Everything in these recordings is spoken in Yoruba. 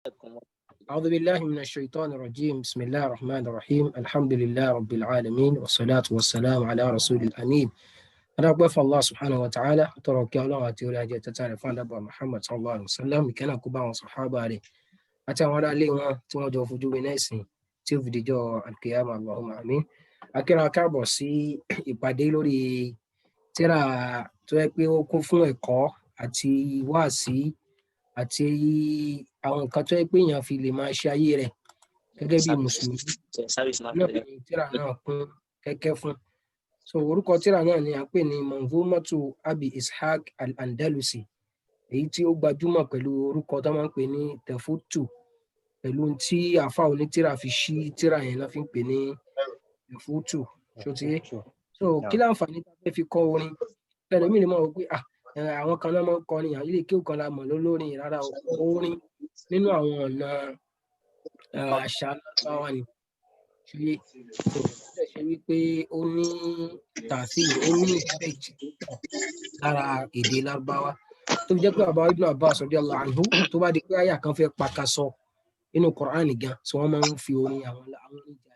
أعوذ بالله من الشيطان الرجيم بسم الله الرحمن الرحيم الحمد لله رب العالمين والصلاة والسلام على رسول الأمين أنا أقول الله سبحانه وتعالى ترك الله أتولى أجل تتعرف عن أبو محمد صلى الله عليه وسلم كان كبار وصحابة عليه أتولى عليه توجه فجوب ناسي تيوف دي جو القيامة اللهم آمين أكرا كابو سي ìpàdé lórí tírà tó yẹ pé ó kún fún ẹ̀kọ́ àti wáàsí àti àwọn nǹkan tó yẹ pé èèyàn fi lè máa ṣe ayé rẹ̀ gẹ́gẹ́ bí mùsùlùmí náà ni tírà náà kún kẹ́kẹ́ fún. So orúkọ tírà náà ni à ń pè ní Manzumatu Abi Ishaq al-Andalusi, èyí tí ó gbajúmọ̀ pẹ̀lú orúkọ tó máa ń pè ní Tefutu, pẹ̀lú tí àfa onítírà fi ṣí tírà yẹn náà fi ń pè ní Tefutu. So kí láǹfààní tá a fẹ́ fi kọ́ orin ẹlòmíì lè máa wò pé àwọn kan náà máa ń kọrin àwọn ilé kéwù kan la mọ̀ lólórin rárá orin nínú àwọn ọ̀nà àṣà lárúbáwá ni ṣe wípé ó ní tààfin ó ní effect lára èdè lárúbáwá tó fi jẹ́ pé bàbá Ibn Abbas radiyallahu anhu tó bá di pé àyà kan fẹ́ pakasọ nínú Kùránì gan tí wọ́n máa ń fi orin àwọn oníjà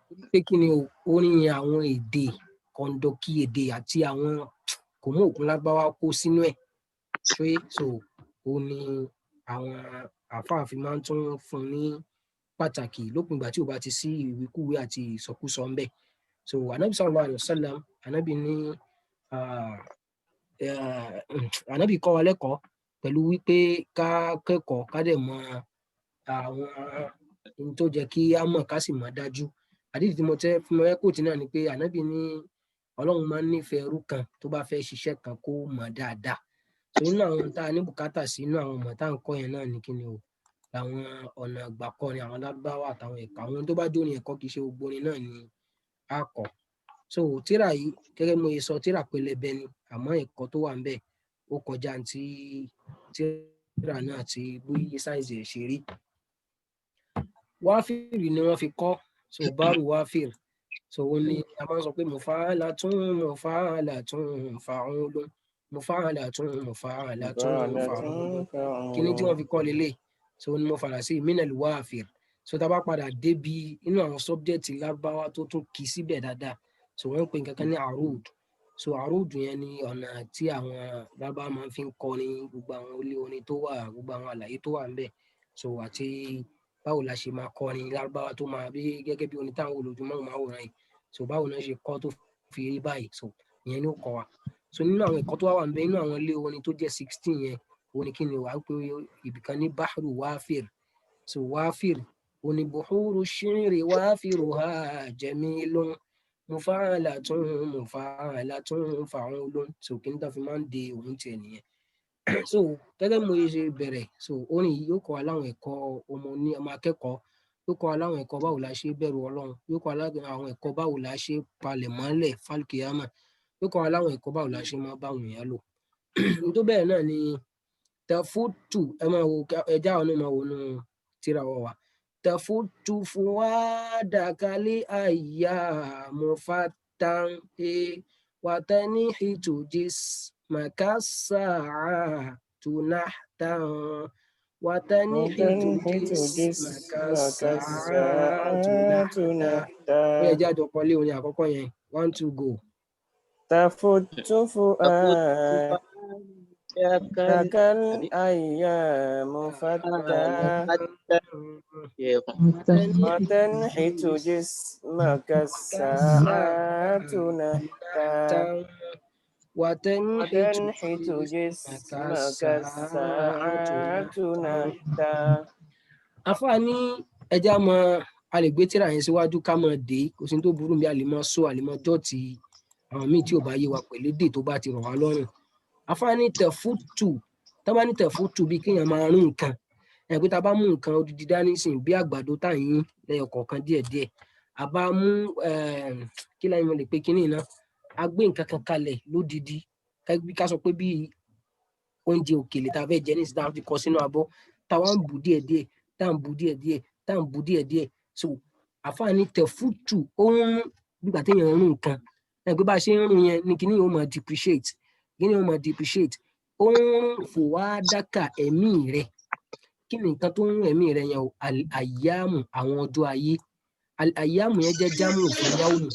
yìí pé kí ni orin àwọn èdè kọ̀ǹdọ̀kì èdè àti àwọn kò mú òkun lárúbáwá kó sínú ẹ̀ ṣé so ó ní àwọn àfáàfin máa ń tún fún ní pàtàkì lópin ìgbà tí ò bá ti sí ìwíkúwé àti ìsọkúsọ ń bẹ. So anabi sallallahu alayhi wa sallam anabi ní anabi kọ́ wa lẹ́kọ̀ọ́ pẹ̀lú wípé ká kẹ́kọ̀ọ́ ká dẹ̀ mọ àwọn ohun tó jẹ́ kí á mọ̀ ká sì mọ̀ dájú. Àdìsí tí mo tẹ́ fún mi ẹ́kò tí náà ni pé anabi ní Ọlọ́run máa ń nífẹ̀ẹ́ ẹrú kan tó bá fẹ́ ṣiṣẹ́ kan kó mọ̀ dáadáa. So nínú àwọn tá a ní bùkátà sí inú àwọn ọmọ tá à ń kọ́ yẹn náà ní kíni o làwọn ọ̀nà àgbàkọrin àwọn lárúbáwá àtàwọn ẹ̀ka àwọn tó bá jó orin ẹ̀kọ́ kì í ṣe gbogbo orin náà ni a kọ́. So tírà yìí gẹ́gẹ́ mo sọ tírà pẹlẹbẹ ni àmọ́ ẹ̀kọ́ tó wà ń bẹ̀ ó kọjá tí tírà náà ti bí sáìzì ẹ̀ ṣe rí. Wáfìrì ni wọ́n fi kọ́ so báàrù wáfìrì so ó ní a máa ń sọ pé mufa'alatun fa'ulun mufa'alatun fa'ulun kíní tí wọ́n fi kọ́ lélẹ̀ so ní mo fara sí minal wáfìrì so tá a bá padà débi inú àwọn sọ́bjẹ́tì lárúbáwá tó tún kì í síbẹ̀ dáadáa so wọ́n ń pè nǹkan kan ní arud so arud yẹn ni ọ̀nà tí àwọn lárúbáwá máa ń fi kọrin gbogbo àwọn ilé orin tó wà gbogbo àwọn àlàyé tó wà ńbẹ̀ so àti báwo la ṣe máa kọrin lárúbáwá tó máa bí gẹ́gẹ́ bí orin táwọn olójúmọ́ máa wòran yìí so báwo náà ṣe kọ́ tó fi rí báyìí so ìyẹn ni ó kọ́ wa so nínú àwọn ẹ̀kọ́ tó wà ńbẹ̀ nínú àwọn ilé orin tó jẹ́ 16 yẹn orin kí ni wà ń pè ibìkan ní bahru wáfìr so wáfìr oní buhuru shiri wáfìruha jamilun mufa'alatun fa'ulun so kí n tó fi máa ń de òun tiẹ̀ nìyẹn so gẹ́gẹ́ mo ṣe bẹ̀rẹ̀ so orin yìí yóò kọ́ wa láwọn ẹ̀kọ́ ọmọ akẹ́kọ̀ọ́ yóò kọ́ wa láwọn ẹ̀kọ́ báwo la ṣe bẹ̀rù Ọlọ́run yóò kọ́ wa láwọn ẹ̀kọ́ báwo la ṣe palẹ̀ mọ́lẹ̀ fálkìyàmà yóò kọ́ wa láwọn ẹ̀kọ́ báwo la ṣe máa bá àwọn èèyàn lò tó bẹ́ẹ̀ náà ni Tefutu ẹ máa wo ẹja ọ̀nà máa wo nù tíra wa Tefutu fuwadakali ayyamu fatan watanihitu jismaka sa'atu nahtan watanihitu jismaka sa'atu nahtan ẹja àjọpọ̀ lé orin àkọ́kọ́ yẹn 1 2 go. Tefutu fuwadakal ayyamu fatan watanhitu jismaka sa'atu nahtan watanhitu jismaka sa'atu nahtan. Àfáà ní ẹja mọ a lè gbé tírà yẹn síwájú ká mọ dé kò sí tó burú bí a lè mọ sọ a lè mọ dọ́ọ̀tì àwọn míì tí ò bá yé wa pẹ̀lú èdè tó bá ti rọ̀ wá lọ́rùn. Àfáà ní Tefutu tá bá ní Tefutu bí kéèyàn máa rún nǹkan ẹ̀ pé tá bá mú nǹkan odidi dání sìn bí àgbàdo tá yín lẹ́yọ kọ̀ọ̀kan díẹ̀díẹ̀ a bá mú kí láyé mo lè pe kínní náà a gbé nǹkan kan kalẹ̀ lódidi ká sọ pé bí oúnjẹ òkèlè tá a fẹ́ jẹ ní ìsìn tá a ti kọ sínú abọ́ tá a wá ń bù díẹ̀díẹ̀ tá a ń bù díẹ̀díẹ̀ tá a ń bù díẹ̀díẹ̀ so àfáà ní Tefutu ó ń gbígbà téèyàn ń rún nǹkan ẹ̀ pé bá a ṣe ń rún yẹn ni kínní yóò máa depreciate ó ń fò wá dákà ẹ̀mí rẹ̀ kí ni nǹkan tó ń rún ẹ̀mí rẹ yẹn o al-ayyamu àwọn ọjọ́ ayé al-ayyamu yẹn jẹ́ jámù fún yawmu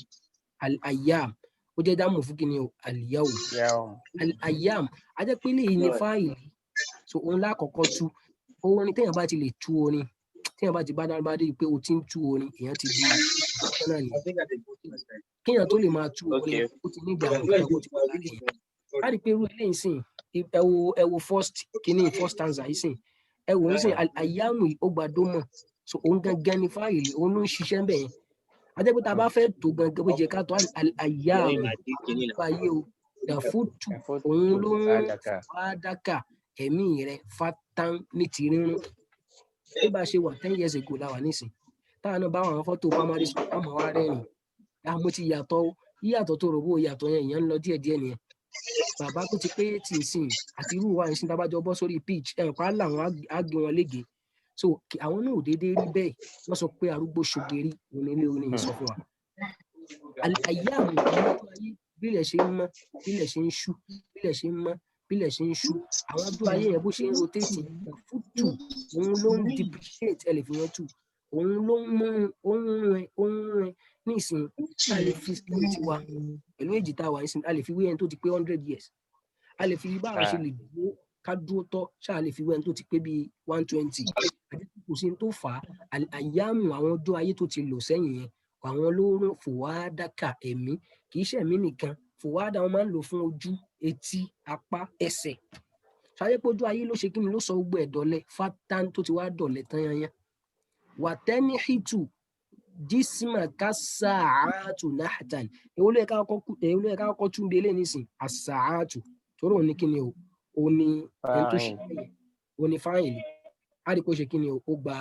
al-ayyam ó jẹ́ jámù fún kí ni o al-yawm al-ayyam a jẹ́ pé léyìí ni fáìlì so òun lákọ̀ọ́kọ́ tú orin téèyàn bá ti lè tú orin téèyàn bá ti bá dábàá dé pé o ti ń tú orin èèyàn ti di náà ni kéèyàn tó lè máa tú orin ó ti níbi àwọn nǹkan kó ti wà nílẹ̀ yẹn á rí i pé irú eléyìí sìn ẹ wo first stanza yìí sìn ẹ wò ó sìn àyàmù ó gba dómọ̀ so òun gangan ni fáìlì òun ló ń ṣiṣẹ́ bẹ́ẹ̀ yẹn ajẹ́ pé tá a bá fẹ́ tó gangan bó jẹ́ ká tó àyàmù ayé o dàfútù òun ló ń fàdákà ẹ̀mí rẹ̀ fátán ní ti rírun bí bá ṣe wà 10 years ago la wà nísìn táwọn náà bá wà wọn fọ́tò primary school àmọ́ wá rẹ́rìn mo ti yàtọ̀ yíyàtọ̀ tó rò bó yàtọ̀ yẹn ìyẹn ń lọ díẹ̀díẹ̀ nìyẹn bàbá tó ti pé tí ì sìn àti irú wa ìsìn tábàjọ bọ́ sórí pitch ẹ̀ǹpá làwọn á gbé wọn lége so àwọn náà ò déédéé rí bẹ́ẹ̀ wọ́n sọ pé arúgbó ṣògeri onílé orin yìí sọ fún wa. àyà àwọn ọmọ ayé bílẹ̀ ṣe ń mọ́ bílẹ̀ ṣe ń ṣú bílẹ̀ ṣe ń mọ́ bílẹ̀ ṣe ń ṣú àwọn ọdún ayé yẹn bó ṣe ń rotate fútù òun ló ń depreciate ẹlẹ́fìyẹ́ntù òun ló ń mú òun rìn ní ìsìn a lè fi tiwa pẹ̀lú èjì tá a wà nísìn a lè fi wé ẹni tó ti pé 100 years a lè fi báwa ṣe lè dúró ká dúró tọ́ ṣáà lè fi wé ẹni tó ti pé bíi 120 àti kò sí tó fà á àyàmù àwọn ọjọ́ ayé tó ti lò sẹ́yìn yẹn àwọn ló rún fòwádàkà ẹ̀mí kì í ṣe ẹ̀mí nìkan fòwádà wọn máa ń lò fún ojú etí apá ẹsẹ̀ ṣáyé pé ojú ayé ló ṣe kí ni ló sọ gbogbo ẹ̀ dọ̀lẹ fátán tó ti wá dọ̀lẹ tán yanyan wàtẹ́ni hìtù jísímà kásáàtù náhàtàn èwo ló yẹ ká kọ́kọ́ tún délé nísìn àsáàtù torí òun ní kí ni o òun ní ẹni tó ṣe òun ní fáìlì àdìpọ̀ ṣe kí ni o ó gba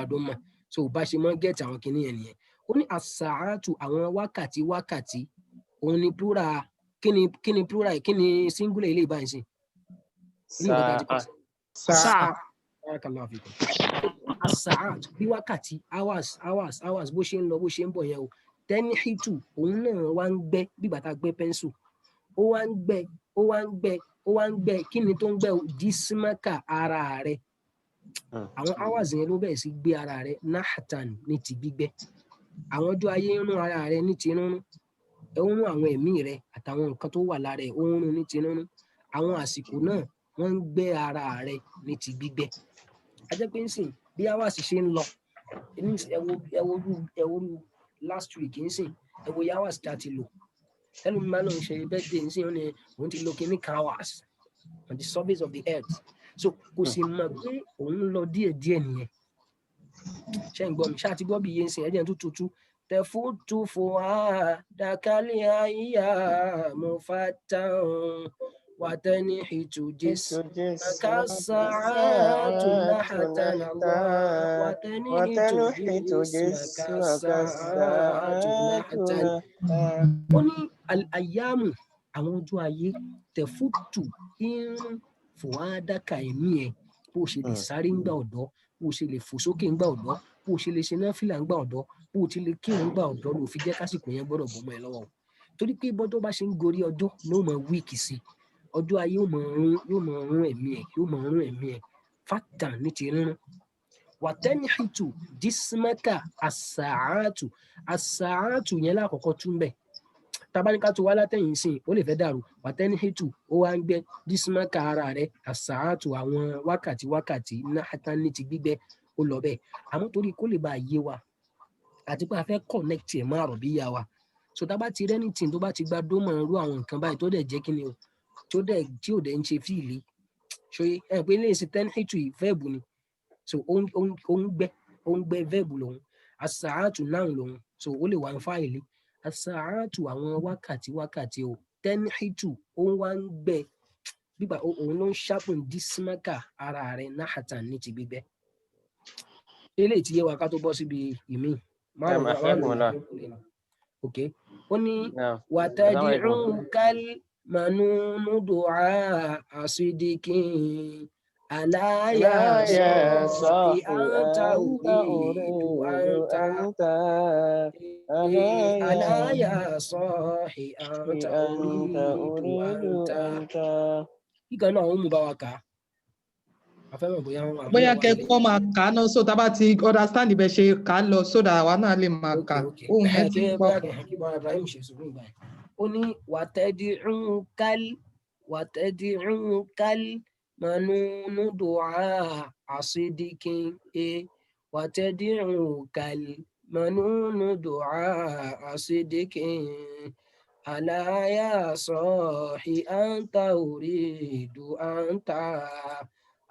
dómà so bá ṣe mọ́ gẹ̀ẹ́tì àwọn kìíní yẹn nìyẹn ó ní àsáàtù àwọn wákàtí òun ní plural kí ni plural kí ni singular ilé ìbáyìí sí sáà asaat bí wákàtí hours bó ṣe ń lọ bó ṣe ń bọ̀ yẹn o tẹ́níhìtù òun náà wá ń gbẹ́ bí bàtà gbẹ́ pẹ́ńsù ó wá ń gbẹ́ kí ni tó ń gbẹ́ o dísímákà ara rẹ̀ àwọn hours yẹn ló bẹ̀rẹ̀ sí gbé ara rẹ̀ náhàtàn ní ti gbígbẹ́ àwọn ọjọ́ ayé ń rún ara rẹ̀ ní ti rúnrún ẹ ń rún àwọn ẹ̀mí rẹ̀ àtàwọn nǹkan tó wà lára ẹ̀ ó ń rún ní ti rúnrún àwọn àsìkò náà wọ́n ń gbẹ́ ara rẹ̀ ní ti gbígbẹ́ ajẹ́ pé ń sìn bí hours ṣe ń lọ ẹwọ́rú last week ń sìn ẹwọ́ hours tá a ti lò tẹ́lẹ̀ mi máa ń ṣe birthday ń sìn ó ní òun ti lo kíní hours on the surface of the earth so kò sì mọ̀ pé òun lọ díẹ̀díẹ̀ nìyẹn ṣé ń gbọ́ mi ṣáà ti gbọ́ bí iye ń sìn ẹ̀jẹ̀ tó tutù tẹ̀fútù fún àdàkálẹ̀ àyíyá mọ̀fátàn وتنحت جسمك الساعات نحتا وتنحت جسمك الساعات نحتا ó ní àyàmù àwọn ọjọ́ ayé tẹ̀fútù irun fòwádàkà ẹ̀mí ẹ̀ bó ṣe lè sáré ńgbà ọ̀dọ́ bó ṣe lè fò sókè ńgbà ọ̀dọ́ bó ṣe lè ṣe náfìlà ńgbà ọ̀dọ́ bó ti lè kírun ńgbà ọ̀dọ́ ló fi jẹ́ kásìkò yẹn gbọ́dọ̀ bọ́mọ ẹ lọ́wọ́ torí pé bọ́dọ̀ bá ṣe ń gorí ọjọ́ ló mọ wíìkì sí ọjọ́ ayé yóò mọ̀ rún ẹ̀mí ẹ̀ fátà ní ti rírun wàtẹ́nìhìtù dísímẹ́kà àsàátù yẹn lákọ̀ọ́kọ́ tún bẹ̀ tabaníkà tó wá látẹ̀yìn sìn ó lè fẹ́ dàrú wàtẹ́nìhìtù ó wá ń gbẹ dísímẹ́kà ara rẹ̀ àsàátù àwọn wákàtí náà ní ti gbígbẹ́ ó lọ bẹ́ẹ̀ àmọ́ torí kó lè bá yé wa àti pé a fẹ́ connect ẹ̀ mọ́ àrọ̀bíyá wa so tá bá ti rẹ́ni tì tó bá ti gba dómọ̀ irú àwọn nǹkan báyìí tó dẹ̀ jẹ́ kí ni o tí ò dẹ̀ ń ṣe fíìlì ṣòye ẹ̀ pé ilé ìsìn tẹ́nìtì fẹ́ẹ̀bù ni so ó ń gbẹ́ fẹ́ẹ̀bù lòun àsàátù náà lòun so ó lè wà ń fáìlì àsàátù àwọn wákàtí o tẹ́nìtì ó wá ń gbẹ́ bíbá òun ló ń ṣàpùn dísímákà ara rẹ̀ náhàtà ní ti gbígbẹ́ ilé ìtìyẹ wa ká tó bọ́ síbi ìmí márùn-ún ok ó ní wàtàdìrún kálí منون دعاء صدق ألا يا صاحي أنت أريد أنت ألا يا صاحي أنت أريد أنت kíkan náà ó mú bá wa kà á afẹ́mọ̀ bóyá wọn àmọ́ bóyá wà kẹ́kọ̀ọ́ máa kà á náà so tá a bá ti understand ibẹ̀ ṣe kà á lọ so that àwa náà lè máa kà ohun yẹn ti pọ̀. kí bọ́lá Ibrahim ṣe sùúrù gbà yẹn ó ní wàtẹ́dìrúnkàl manúnú dùá àṣídìkín wàtẹ́dìrúnkàl manúnú dùá àṣídìkín aláyà sọ̀hí àǹtà orídù àǹtà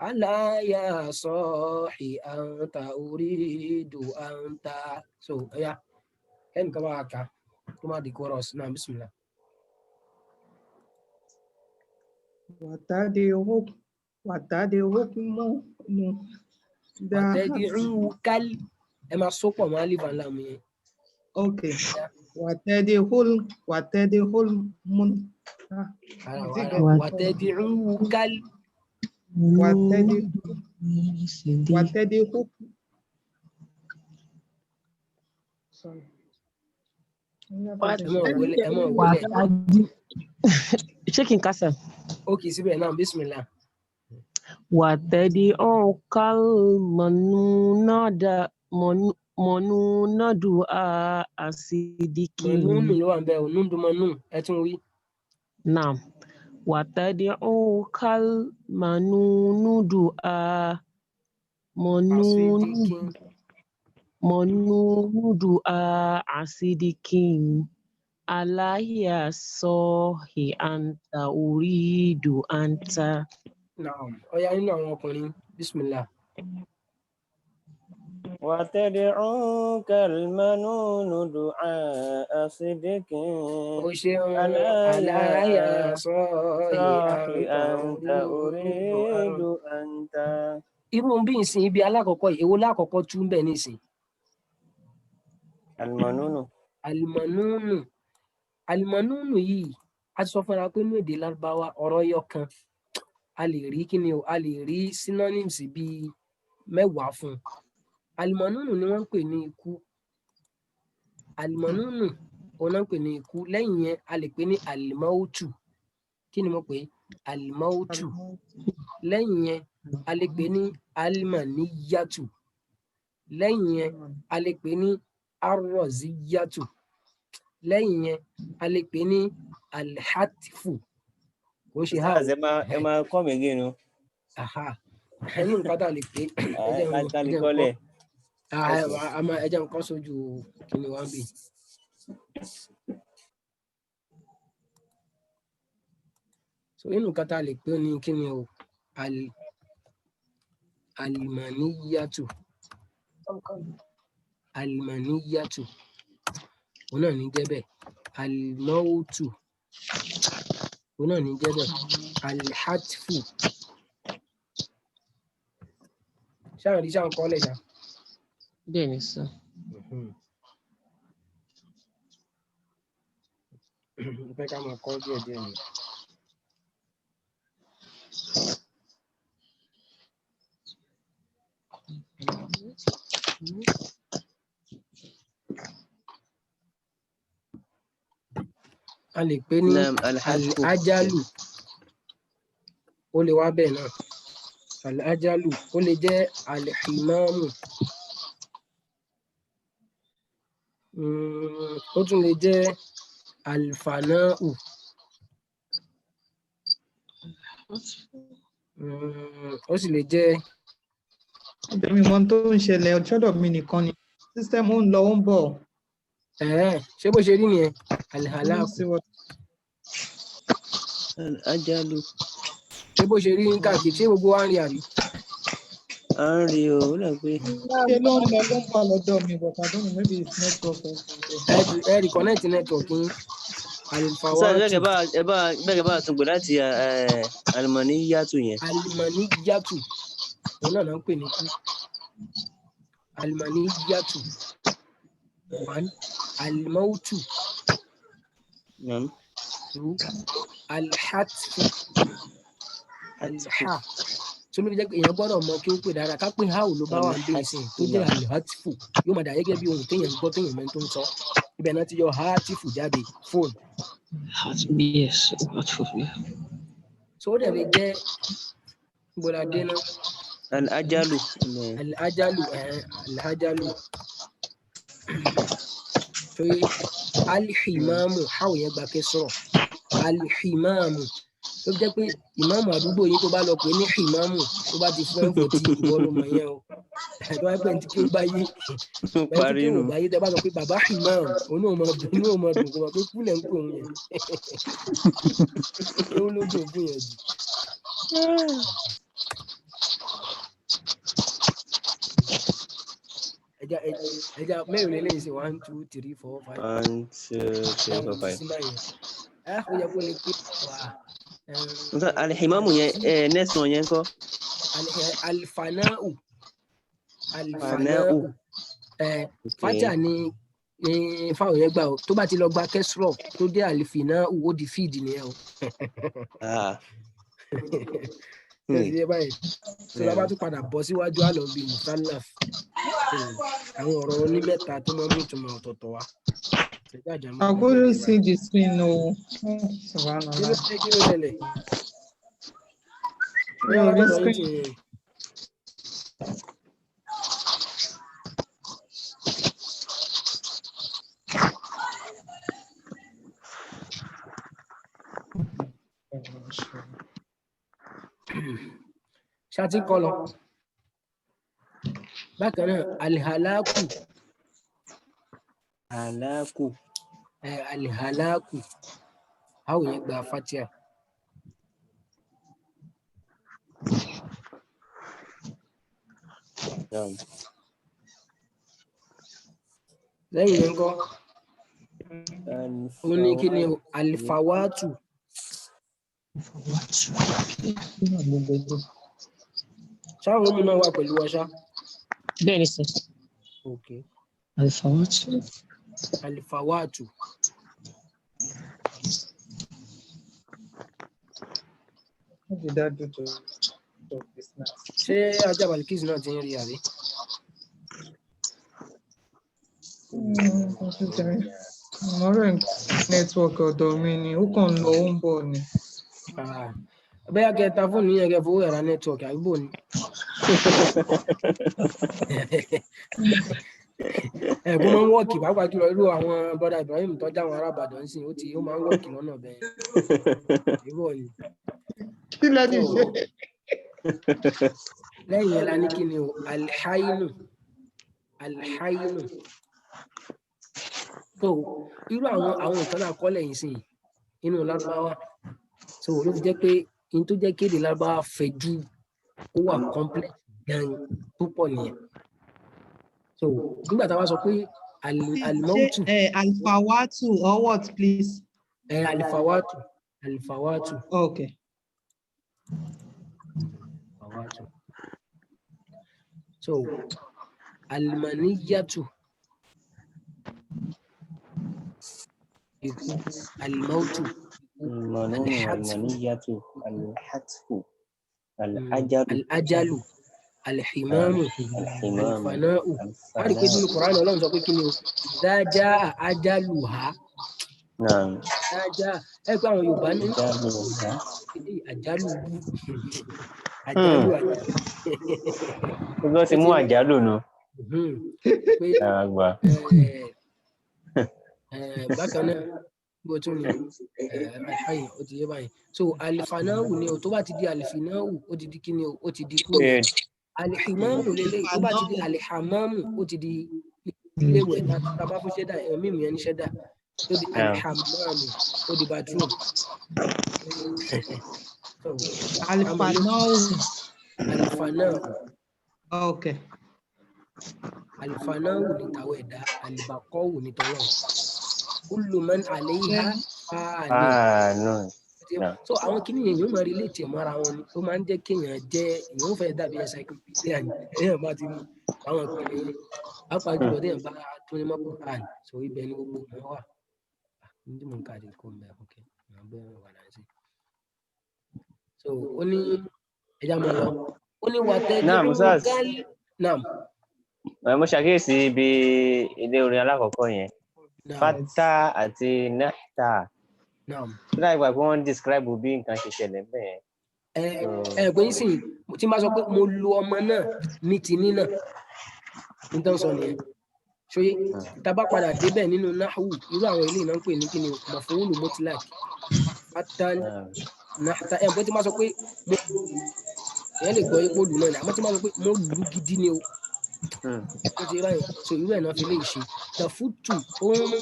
aláyà sọ̀hí àǹtà orídù àǹtà. So yeah. Kan ka ba ka kuma di chorus na bismillah. Watadi'ukal ẹ máa so pọ̀ mọ́ alif and lam yẹn. Okay. Watadi'ukal sorry. Checking kasa. Okay, síbẹ̀ náà bismillah. Watadi'ukal manunadu asidiki. Manunu ló wà ńbẹ̀ o, nundu manun ẹ tún wí. Naam. Watadi'ukal manunudu manunudu asidikin. Aláyà sọ̀hí àǹtà orídù àǹtà. Naam. Ọya nínú àwọn ọkùnrin bismillah. وتدعوك المنون دعاء صدق aláyà sọ̀hí àǹtà orídù àǹtà. Irú bí ìsìn ibi alákọ̀ọ́kọ́ èwo lákọ̀ọ́kọ́ tún bẹ̀ nísìn. Alimanunu yìí a ti sọ fúnra pé ní èdè Lárúbáwá ọ̀rọ̀ yọ kan a lè rí kíni o a lè rí synonyms bíi 10 fún. Alimanunu ni wọ́n ń pè ní ikú. Alimanunu òun náà ń pè ní ikú. Lẹ́yìn yẹn a lè pè ní alimautu. Kí ni mo pè é? Alimautu. Lẹ́yìn yẹn a lè pè ní almaniyatu. Lẹ́yìn yẹn a lè pè ní arroziyatu. Lẹ́yìn yẹn a lè pè ní alhatifu. Kò ṣe ha. Ẹ máa kọ́ mi gé nu. Ẹnu nǹkan tá a lè pè é. Ẹ jẹ́ nǹkan sójú kíni wá ń bì. So inú nǹkan tá a lè pè é ní kíni o almaniyatu. Almaniyatu òun náà ní jẹ́ bẹ́ẹ̀. Almautu òun náà ní jẹ́ bẹ́ẹ̀. Alhatfu ṣáà rí ṣáà ń kọ́ lẹ̀ ṣá. Bẹ́ẹ̀ ni sọ. Fẹ́ ká máa kọ́ díẹ̀ ni. A lè pè ní al-ajalu ó lè wá bẹ́ẹ̀ náà. Al-ajalu ó lè jẹ́ al-himamu. Ó tún lè jẹ́ al-fana'u. Ó sì lè jẹ́. Mi mọ tó ń ṣẹlẹ̀ ọjọ́dọ̀ mi nìkan ni system ń lọ ń bọ̀. Ṣé bó ṣe rí nìyẹn? Al-halaku. Al-ajalu. Ṣé bó ṣe rí káàkiri ṣé gbogbo wa ń rí àrí? À ń rí o, ó dà pé. Ṣé ló ń lọ ló ń bọ̀ lọ́dọ̀ mi but I don't know maybe it's network or something. Ẹ reconnect network yín. Sọ bẹ́ẹ̀ bá tún gbé láti almaniyatu yẹn. Almaniyatu òun náà ń pè ní kú. Almaniyatu 1 almautu 2 alhatfu alha. Tó ló fi jẹ́ pé èèyàn gbọ́dọ̀ mọ kí ó pè dára ká pé háù ló bá wà ń bèèrè sí tó jẹ́ alhatfu yóò máa dà gẹ́gẹ́ bí ohun téèyàn gbọ́ téèyàn mẹ́rin tó ń sọ. Ibẹ̀ náà ti yọ hatifu jáde fóònù. Yes, so ó dẹ̀ lè jẹ́ gbọ́dọ̀ dé náà Al-ajalu. Al-ajalu. So al-himamu how yẹn gba kesro. Al-himamu. Ló jẹ́ pé ìmáàmù àdúgbò yín tó bá lọ pé ní himamu tó bá ti fún ẹ̀fọ́ tí ìwọ ló mọ̀ yẹn o. Ẹ̀dọ́ ẹgbẹ́ ní kí ó bá yé. Bẹ́ẹ̀ tí kí ó bá yé tẹ́ bá sọ pé bàbá himam onú ò mọ̀ dùn kó mọ̀ pé kúlẹ̀ ń pè òun yẹn. Kí ó ló dùn fún yẹn jù. Ẹja mẹ́rin lélẹ́yìn sí 1 2 3 4 5. 1 2 3 4 5. Ó yẹ kó lè pé wà. Al-himamu yẹn next one yẹn kọ́. Al-fana'u. Fájà ni fáwọn yẹn gbà ó tó bá ti lọ gba kẹsìrọ tó dé al-fina'u ó di fíìdì nìyẹn o. Tó bá tún padà bọ́ síwájú àlọ́ bíi musallaf àwọn ọ̀rọ̀ onímẹ́ta tó máa ń mú ìtumọ̀ ọ̀tọ̀ọ̀tọ̀ wá. I couldn't see the screen, no. Kí ló ṣẹlẹ̀? Ṣáàtì kọlọ. Bákan náà, alihalaku. Alihalaku. How yẹn gba fatia. Lẹ́yìn yẹn kọ́. Ó ní kí ni alifawatu. Ṣáwọn ọmọ náà wà pẹ̀lú wa ṣá? Bẹ́ẹ̀ni sir. Okay. Alifawatu. What did that do to this now? Ṣé ajá Balikis náà ti ń rí àrí? Ọ̀rẹ́ network ọ̀dọ̀ mi ni ó kàn lọ ó ń bọ̀ ni. Bẹ́ẹ̀ kẹta fóònù yẹn kẹ fowó ẹ̀rá network àbíbò ni. Ẹ̀gbọ́n máa ń wọ́ọ̀kì pàápàá jùlọ irú àwọn bọ́dà Ibrahim tọ́jà àwọn ará Ìbàdàn sí ó máa ń wọ́ọ̀kì lọ́nà bẹ́ẹ̀. Ìbò ni. Kí lẹ́ni ṣe? Lẹ́yìn yẹn la ní kí ni o alhainu. So irú àwọn nǹkan náà kọ́ lẹ́yìn sí inú Lárúbáwá. So ló fi jẹ́ pé in tó jẹ́ kéde Lárúbáwá fẹ̀jú ó wà complex gan púpọ̀ nìyẹn. So nígbà tá a wá sọ pé alimautu. Alfawatu or what please? Alifawatu. Okay. Alifawatu. So almaniyatu. Almautu. Almaniyatu. Alhatfu. Al-ajalu. Al-himamu. Al-fana'u. Wọ́n rí pé nínú Kùránì Ọlọ́run sọ pé kí ni o? Dájá ajaluha. Dájá pé àwọn Yorùbá ní àjálù. Gbogbo ti mú àjálù nù. Bákan náà bó tún ní alhayin ó ti yé báyìí. So alifana'u ni o tó bá ti di alifina'u ó ti di kí ni o ó ti di kúrò. Alihimamu lélẹ̀ tó bá ti di alihamamu ó ti di iléèwẹ̀ tàbá fún ṣẹ́dá mímu yẹn ní ṣẹ́dá tó di alihamamu ó di bathroom. Alifana'u. Okay. Alifana'u ni tàwọn ẹ̀dá alibakọ́wù ni tọ́lọ̀. Kullu man alayha fan. So àwọn kìnìún yẹn yóò máa relate ẹ̀ mọ́ra wọn ni ó máa ń jẹ́ kéèyàn jẹ́ èèyàn ó fẹ́ dàbí encyclopedia ni èèyàn bá ti mú àwọn ìpínlẹ̀ yẹn pápá jùlọ téèyàn bá tó ní mọ́kò hàn so ibẹ̀ ni gbogbo wọn wà. Ní mò ń káàdì kó ń bẹ̀ ok àwọn bẹ́ẹ̀ wà láti. So ó ní ẹja máa lọ ó ní wà tẹ́ jẹ́ gálí náà. Mo ṣàkíyèsí ibi ilé orin alákọ̀ọ́kọ́ yẹn fata àti nahta. Láì gbà pé wọ́n describe bí nǹkan ṣe ṣẹlẹ̀ bẹ́ẹ̀. pé nísìnyí tí n bá sọ pé mo lo ọmọ náà ní tinní náà nítorí sọ nìyẹn ṣòye tá a bá padà débẹ̀ nínú nahwu irú àwọn eléyìí náà ń pè ní kíni maf'ulu mutlaq fatan nahta pé tí n bá sọ pé mo èèyàn lè gbọ́ ipò lù náà ni àmọ́ tí n bá sọ pé mo lù gidi ni o ó ti ráyè so irú ẹ̀ náà fi lè ṣe tafutu ohun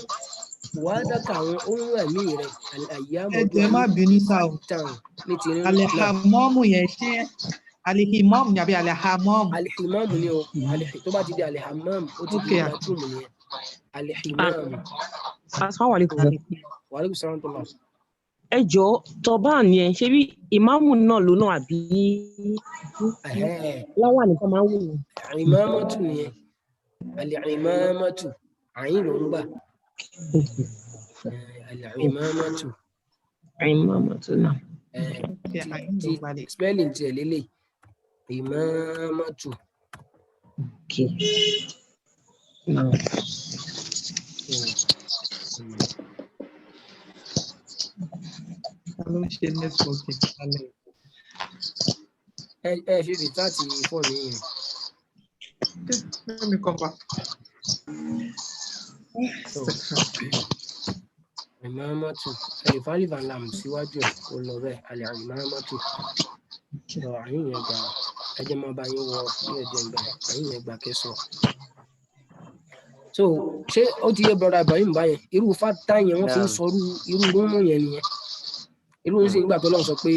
wàdàkà àwọn ohun ẹ̀mí rẹ̀ àyàmọ̀ ẹ̀jẹ̀ má bínú sá o tàn ní ti rí alihamọ́mù yẹn ṣé alihimọ́mù ni àbí alihamọ́mù. alihimamu ni o tó bá ti di alihamam ó ti di ìdájúmù nìyẹn alihimamu. Assalamualaikum. Wàhálà sàrán tó lọ. Ẹ jọ̀ọ́ tọ́bán yẹn ṣé bí ìmáàmù náà ló náà àbí láwà nìkan máa ń wò ó. Ìmáàmátù nìyẹn al-ìmáàmátù àyìn ló ń gbà. Al-ìmáàmátù. Ìmáàmátù náà. Ti spelling tiẹ̀ lélẹ̀ ìmáàmátù. Okay. Now. ló ń ṣe networking kálẹ̀. Ẹ ṣe rìtáàtì fóònù yìí. Let me come back. Ìmáàmátù ẹ̀lìfàlìfà làm síwájú ẹ̀ kó lọ bẹ́ẹ̀ àlẹ́ ìmáàmátù. Àyìn yẹn gbà ẹjẹ́ máa bá yín wọ bí ẹ̀jẹ̀ ń gbà àyìn yẹn gbà kẹsàn-án. So ṣé ó ti yé brother Ibrahim báyẹn irú fátá yẹn wọ́n fi ń sọ irú rúmù yẹn nìyẹn. Irú ń sìn nígbà tó lọ́n sọ pé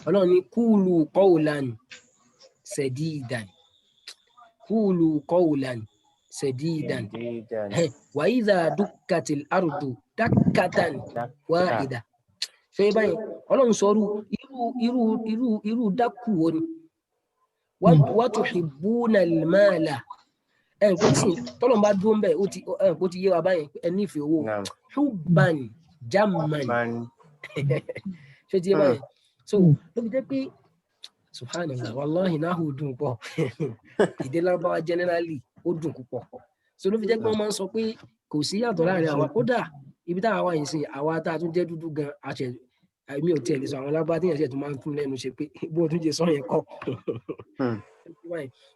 ọlọ́run ní kúùlù qawlan sadidan kúùlù qawlan sadidan wa idha dukkatil ardu dakkatan wahida. Ṣé báyìí ọlọ́run sọ irú dákù wo ni wa tuhibbuna al-mala kò sí tọ́lọ̀ bá dúró ń bẹ̀ ó ti yé wa báyìí ẹ nífẹ̀ẹ́ owó hubban jamman ṣé ti yé báyìí so ló fi jẹ́ pé subhanallah wallahi náà ó dùn pọ̀ ìdè Lárúbáwá generally ó dùn púpọ̀ so ló fi jẹ́ pé wọ́n máa ń sọ pé kò sí yàtọ̀ láàrin àwa kódà ibi táwa wà yìí sí àwa tá a tún jẹ́ dúdú gan àṣẹ mi ò tiẹ̀ lè sọ àwọn Lárúbáwá tí yẹn ṣe tó máa ń fún lẹ́nu ṣe pé bó o tún jẹ sọ yẹn kọ́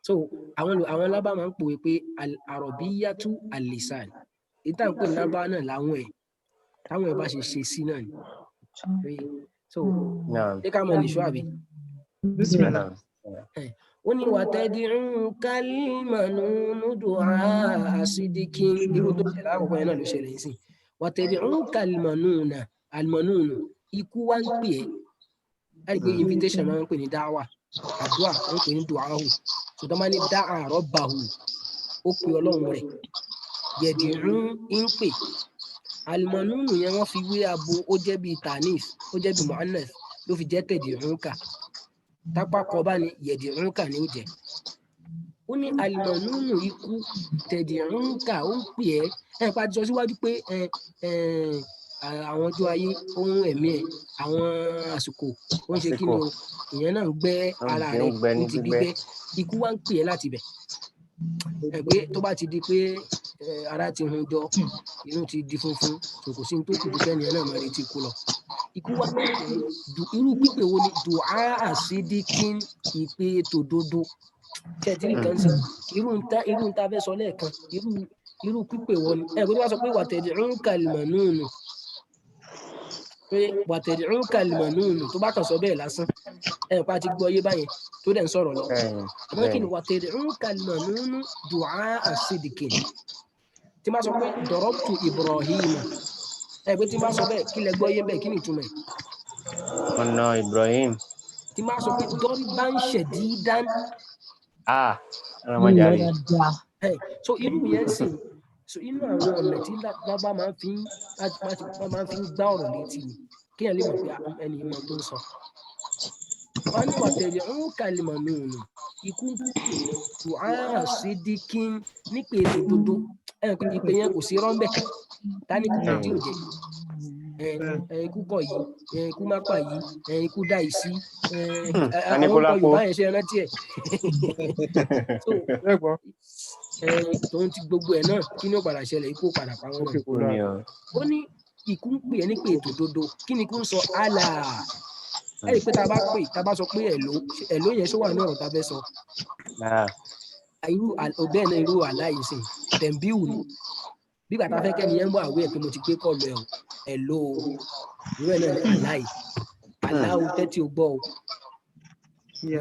so àwọn Lárúbáwá máa ń pòwe pé al-arabiyyatu al-lisan ìta ń pè ní Lárúbáwá náà láwọn ẹ̀ táwọn ẹ̀ bá ṣe ṣe sí náà ni so ṣé ká mọ̀ nìṣó àbí. ó ní watad'uka al-manunu du'a sidikin irú tó ṣẹlẹ̀ àkọ́kọ́ yẹn náà ló ṣẹlẹ̀ yìí sí watad'uka al-manunu ikú wá ń pè é láti pé invitation máa ń pè ní dáwà àdúrà ó ń pè ní du'ahu ṣùgbọ́n máa ní da'a rabbahu ó pe ọlọ́run rẹ̀ yẹ̀dìrú ń pè al-manunu yẹn wọ́n fi wé abo ó jẹ́ bíi tanis ó jẹ́ bíi mu'annas ló fi jẹ́ tẹ̀dìrúnkà tápá kọ bá ní yẹ̀dìrúnkà ni ó jẹ́ ó ní al-manunu ikú tẹ̀dìrúnkà ó ń pè ẹ́ pa jọ síwájú pé àwọn ọjọ́ ayé ohun ẹ̀mí ẹ̀ àwọn àsìkò ó ń ṣe kí ni o ìyẹn náà ń gbẹ́ ara rẹ̀ ó ti gbígbẹ́ ikú wá ń pè ẹ́ láti bẹ̀ pé tó bá ti di pé ara ti hun jọ inú ti di funfun kò sí tó kù dúpẹ́ ni ẹ náà máa retí kú lọ ikú wá ń pè é irú pípé wo ni du'a asidikin ìpè tòdodo tẹ̀tìrì kan sí irú ń ta fẹ́ sọ lẹ́ẹ̀kan irú pípé wo ni kó tó wá sọ pé watad'uka al-manunu pé watad'uka al-manunu tó bá kàn sọ bẹ́ẹ̀ lásán pa ti gbọ́ yé báyẹn tó dẹ̀ ń sọ̀rọ̀ lọ àmọ́ kí ni watad'uka al-manunu du'a sidikin tí máa sọ pé darabtu Ibrahima pé tí máa sọ bẹ́ẹ̀ kí lẹ gbọ́ yé bẹ́ẹ̀ kí ni ìtumọ̀ ẹ̀. ọ̀nà Ibrahim. tí máa sọ pé darban shadidan. ọlọmọdé. so irú yẹn sì so inú àwọn ọ̀nà tí bàbá máa fi ń gbá ọ̀rọ̀ létí ni kí ẹ lè mọ̀ pé ẹni ìmọ̀ tó ń sọ. wọ́n ní watad'uka al-manunu ikú du'a sidikin nípe ètò dodo ìpè yẹn kò sí rọ́ńbẹ́ tani kúkú tí ò jẹ ikú kọ yìí ikú má pa yìí ikú dá yìí sí àwọn ọkọ Yorùbá yẹn ṣe rántí ẹ tòun ti gbogbo ẹ̀ náà kí ni ó padà ṣẹlẹ̀ ikú padà pa wọ́n náà ó ní ikú ń pè é ní pé ètò dodo kí ni ikú ń sọ àlà ẹ rí i pé tá a bá sọ pé ẹ̀ló yẹn ṣó wà ní ọ̀rọ̀ tá a fẹ́ sọ irú bẹ́ẹ̀ náà irú àlá yìí sìn tẹ̀m̀bíù ni bí bàtà fẹ́ kẹ́ni yẹn ń bọ̀ àwẹ̀ pé mo ti gbé kọlu ẹ̀ ẹ̀ló irú ẹ̀ náà ní àlá yìí àlá o tẹ́tí o gbọ́ o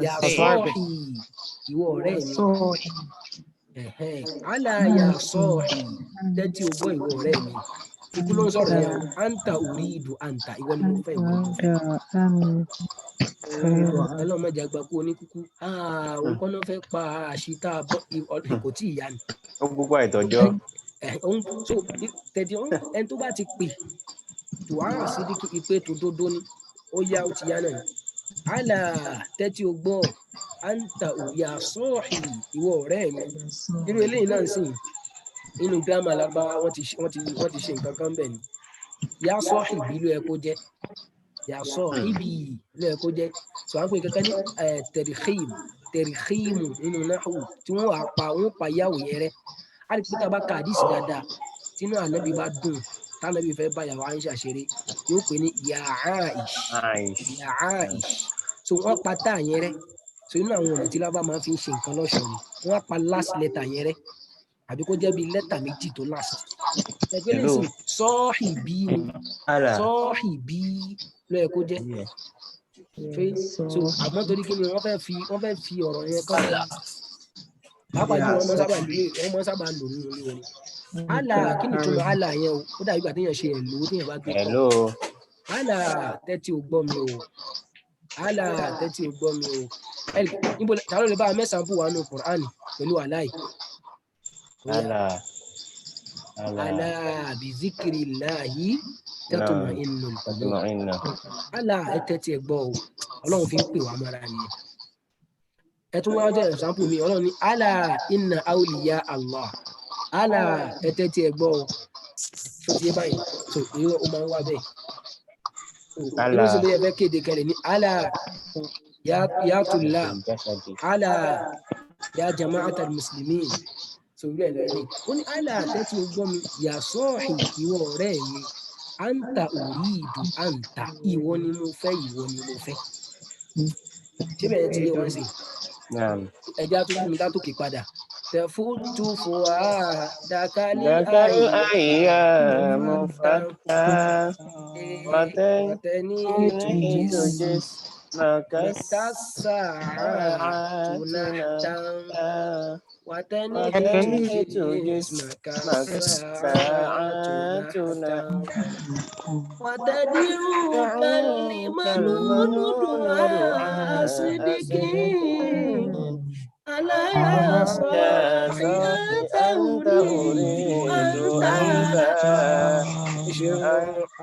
yà sọ́ọ̀hì ìwọ ọ̀rẹ́ mi àlá yà sọ́ọ̀hì tẹ́tí o gbọ́ ìwọ ọ̀rẹ́ mi ikú ló ń sọ̀rọ̀ yẹn o anta uridu anta ìwọ ni mo fẹ́ ìwọ ni mo fẹ́ ọlọ́mọdé àgbà kú oníkúkú orúkọ náà fẹ́ pa àṣìta kò tí ì yá ni. ó gbogbo àìtọ́jọ́. tẹ̀dí ẹni tó bá ti pè tó àrùn sí ìpè tó dódó ni ó yá ó ti yá náà ni. àlà tẹ́tí o gbọ́ anta òyà sọ́ọ̀hì ìwọ ọ̀rẹ́ mi irú eléyìí náà sìn inú gírámà lágbára wọ́n ti ṣe nǹkan kan bẹ́ẹ̀ ni yá sọ́ọ̀hì bí ló yẹ kó jẹ́ yàsọ ibi lóye kó jẹ sọ à ń pè kankan ní tẹrìkìmù nínú náhù tí wọn pa yàwó yẹn rẹ á rí pété bá ka àdìsí dáadáa tínú ànábì bá dùn tánàbì fẹ́ bá yàwó àyíṣà ṣeré yóò pè ní yàáìṣ so wọn pa tá yẹn rẹ so inú àwọn ọ̀nà tí lábá máa fi ń ṣe nǹkan lọ́ṣọ̀ọ́ ni wọn pa last letter yẹn rẹ àbí kó jẹ́ bí lẹ́tà méjì tó last ẹgbẹ́ lè sìn sọ́ọ̀hì bí ni sọ́ọ̀hì bí lóye kó jẹ́ so àmọ́ torí kí ni wọ́n fẹ́ fi ọ̀rọ̀ yẹn kọ́ pàápàá jù wọ́n mọ́ sábà lò nínú ilé wọn ni àlà kí ni túmọ̀ àlà yẹn o ó dàbí ìgbà téèyàn ṣe ẹ̀lò téèyàn bá gbé kọ́ àlà tẹ́tí ò gbọ́ mi o àlà tẹ́tí ò gbọ́ mi o níbo tààrọ̀ lè bá a mẹ́sàn-án bù wá nù Kùránì pẹ̀lú àlà yìí àlà bizikiri láàyè tẹ́tùmọ̀ inú àlà ẹ̀tẹ́tí ẹ̀ gbọ́ o ọlọ́run fi ń pè wá mọ́ra nìyẹn ẹ tún wá jẹ́ ẹ̀sánpù mi ọlọ́run ní àlà inna awliya Allah àlà ẹ̀tẹ́tí ẹ̀ gbọ́ o ṣó ti yé báyìí so èyí ó máa ń wá bẹ́ẹ̀ inú sì bẹ́ẹ̀ fẹ́ kéde kẹlẹ̀ ní àlà yàtúlá àlà ya jama'atal muslimin sórí ẹ̀ lẹ́yìn ó ní àlà tẹ́tí o gbọ́ mi yà sọ́ọ̀hìn ìwọ ọ̀rẹ́ mi anta uridu anta ìwọ ni mo fẹ́ ìwọ ni mo fẹ́ ṣé bẹ́ẹ̀ ti yé wọn sí ẹja tó kú mi látòkè padà tẹ̀fútù fún wa dákàlí àyà mo fàtà wàtẹ́ni ètò jésù màkà sàá tùnàtàn. وتنهي جسمك ساعة وتدعوك لمنون دعاء صدق ألا يا صاحي أنت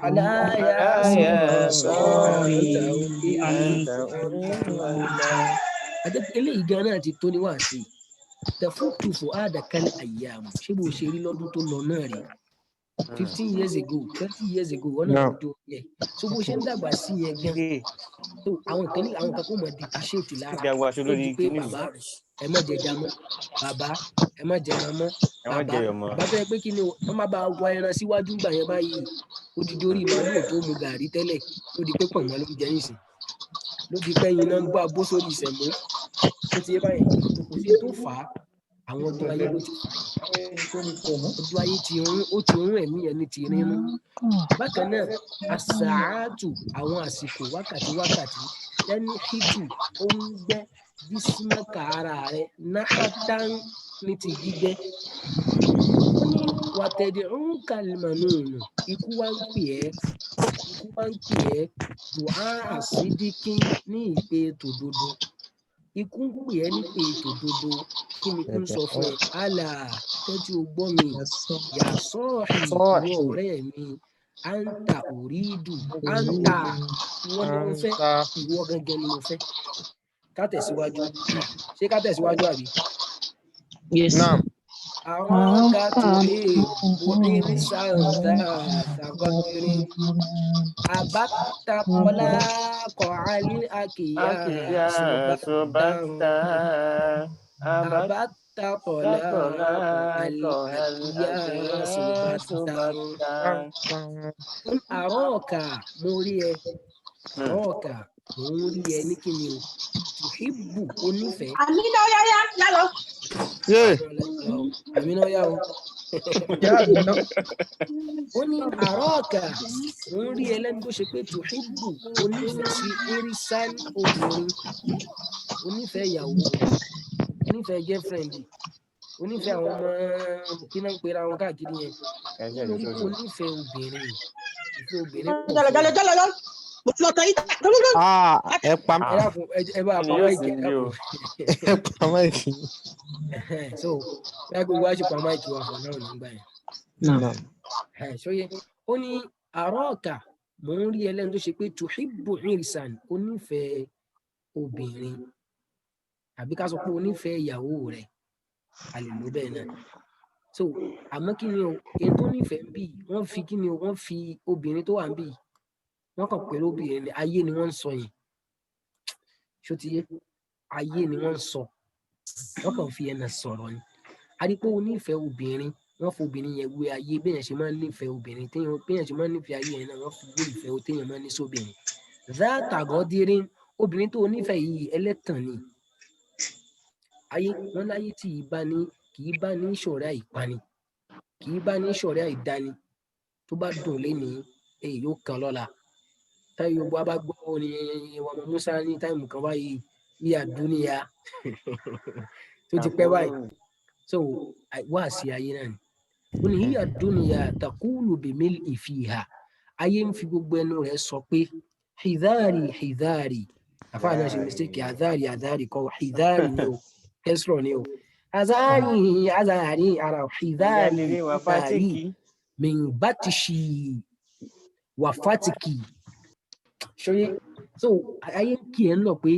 ألا يا صاحي أنت أدب إليه جانا تتوني واسي tẹ̀fútù fún àdàkálẹ̀ àyà àmọ́ ṣé bó ṣe rí lọ́dún tó lọ náà rí 15 years ago 20 years ago wọn náà tó yẹ so bó ṣe ń dàgbà sí yẹn gan so àwọn kan kó mọ̀ dìtàṣẹ́ẹ̀tì lára ó di pé bàbá ẹ má jẹjà mọ́ bàbá ẹ má jẹran mọ́ bàbá tó yẹ pé kí ni wọ́n má bá wa ẹran síwájú gbà yẹn báyìí odidi orí màálù tó mu gàrí tẹ́lẹ̀ ó di pé pọ̀ mọ́ ló ń jẹ́ nìsín ló di pé yín náà ń gbọ́ abó sórí ìṣẹ̀mú ó ti yé báyìí kò sí tó fà á àwọn ọdún ayé ló ti fà á ọdún ayé ó ti rún ẹ̀mí ẹni ti rínú bákan náà àṣàátù àwọn àsìkò wákàtí ẹni hìtù ó ń gbẹ bísímẹ́kà ara rẹ náhátán ní ti gbígbẹ́ ó ní wàtẹ̀dẹ̀ ń kàlìmọ̀nù ikú wá ń pè ẹ́ dùá àsídíkín ní ìpè tòdodo ikú ń pè ẹ́ nípe tòdodo kí ni kí n sọ fún ẹ àlà tẹ́tí o gbọ́ mi yà sọ́ọ̀hì ìwọ ọ̀rẹ́ mi anta uridu anta ìwọ ni mo fẹ́ ìwọ gangan ni mo fẹ́ ká tẹ̀síwájú ṣé ká tẹ̀síwájú àbí. Yes. àwọn ká tó lè borí ní sáǹtà àtàkọ́kiri àbátàkọ́lá kọ̀ọ̀álí àkìyà ṣùgbọ́n àbátàkọ́lá àrọ́ọ̀kà mo rí ẹ àrọ́ọ̀kà mo ń rí ẹ ní kíni o tùhíbù onífẹ̀ẹ́. Àmínà yáyá yálọ. Àmínà yá o. Ó ní àrọ́ọ̀kà mo ń rí ẹ lẹ́nu tó ṣe pé tùhíbù onífẹ̀ẹ́ sí irisan obìnrin onífẹ̀ẹ́ ìyàwó rẹ̀ onífẹ̀ẹ́ girlfriend onífẹ̀ẹ́ àwọn ọmọ kí náà ń pera wọn káàkiri yẹn lórí kó onífẹ̀ẹ́ obìnrin ìfẹ́ obìnrin pọ̀ jọlọ mo ti lọ tọ yìí. Ẹ pa ẹ bá pa máìkì ẹ pa máìkì. So bí gbogbo wa ṣe pa máìkì wa fún náà nígbà yẹn. Ṣóyẹ ó ní àrọ́ọ̀kà mò ń rí ẹlẹ́ni tó ṣe pé tuhibbu irsan onífẹ̀ẹ́ obìnrin àbí ká sọ pé onífẹ̀ẹ́ ìyàwó rẹ̀ a lè lò bẹ́ẹ̀ náà. So àmọ́ kí ni o èyí tó nífẹ̀ẹ́ bí wọ́n fi kí ni o wọ́n fi obìnrin tó wà ń bí wọ́n kàn pẹ̀lú obìnrin ní ayé ni wọ́n ń sọ yẹn ṣó ti yé ayé ni wọ́n ń sọ wọ́n kàn fi ẹnà sọ̀rọ̀ ni a rí pé onífẹ̀ẹ́ obìnrin wọ́n fi obìnrin yẹn wé ayé béèyàn ṣe máa ń nífẹ̀ẹ́ obìnrin béèyàn ṣe máa ń nífẹ̀ẹ́ ayé yẹn náà wọ́n fi wé ìfẹ́ téèyàn máa ń ní sóbìnrin zátàgọ́dírín obìnrin tó nífẹ̀ẹ́ yìí ẹlẹ́tàn ni ayé wọn láyé tí kì í bá ní ṣọ̀rẹ́ àìpani kì í bá ní ṣọ̀rẹ́ àìdáni tó bá dùn léni èyí yóò kan lọ́la táyì yorùbá bá gbọ́ ní ọmọ musa ní táìmù kan báyìí ní àdúnyà tó ti pẹ́ báyìí so wá sí ayé náà ni ó ní yíyà dúnìyà takúlù bèmíl ìfìhà ayé ń fi gbogbo ẹnu rẹ̀ sọ pé hìdárì hìdárì àfáà náà ṣe mistake àdárì kọ hìdárì ni o kẹsìrọ̀ ni o azari ara hìdárì hìdárì min batishi wà fatiki ṣòye so ayé kì í lọ pé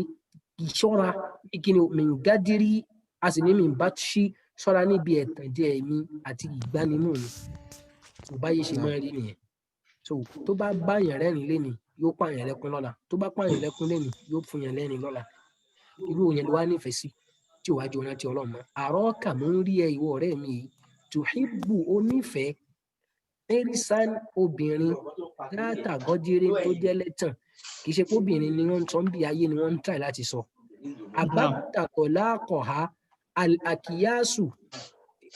ìṣọ́ra ìkíni min gádírí a sì ní min batishi ṣọ́ra níbi ẹ̀tànjẹ mi àti ìgbanimú mi tó báyé ṣe máa rí nìyẹn so tó bá báyàn rẹ́rìn léni yóò pààyàn lẹ́kún lọ́la tó bá pààyàn lẹ́kún léni yóò fún yàn lẹ́rìn lọ́la irú yẹn ló wá nífẹ̀ẹ́ sí tí ò wá jọ rántí ọlọ́run mọ́ àrọ́ọ̀kà mò ń rí ẹ ìwọ ọ̀rẹ́ mi yìí tùhíbù onífẹ̀ẹ́ ẹ̀rísán obìnrin láàtà gọ́díré tó jẹ́ lẹ́tàn kì í ṣe pé obìnrin ni wọ́n ń sọ ń bí ayé ni wọ́n ń tà láti sọ àbátàkọ̀ láàkọ̀há al-akiyasu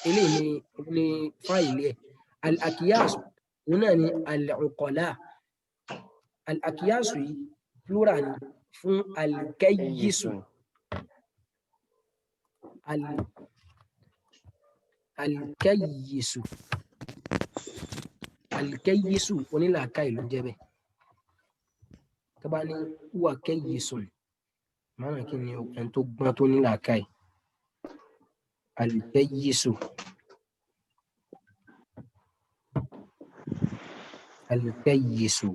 eléyìí ni fáìlì ẹ̀ al-akiyasu òun náà ni al-uqala al-akiyasu yìí plural ni fún al-kayyisu al-kayyisu al-kayyisu onílàákàyè ló jẹ́ bẹ́ẹ̀ tó bá ní wà kayyisun mọ́nà kí ni ẹni tó gbọ́n tó nílàákàyè al-kayyisu al-kayyisu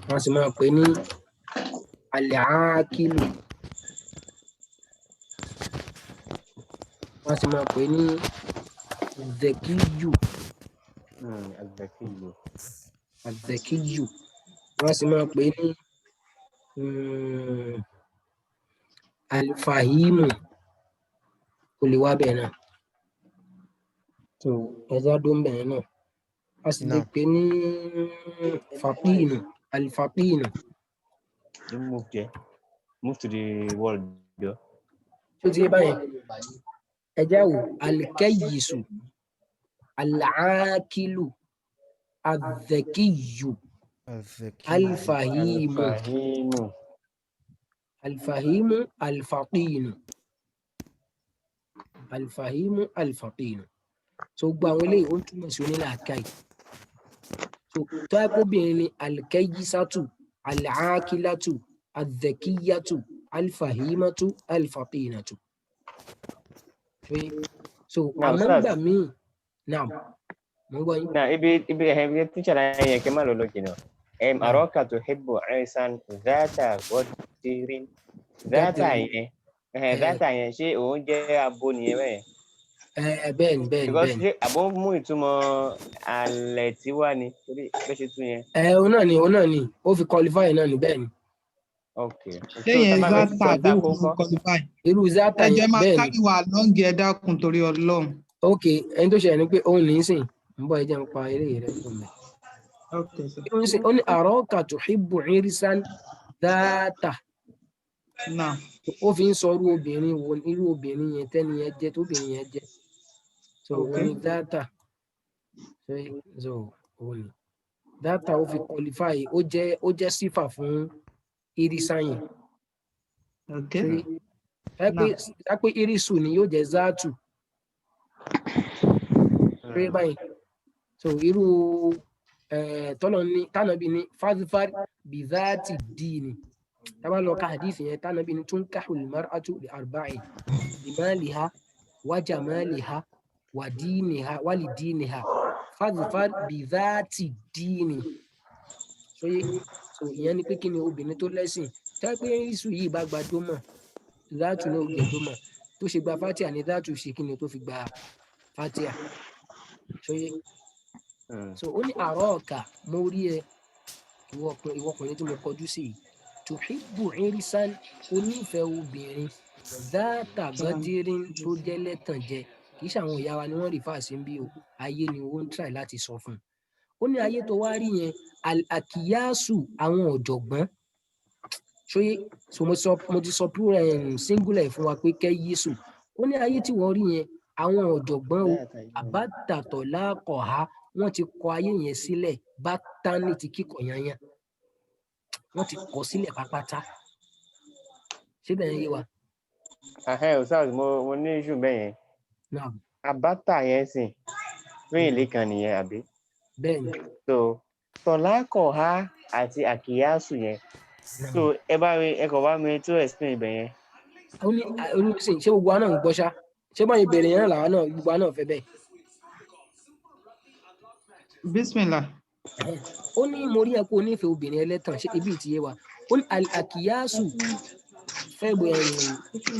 wọ́n sì máa pè ní al-aakilu wọ́n sì máa pè ní zakiyu al-zakiyu wọ́n sì máa pè ní al-fahimu kò lè wá bẹ́ẹ̀ náà so ẹja dó ń bẹ̀rẹ̀ náà a sì lè pè ní faqinu al-faqinu. Move to the wall. Ṣé o ti yé báyẹn? Ẹja wo al-kayyisu al-aakilu al-zakiyu al-fahimu al-fahimu al-faqinu al-fahimu al-faqinu so gba àwọn eléyìí ó ń túmọ̀ sí onílàákàyè so tó ẹ kóbìnrin ni al-kayyisatu al-aakilatu al-zakiyatu al-fahimatu al-faqinatu so àmọ́ gbà míì náà mo gbọ́ yín. Nah, ibi tíṣà láyé yẹn kí n má lọ lókè náà. Àrọ́kà tuhibbu irsan zata gọ́dírín. Zata yẹn ṣé òun jẹ́ abo nìyẹn bẹ́ẹ̀? Bẹ́ẹ̀ ni. Because ṣé àbó mú ìtumọ̀ alẹ̀ tí wá ni torí bẹ́ẹ̀ ṣe tún yẹn. Òun náà ni ó fi qualify náà ni bẹ́ẹ̀ ni. Okay. So lẹ́yìn tá bá fẹ́ zata sọ àbí ta òun kọ́kọ́. qualify irú zata ẹ jẹ́ yẹn máa bẹ́ẹ̀ ni kárí wa lọ́ngì ẹ dákun torí Ọlọ́run. ok ẹni tó ṣẹlẹ̀ ni pé òun ní sìn ń bọ̀ ẹ jẹ́ ń pa eré rẹ̀ fún mi. Okay, sir. ó ní sìn ó ní araka tuhibbu irisan zata Now, ó fi ń sọ irú obìnrin yẹn tẹ́ni yẹn jẹ́ tóbìnrin yẹn jẹ́ so òun okay. ni zata so òun ni zata ó fi qualify ó jẹ́ sífà fún irisan yẹn Okay. so pé irisu ni yóò jẹ́ zatu pé báyìí so irú tọ́lọ̀ ní tánàbí ní fazfar bizati dini tábà lọ ka hadith yẹn tánàbí ní tunkahul mar'atu li arba'in limaliha wa jamaliha wa diniha wa li diniha fazfar bizati dini so ìyẹn ni pé kí ni obìnrin tó lẹ́sìn tẹ́ pé isu yìí bá gbajúmọ̀ zatu náà gbẹjúmọ̀ tó ṣe gba fatia ní zatu ṣe kí ni tó fi gba fatia so ó ní àrọ́ọ̀kà mo rí ẹ ìwọ ọkùnrin tí mo kọjú sí yìí tuhibbu irisan onífẹ̀ẹ́ obìnrin dáàtà gọ́dírín tó jẹ́ lẹ́tàn jẹ kì í ṣe àwọn ìyá wa ni wọ́n rí fáàsì ń bí o ayé ni ó ń try láti sọ fún un ó ní ayé tó wá rí yẹn àkíyàsù àwọn ọ̀jọ̀gbọ́n ṣóyé so mo ti sọ singular fún wa pé kẹ́ yéṣù ó ní ayé tí wọ́n rí yẹn àwọn ọ̀jọ̀gbọ́n o àbátàtọ̀ lákọ̀ọ́há wọ́n ti kọ ayé yẹn sílẹ̀ bá tán ní ti kíkọ̀ yanyan wọ́n ti kọ sílẹ̀ pápátá ṣé bẹ́ẹ̀ yé wa. Ustaz mo ní issue bẹ́ẹ̀ yẹn àbátà yẹn sìn fún ìlé kan nìyẹn àbí. bẹ́ẹ̀ni. so tọ̀lákọ̀ọ́há àti àkíyàsù yẹn so ẹ kò bá mi tó explain ibẹ̀ yẹn. ó ní olùsìn ṣé gbogbo wa náà ń gbọ́ ṣá ṣé báyìí bẹ̀rẹ̀ yẹn làwa náà gbogbo wa náà fẹ́ bẹ́ẹ̀. Bismillah. ó ní mo rí ẹ kó onífẹ̀ẹ́ obìnrin ẹlẹ́tàn ṣé ibi ìtìyẹ wa ó ní àkíyàsù fẹ́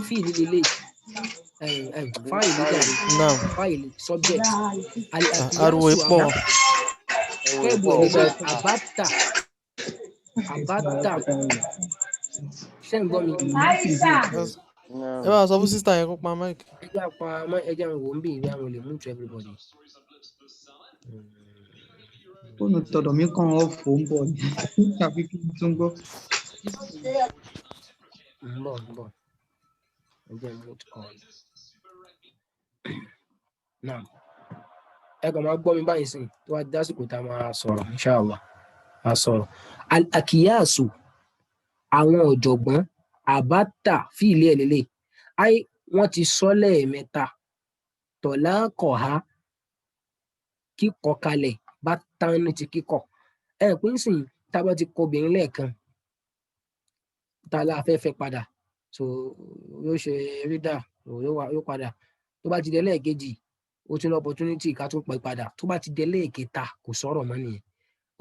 fíìlì lélẹ̀ fáìlì jáde fáìlì subject àkíyàsù àwọn fẹ́ bọ̀ lélẹ̀ àbátà ṣé ń gbọ́ mi. ẹ bá sọ fún sísá yẹn kó pa máìkì. ẹjẹ ń wò ń bí ìwé àwọn olè mú to everybody. fóònù tọ̀dọ̀ mi kàn ọ̀fọ̀ ń bọ̀ ní tàbí kí n tún gbọ́. ń bọ̀ ẹjẹ ń mú to call. náà ẹ kàn máa gbọ́ mi báyìí sìn tó wá dásìkò tá a máa sọ̀rọ̀ inshallah a sọ̀rọ̀ àkíyàsù àwọn ọ̀jọ̀gbọ́n àbátà fíìlì ẹ̀ lélẹ̀ ayé wọ́n ti sọ lẹ́ẹ̀mẹ́ta tọ̀lákọ̀ọ́há kíkọ kalẹ̀ bá tán ní ti kíkọ pé ń sìn tá a bá ti kọ obìnrin lẹ́ẹ̀kan tá a láfẹ́ fẹ́ padà so yóò ṣe rídà yóò padà tó bá ti dé lẹ́ẹ̀kejì ó ti ní opportunity ká tún pẹ́ padà tó bá ti dé lẹ́ẹ̀kẹta kò sọ̀rọ̀ mọ́ nìyẹn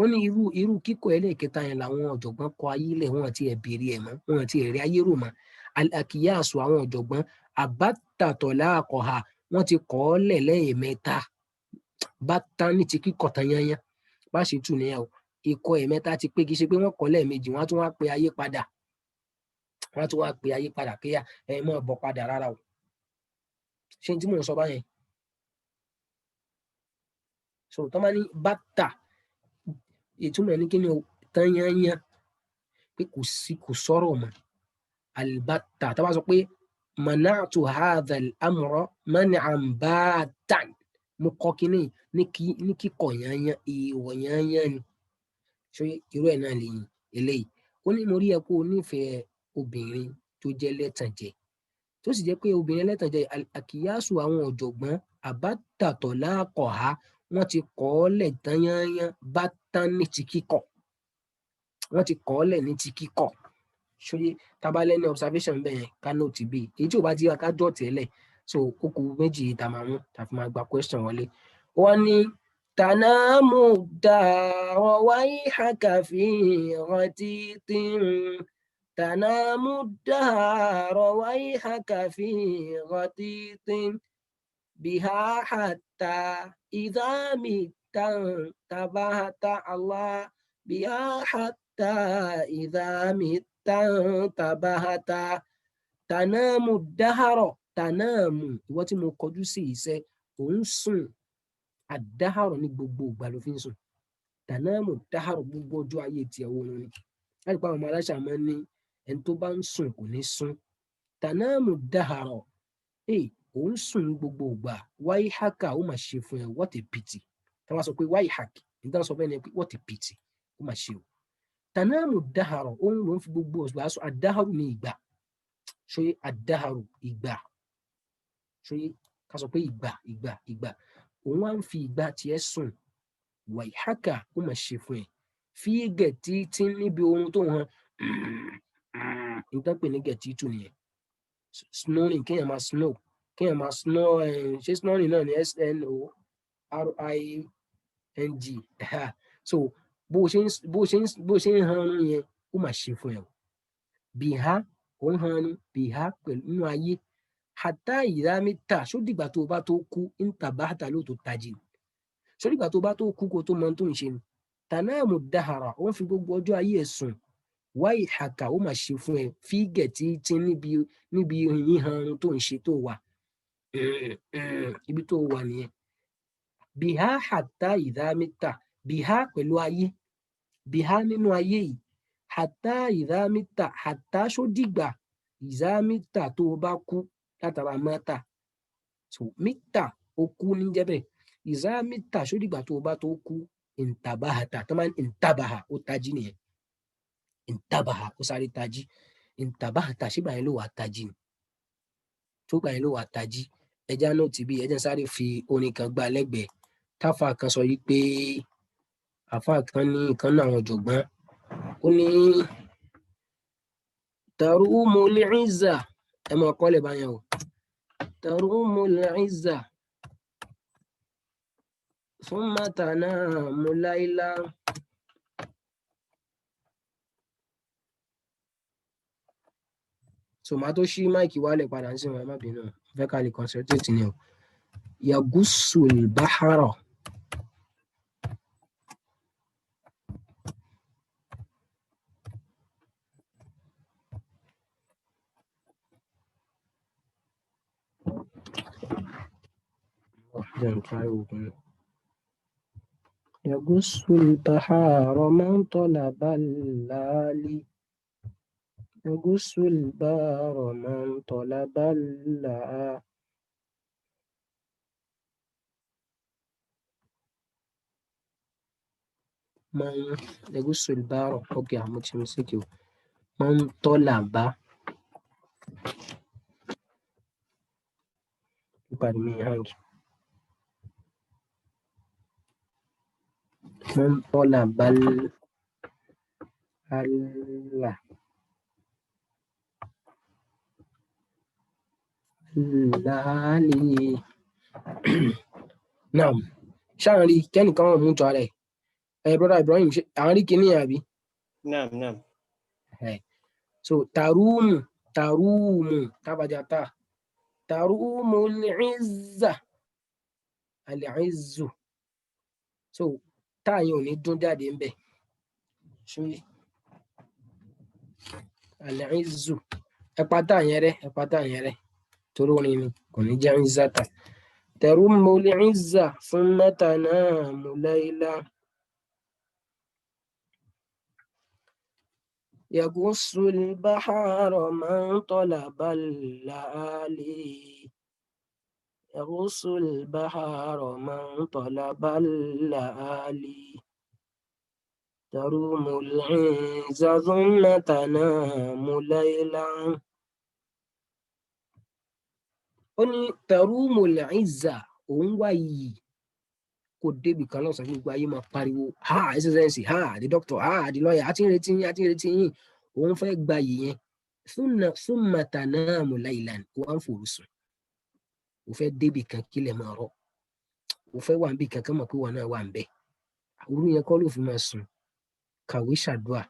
ó ní irú kíkọ ẹlẹ́ẹ̀kẹta yẹn làwọn ọ̀jọ̀gbọ́n kọ ayé lẹ̀ wọ́n ti ẹ̀ béèrè ẹ̀ mọ́ wọ́n ti ẹ̀rí ayé rò mọ́ àkíyàsù àwọn ọ̀jọ̀gbọ́n àbátàtọ̀lá àkọ́hà wọ́n ti kọ́ ọ́ lẹ̀ lẹ́ẹ̀mẹ́ta bá tán ní ti kíkọ̀ tán yányán bá ṣe tù nìyẹn o ikọ̀ ẹ̀mẹ́ta ti pé kì í ṣe pé wọ́n kọ́ lẹ́ẹ̀mejì wọ́n á tún wá pe ayé padà pé ẹ mọ̀ bọ̀ padà rárá o ṣé n tí mò ń sọ báyẹn so tọ́ máa ní bàtà ìtumọ̀ ní kí ni o tán yányán pé kò sọ̀rọ̀ mọ́ albata tá a bá sọ pé mana'tu hadha al-amra man'an batan mo kọ́ kínní ní kíkọ̀ yányán èèwọ̀ yányán ni ṣé irú ẹ̀ náà lèyìn eléyìí ó ní mo rí ẹ kó o nífẹ̀ẹ́ obìnrin tó jẹ́ lẹ́tànjẹ tó sì jẹ́ pé obìnrin lẹ́tànjẹ àkíyàsù àwọn ọ̀jọ̀gbọ́n àbátàtọ̀ láàkọ̀há wọ́n ti kọ́ ọ́ lẹ̀ tán yányán bá tán ní ti kíkọ̀ wọ́n ti kọ́ ọ́ lẹ̀ ní ti kíkọ̀ ṣóyé tabalẹ̀ ní observation bẹ́ẹ̀ ká nóòtì bíi èyí tí ò bá ti ká dọ̀tí ẹlẹ̀ so kókó méjì tá a máa mú tá a fi máa gba question wọlé wọ́n ní tanamu dàrọ̀ wáyé hàkàfí rántí tí tanamu dàrọ̀ wáyé hàkàfí rántí tí bìhá hàtà ìdámì tàn tàbátà Allah bìhá hàtà ìdámì tabahata tanamu daharo tanamu ìwọ tí mo kọjú sí iṣẹ́ òun sùn àdáhàrọ̀ ní gbogbo ìgbà ló fi ń sùn tanamu daharo gbogbo ọjọ́ ayé tiẹ̀ oorun ni láti pa àwọn ọmọ aláṣà máa ń ní ẹni tó bá ń sùn kò ní sùn tanamu daharo òun sùn gbogbo ìgbà wáyé haka ó mà ṣe fún ẹ what a pity táwa sọ pé wáyé hak nígbà sọ bẹ́ẹ̀ ni pé what a pity ó mà ṣe o tanamu daharo òun ló ń fi gbogbo ọ̀sùn aṣọ àdáhàrù ní ìgbà ṣe àdáhàrù ìgbà ṣe ká sọ pé ìgbà òun wá ń fi ìgbà tiẹ̀ sùn wáyé haka ó mà ṣe fún ẹ fi gẹ̀tì tí níbi ohun tó hàn nǹkan pè ní gẹ̀tì tù nìyẹn snoring kéèyàn máa snow kéèyàn máa snore ṣé snoring náà ni SNORING so bó ṣe ń hanrun yẹn ó mà ṣe fún ẹ o bìhá ó ń hanrun bìhá pẹ̀lú nínú ayé hàtá ìdámítà ṣó dìgbà tó o bá tó kú ń tàbátà ló tó tají ni ṣó dìgbà tó o bá tó kú kó tó mọ tó ń ṣe ni tànáàmù dáhàrà ó ń fi gbogbo ọjọ́ ayé ẹ̀ sùn wáyé hàkà ó mà ṣe fún ẹ fígẹ̀ tí níbi yíhanrun tó ń ṣe tó wà ibi tó wà nìyẹn bìhá hàtá ìdámítà bìhá pẹ̀lú ayé bìhá nínú ayé yìí hàtá ìdámítà hàtá ṣódìgbà ìdámítà tó o bá kú látara mọ́tà so mítà ó kú ní jẹ́bẹ̀ ìdámítà ṣódìgbà tó o bá tó kú ìntàbáhàtà tó máa ń ìntàbáhà ó tají nìyẹn ìntàbáhà ó sáré tají ìntàbáhàtà ṣígbà yẹn ló wà tají ni tó gbà yẹn ló wà tají ẹja náà ti bí ẹjẹ sáré fi orin kan gbá lẹ́gbẹ̀ẹ́ táfà kan sọ yìí pé àfà kan ní ìkan náà àwọn ọ̀jọ̀gbọ́n ó ní tarumul izza ẹ mọ ọkọ lẹ báyẹn o tarumul izza thumma tanamu layla so màá tó ṣí máìkì wálẹ̀ padà ń sìn wọn ẹ má bínú fẹ́ ká lè concentrate ni o yagusul bahara yagusul bahara man talaba al-lali yagusul bahara man talaba al-lali من يقص البار اوكي عمود شمسكي من طلب برمي هانج من طلب اللالي نعم شانري كان كمان مو تعالى brother Ibrahim àwọn rí kíní àbí. Naam. So tarumu tabajata tarumu al-izzu so táyìn ò ní dún jáde ń bẹ̀ ṣe al-izzu ẹ̀pá táyìn rẹ̀ torí orin ni kò ní jẹ́ izzata tarumu al-izza thumma tanamu layla. يقص البحر من طلب اللآلي يغص البحر من طلب اللآلي تروم العز ثم تنام ليلا ó ní تروم العز òun wá yìí kò débi kan lọ́sàn gbogbo ayé máa pariwo ẹsẹsẹsì the doctor the lawyer àti ìrètí yín òun fẹ́ gba yìí yẹn thumma tanamu laylan wọ́n á fòrò sùn ó fẹ́ débi kan kílẹ̀ máa rọ̀ ó fẹ́ wà níbi kankan mọ̀ pé wọn náà wà ń bẹ̀ òru yẹn kọ́ ló fi máa sùn kàwé ṣàdúà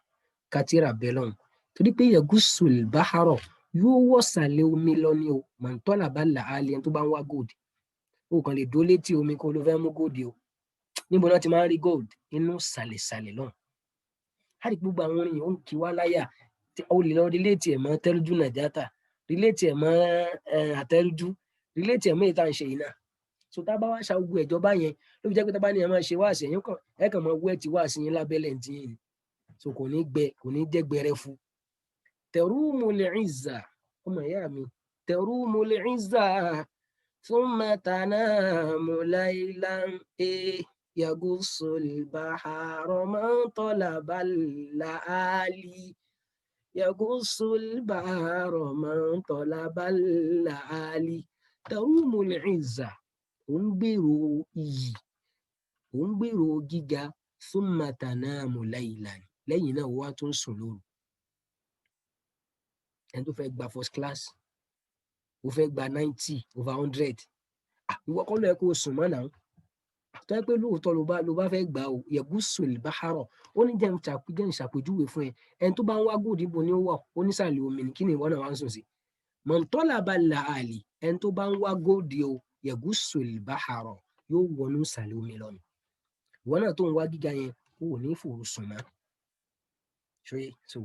kátìrà bẹ́lọ̀n torí pé yagusul bahara yóò wọ̀sàlẹ̀ omi lọ ní o mọ̀ntọ́là bá là á lẹ́yìn tó bá ń wá gold ó kàn lè dó létí omi kó ló fẹ́ mú gold o níbo náà ti máa ń rí gold inú sàlẹ̀sàlẹ̀ náà á rí gbogbo àwọn orin yìí ó ń kí wá láyà o lè lọ relate ẹ̀ mọ́ tẹ́rújú nàìjáta relate ẹ̀ mọ́ àtẹ́rújú relate ẹ̀ mọ́ ìta ń ṣe yìí náà so tá a bá wá ṣa gbogbo ìjọba yẹn ló fi jẹ́ pé tá a bá ní ẹ máa ṣe wáàsí ẹ̀yìn kan ẹ kàn máa wẹ́ ti wáàsí yín lábẹ́lẹ̀ tí yín so kò ní jẹ́ gbẹrẹ fún tarumul izza ọmọ ìyá mi tarumul izza thumma tanamu laylan yaghussul bahara man talabal la'ali yaghussul bahara man talabal la'ali tarumul izza ó ń gbèrò iyì ó ń gbèrò gíga thumma tanamu laylan lẹ́yìn náà wá tún sùn lóru ẹni tó fẹ́ gba first class ó fẹ́ gba 90/100 ìwọ kọ́ ló yẹ kó sùn mọ́ náà tó yẹ pé lóòótọ́ ló bá fẹ́ gbà ó yaghussul bahara ó ní jẹ́ ìṣàpèjúwe fún ẹ ẹni tó bá ń wá gòdì bò ní ó wà ó nísàlẹ̀ omi ní kí ni ìwọ náà wá ń sùn sí man talaba al-aali ẹni tó bá ń wá gòdì ó yaghussul bahara yóò wọnú ìsàlẹ̀ omi lọ ìwọ náà tó ń wá gíga yẹn ó ò ní fòrò sùn mọ́ ṣe so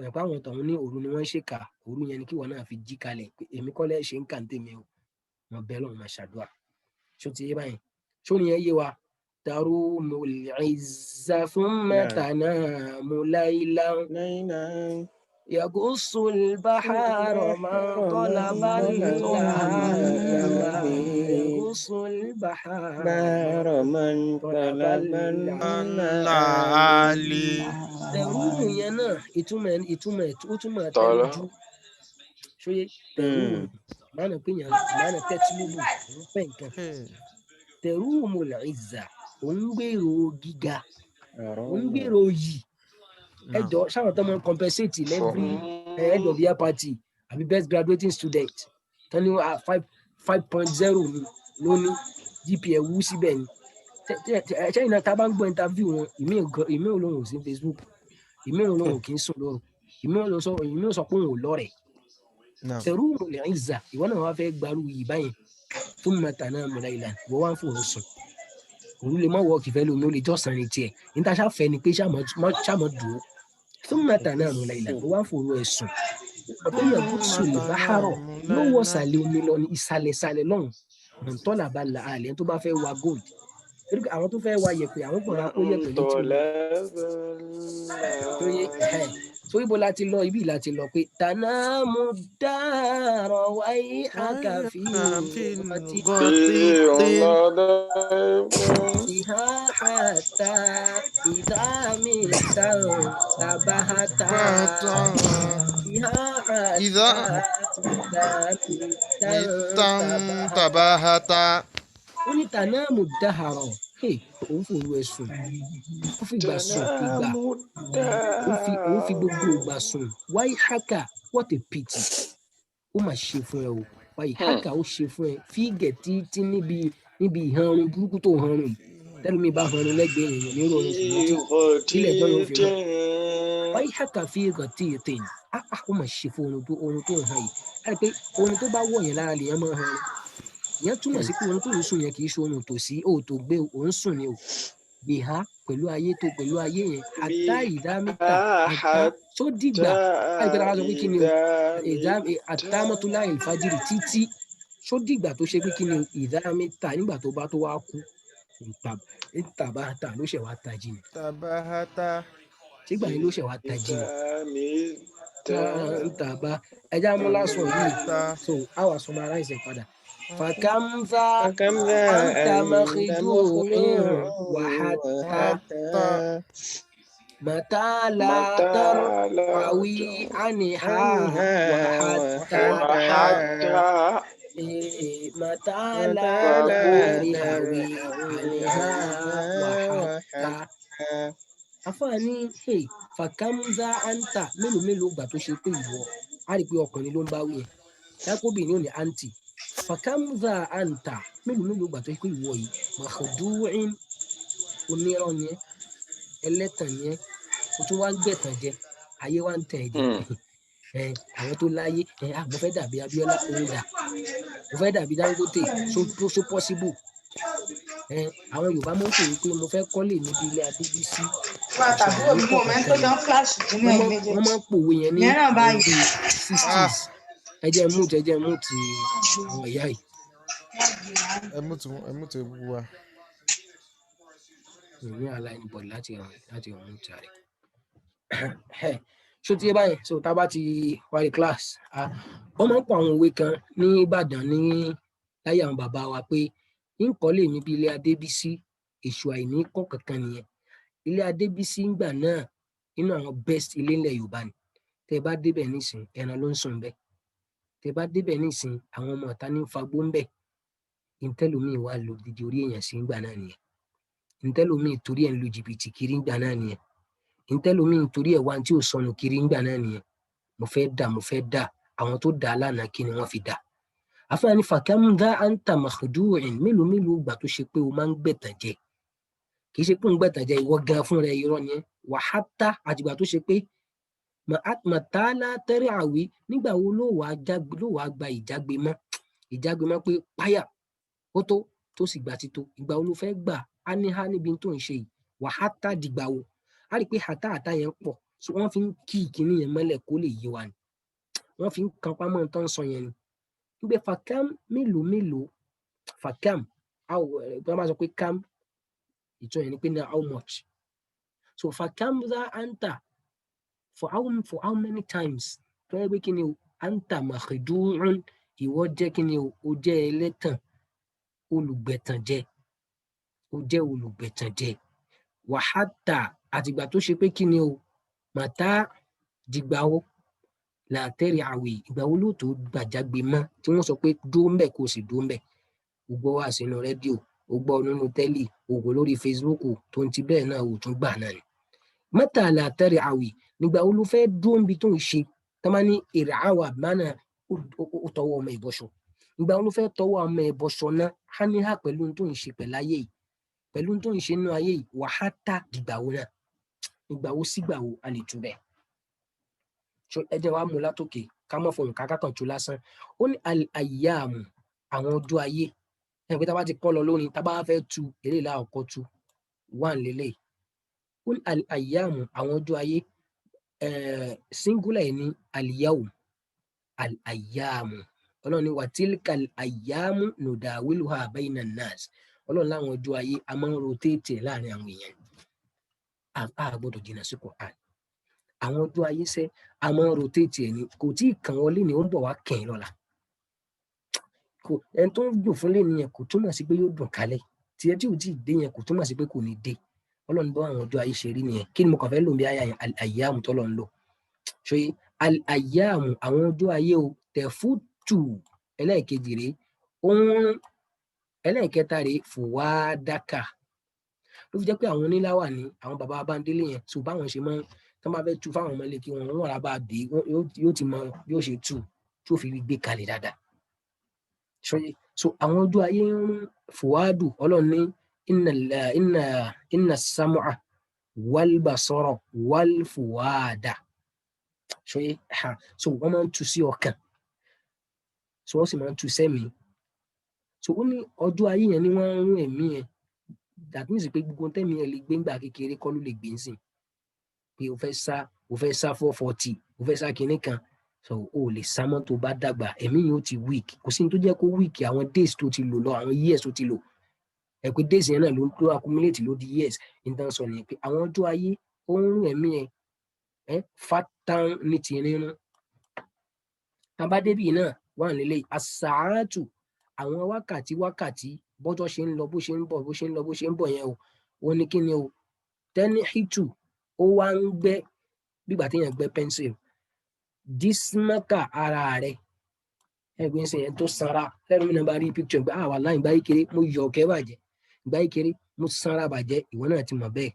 ẹ̀pá àwọn tọ̀hún ní òru ni wọ́n ṣèkà òru yẹn ni kí wọn náà fi jí kalẹ̀ pé èmi kọ́ lẹ́ ṣe ń kà ń tèmi o wọn bẹ́ẹ̀ lọ́wọ́ máa ṣàdúrà ṣó ti yé báyìí ṣó ni yẹn yé wa tarumul izza thumma tanamu laylan yaghussul bahara man talabal yaghussul bahara man talabal la'ali. tẹ̀rùmù yẹn náà ìtumọ̀ tẹ̀rùjú ṣóyé tẹ̀rùmù máa nà péyàn máa nà tẹ́tìlúbù ń pẹ́ nǹkan tẹ̀rùmù l'izza ò ń gbèrò gíga ò ń gbèrò yìí ẹjọ́ sáwọn tó máa ń compensate every end of year party àbí best graduating student tó ní 5.0 ni ló ní GPA wú síbẹ̀ ni ṣẹ́yìn náà tá a bá ń gbọ́ interview wọn ìmí olóhùn sí Facebook ìmí olóhùn kì í sùn lóru ìmí ò sọ pé òun ò lọ́rẹ̀ tarumul izza ìwọ náà wá fẹ́ gbarú yìí báyìí thumma tanamu laylan ìwọ wá ń fòrò sùn òun lè má wọ kìfẹ́ lómi ó lè jọ́sàn ní tiẹ̀ níta ṣàfẹ́ ni pé ṣàmọ́ dùn ó thumma tanamu laylan ìwọ wá ń fòrò ẹ̀ sùn ọ̀pẹ́ yaghussul bahara yóò wọ sàlẹ̀ omi lọ ní ìsàlẹ̀ lọ́hùn man talabal la'ali tó bá fẹ́ wa gold àwọn tó fẹ́ wa yẹ̀pẹ̀ àwọn gbọ́n ra kó yẹ̀pẹ̀ létí wọn tó yẹ so ibo láti lọ ibi láti lọ pé tanamu dara wayhaka fi ìhà hatta idha mita tabahata ìhà hatta idha mita tabahata. ó ní tanamu dahara òun fòru ẹ̀ sùn ó fi gbà sùn ìgbà òun fi gbogbo ìgbà sùn wáyé haka what a pity ó mà ṣe fún ẹ o wáyé haka ó ṣe fún ẹ fígẹ̀ títí níbi ìhanrun burúkú tó hanrun yìí tẹ́lẹ̀ mi bá hanrun lẹ́gbẹ̀ẹ́ èèyàn ní ìrọ̀rùn sí ilé ẹjọ́ yóò fi hàn wáyé haka fígẹ̀ títí ó mà ṣe fún orun tó hàn yìí láti pé orun tó bá wọ̀ yẹn lára lèèyàn máa hanrun ìyẹn túmọ̀ sí pé ohun tó ń sùn yẹn kì í ṣe ohun tòsí tó gbé òun sùn ni o gbèhá pẹ̀lú ayé yẹn àtá ìdámítà àtá tó dìgbà àìpẹ́ tàbá sọ pé kí ni o àtàmọ́tòlá ìfàjìrì títí tó dìgbà tó ṣe pé kí ni o ìdámítà nígbà tó bá tó wá kú ìtàbáhátà ló ṣẹ̀ wá tají ni sígbà yẹn ló ṣẹ̀ wá tají ni ìtàbá ẹja múlásùn yìí so àwa summarize ẹ̀ padà. فكم ذا أنت مخدوع وحتى متى لا تروي عنها وحتى متى لا تروي عنها وحتى àfààní fàkàmúzà àǹtà mélòó gbà tó ṣe pé ìwọ á rí i pé ọkùnrin ló ń bá wí ẹ dákóbìnrin ò ní àǹtì fàkàmúzà àǹtà mélòó gbà tó ṣe pé ìwọ yìí màkàdúwìn onírọ́ ni ẹ́ ẹlẹ́tàn ni ẹ́ o tún wá ń gbẹ̀tàn jẹ ayé wa ń tẹ̀ ẹ́ jẹ àwọn tó láyé mo fẹ́ dàbí Abíọ́lá òun dà mo fẹ́ dàbí Dangote so possible àwọn Yorùbá mọ̀ pé mo fẹ́ kọ́lé níbi ilé Adébísí àtàbúrò mi mọ̀ mẹ́tò jọ ń kíláàsì nínú ẹ̀yìn méjèèjì. wọ́n máa ń pòwe yẹn ní ìyẹn náà àwọn báyìí. bíi 60s. ẹ jẹ́ mú ti àwọn ìyá yìí. ẹ mú ti gbogbo wa. ní aláìníbọ̀dì láti ọ̀hún ti àrẹ. ṣó tí ẹ báyìí so tá a bá ti wáyé class wọ́n máa ń pọ àwọn òwe kan ní Ìbàdàn ní láyé àwọn bàbá wa pé nkọ́lé mi bí ilé Adébísí èṣù àìní kọ́ kankan nìyẹn. ilé Adébísí ńgbà náà nínú àwọn best ilé ńlẹ̀ Yorùbá ni. tẹ́ bá débẹ̀ nísìn ẹran ló ń sùn bẹ́ẹ̀. tẹ́ bá débẹ̀ nísìn àwọn ọmọ ọ̀tá ní fagbó ń bẹ̀. ìtẹ́lómìn wà lò dídì orí èèyàn sí ńgbà náà nìyẹn. ìtẹ́lómìn torí ẹ̀ ń lu jìbìtì kiri ńgbà náà nìyẹn. ìtẹ́lómìn torí ẹ̀ wá tí ò sọnù kiri ńgbà náà nìyẹn. mo fẹ́ dà àwọn tó dà á lánàá kí ni wọ́n fi dà. àfẹ́ni fàkàmúdá àǹtà màkàdúrìn mélòó gbà tó ṣe pé o máa ń gbẹ̀tàn jẹ. kì í ṣe pé ń gbẹ̀tàn jẹ ìwọ gan fún rẹ irọ́ ni wàhátá àtìgbà tó ṣe pé màtálá tẹ́rẹ̀ àwí nígbà wo ló wàá gba ìjágbe mọ́ pé páyà ó tó sì gbà tító ìgbà wo ló fẹ́ gbà á níbi tó ń ṣe yìí wàhátá dìgbà wo á rí i pé àtà yẹn pọ̀ so wọ́n fi ń kí ìkíní yẹn mọ́lẹ̀ kó lè yé wa ni wọ́n fi ń kan pamọ́ tó ń sọ yẹn ni nígbà fàkàm mélòó fàkàm bí wọ́n bá sọ pé kam ìtọ́ yẹn ni pé how much so fàkàm dá anta for how many times tó yẹ pé kí ni o anta makhidurun ìwọ jẹ́ kí ni o jẹ́ ẹlẹ́tàn olùgbẹ̀tànjẹ wàhátà àtìgbà tó ṣe pé kí ni o màtá dìgbà wo làtẹ́rì àwì ìgbà wo ló tó gbàjágbe mọ́ tí wọ́n sọ pé dúró ńbẹ̀ kó o sì dúró ńbẹ̀ o gbọ́ wá sínú rédíò o gbọ́ nínú tẹ́lì o gbọ́ lórí Facebook tó ń ti bẹ́ẹ̀ náà o tún gbà náà ni mẹ́ta làtẹ́rì àwì nígbà wo ló fẹ́ dúró níbi tó ń ṣe tó máa ní èrè àwà mánà ó tọwọ́ ọmọ ìbọ̀ṣọ ìgbà wo ló fẹ́ tọwọ́ ọmọ ìbọ̀ṣọ náà á ní hà pẹ̀lú tó ń ṣe pẹ̀láyé yìí pẹ̀lú tó ń ṣe nínú ayé yìí wàhátà dìgbà wo náà ìgbà wo sígbà wo a lè tú bẹ́ẹ̀. ẹ jẹ́ wàá mú látòkè ká mọ̀ fọyín kákàkàn tó lásán ó ní àyàmù àwọn ọjọ́ ayé ẹ̀ pé tá a bá ti kọ́ lọ lónìí tá a bá fẹ́ tu eré ìlà ọkọ̀ tu wà nílẹ̀ ó ní àyàmù àwọn ọjọ́ ayé singular ẹ̀ ní àlìyáwù àyàmù ọlọ́run ní wàtílíkà àyàmù nùdàwílùhà bayna nas ọlọ́run láwọn ọjọ́ ayé a máa ń rotate láàrin àwọn èèyàn a gbọ́dọ̀ jìnnà sí Quran àwọn ọjọ́ ayé sẹ́ a máa ń rotate ẹ̀ ní kò tí ì kàn wọlé ni ó ń bọ̀ wá kẹ̀yìn lọ́la ẹni tó ń dùn fún lé nìyẹn kò túmọ̀ sí pé yóò dùn kálẹ̀ tiẹ̀ tí ò tí ì dé yẹn kò túmọ̀ sí pé kò ní dé ọlọ́run bá àwọn ọjọ́ ayé ṣe rí nìyẹn kí ni mo kàn fẹ́ lò bí àyà yẹn àyàmù tọ́lọ̀ ń lò ṣe àyàmù àwọn ọjọ́ ayé o tẹ̀fútù ẹlẹ́ẹ̀kejì rèé ohun ẹlẹ́ẹ̀kẹta rèé fùwádàkà ló fi jẹ́ pé àwọn oníláwà ní àwọn bàbá abáńdélé yẹn tó báwọn ṣe máa tó máa fẹ́ tu fáwọn ọmọ ilé kí wọn rà bá dé yóò ti mọ bí ó ṣe tu tí ó fi gbé kalẹ̀ dáadáa so àwọn ọjọ́ ayé ń fùwádù ọlọ́run ní inna sam'a wal basara wal fuwada so wọ́n máa ń tu sí ọkàn so wọ́n sì máa ń tu sẹ́mi so ó ní ọjọ́ ayé yẹn ni wọ́n ń rún ẹ̀mí yẹn that means pé gbogbo tẹ́mi yẹn lè gbé ńgbà kékeré kọ́ ló lè gbé ń sìn pé o fẹ́ sá 440 o fẹ́ sá kinní kan so o lè sá mọ́ tó bá dàgbà ẹ̀mí yẹn ó ti weak kò sí ní tó jẹ́ kó weak àwọn days tó ti lò lọ àwọn years tó ti lò ẹ pé days yẹn náà ló accumulate ló di years nítorí sọ nìyẹn pé àwọn ọjọ́ ayé ó ń rún ẹ̀mí yẹn fatan ní ti rírun abádébì náà wà nílé àṣàátù àwọn wákàtí bọ́jọ́ ṣe ń lọ bó ṣe ń bọ̀ bó ṣe ń lọ bó ṣe ń bọ̀ yẹn o ní kí ni o tẹ́ni hìtù ó wá ń gbẹ́ bígbà téèyàn gbẹ́ pencil dísímọ́kà ara rẹ̀ ẹgbẹ́ ń sìn yẹn tó sanra lẹ́nu mi náà bá rí picture gbé àwa láì gbáyé kéré mo yọ ọ̀kẹ́ bàjẹ́ gbáyé kéré mo sanra bàjẹ́ ìwọ náà ti mọ̀ bẹ́ẹ̀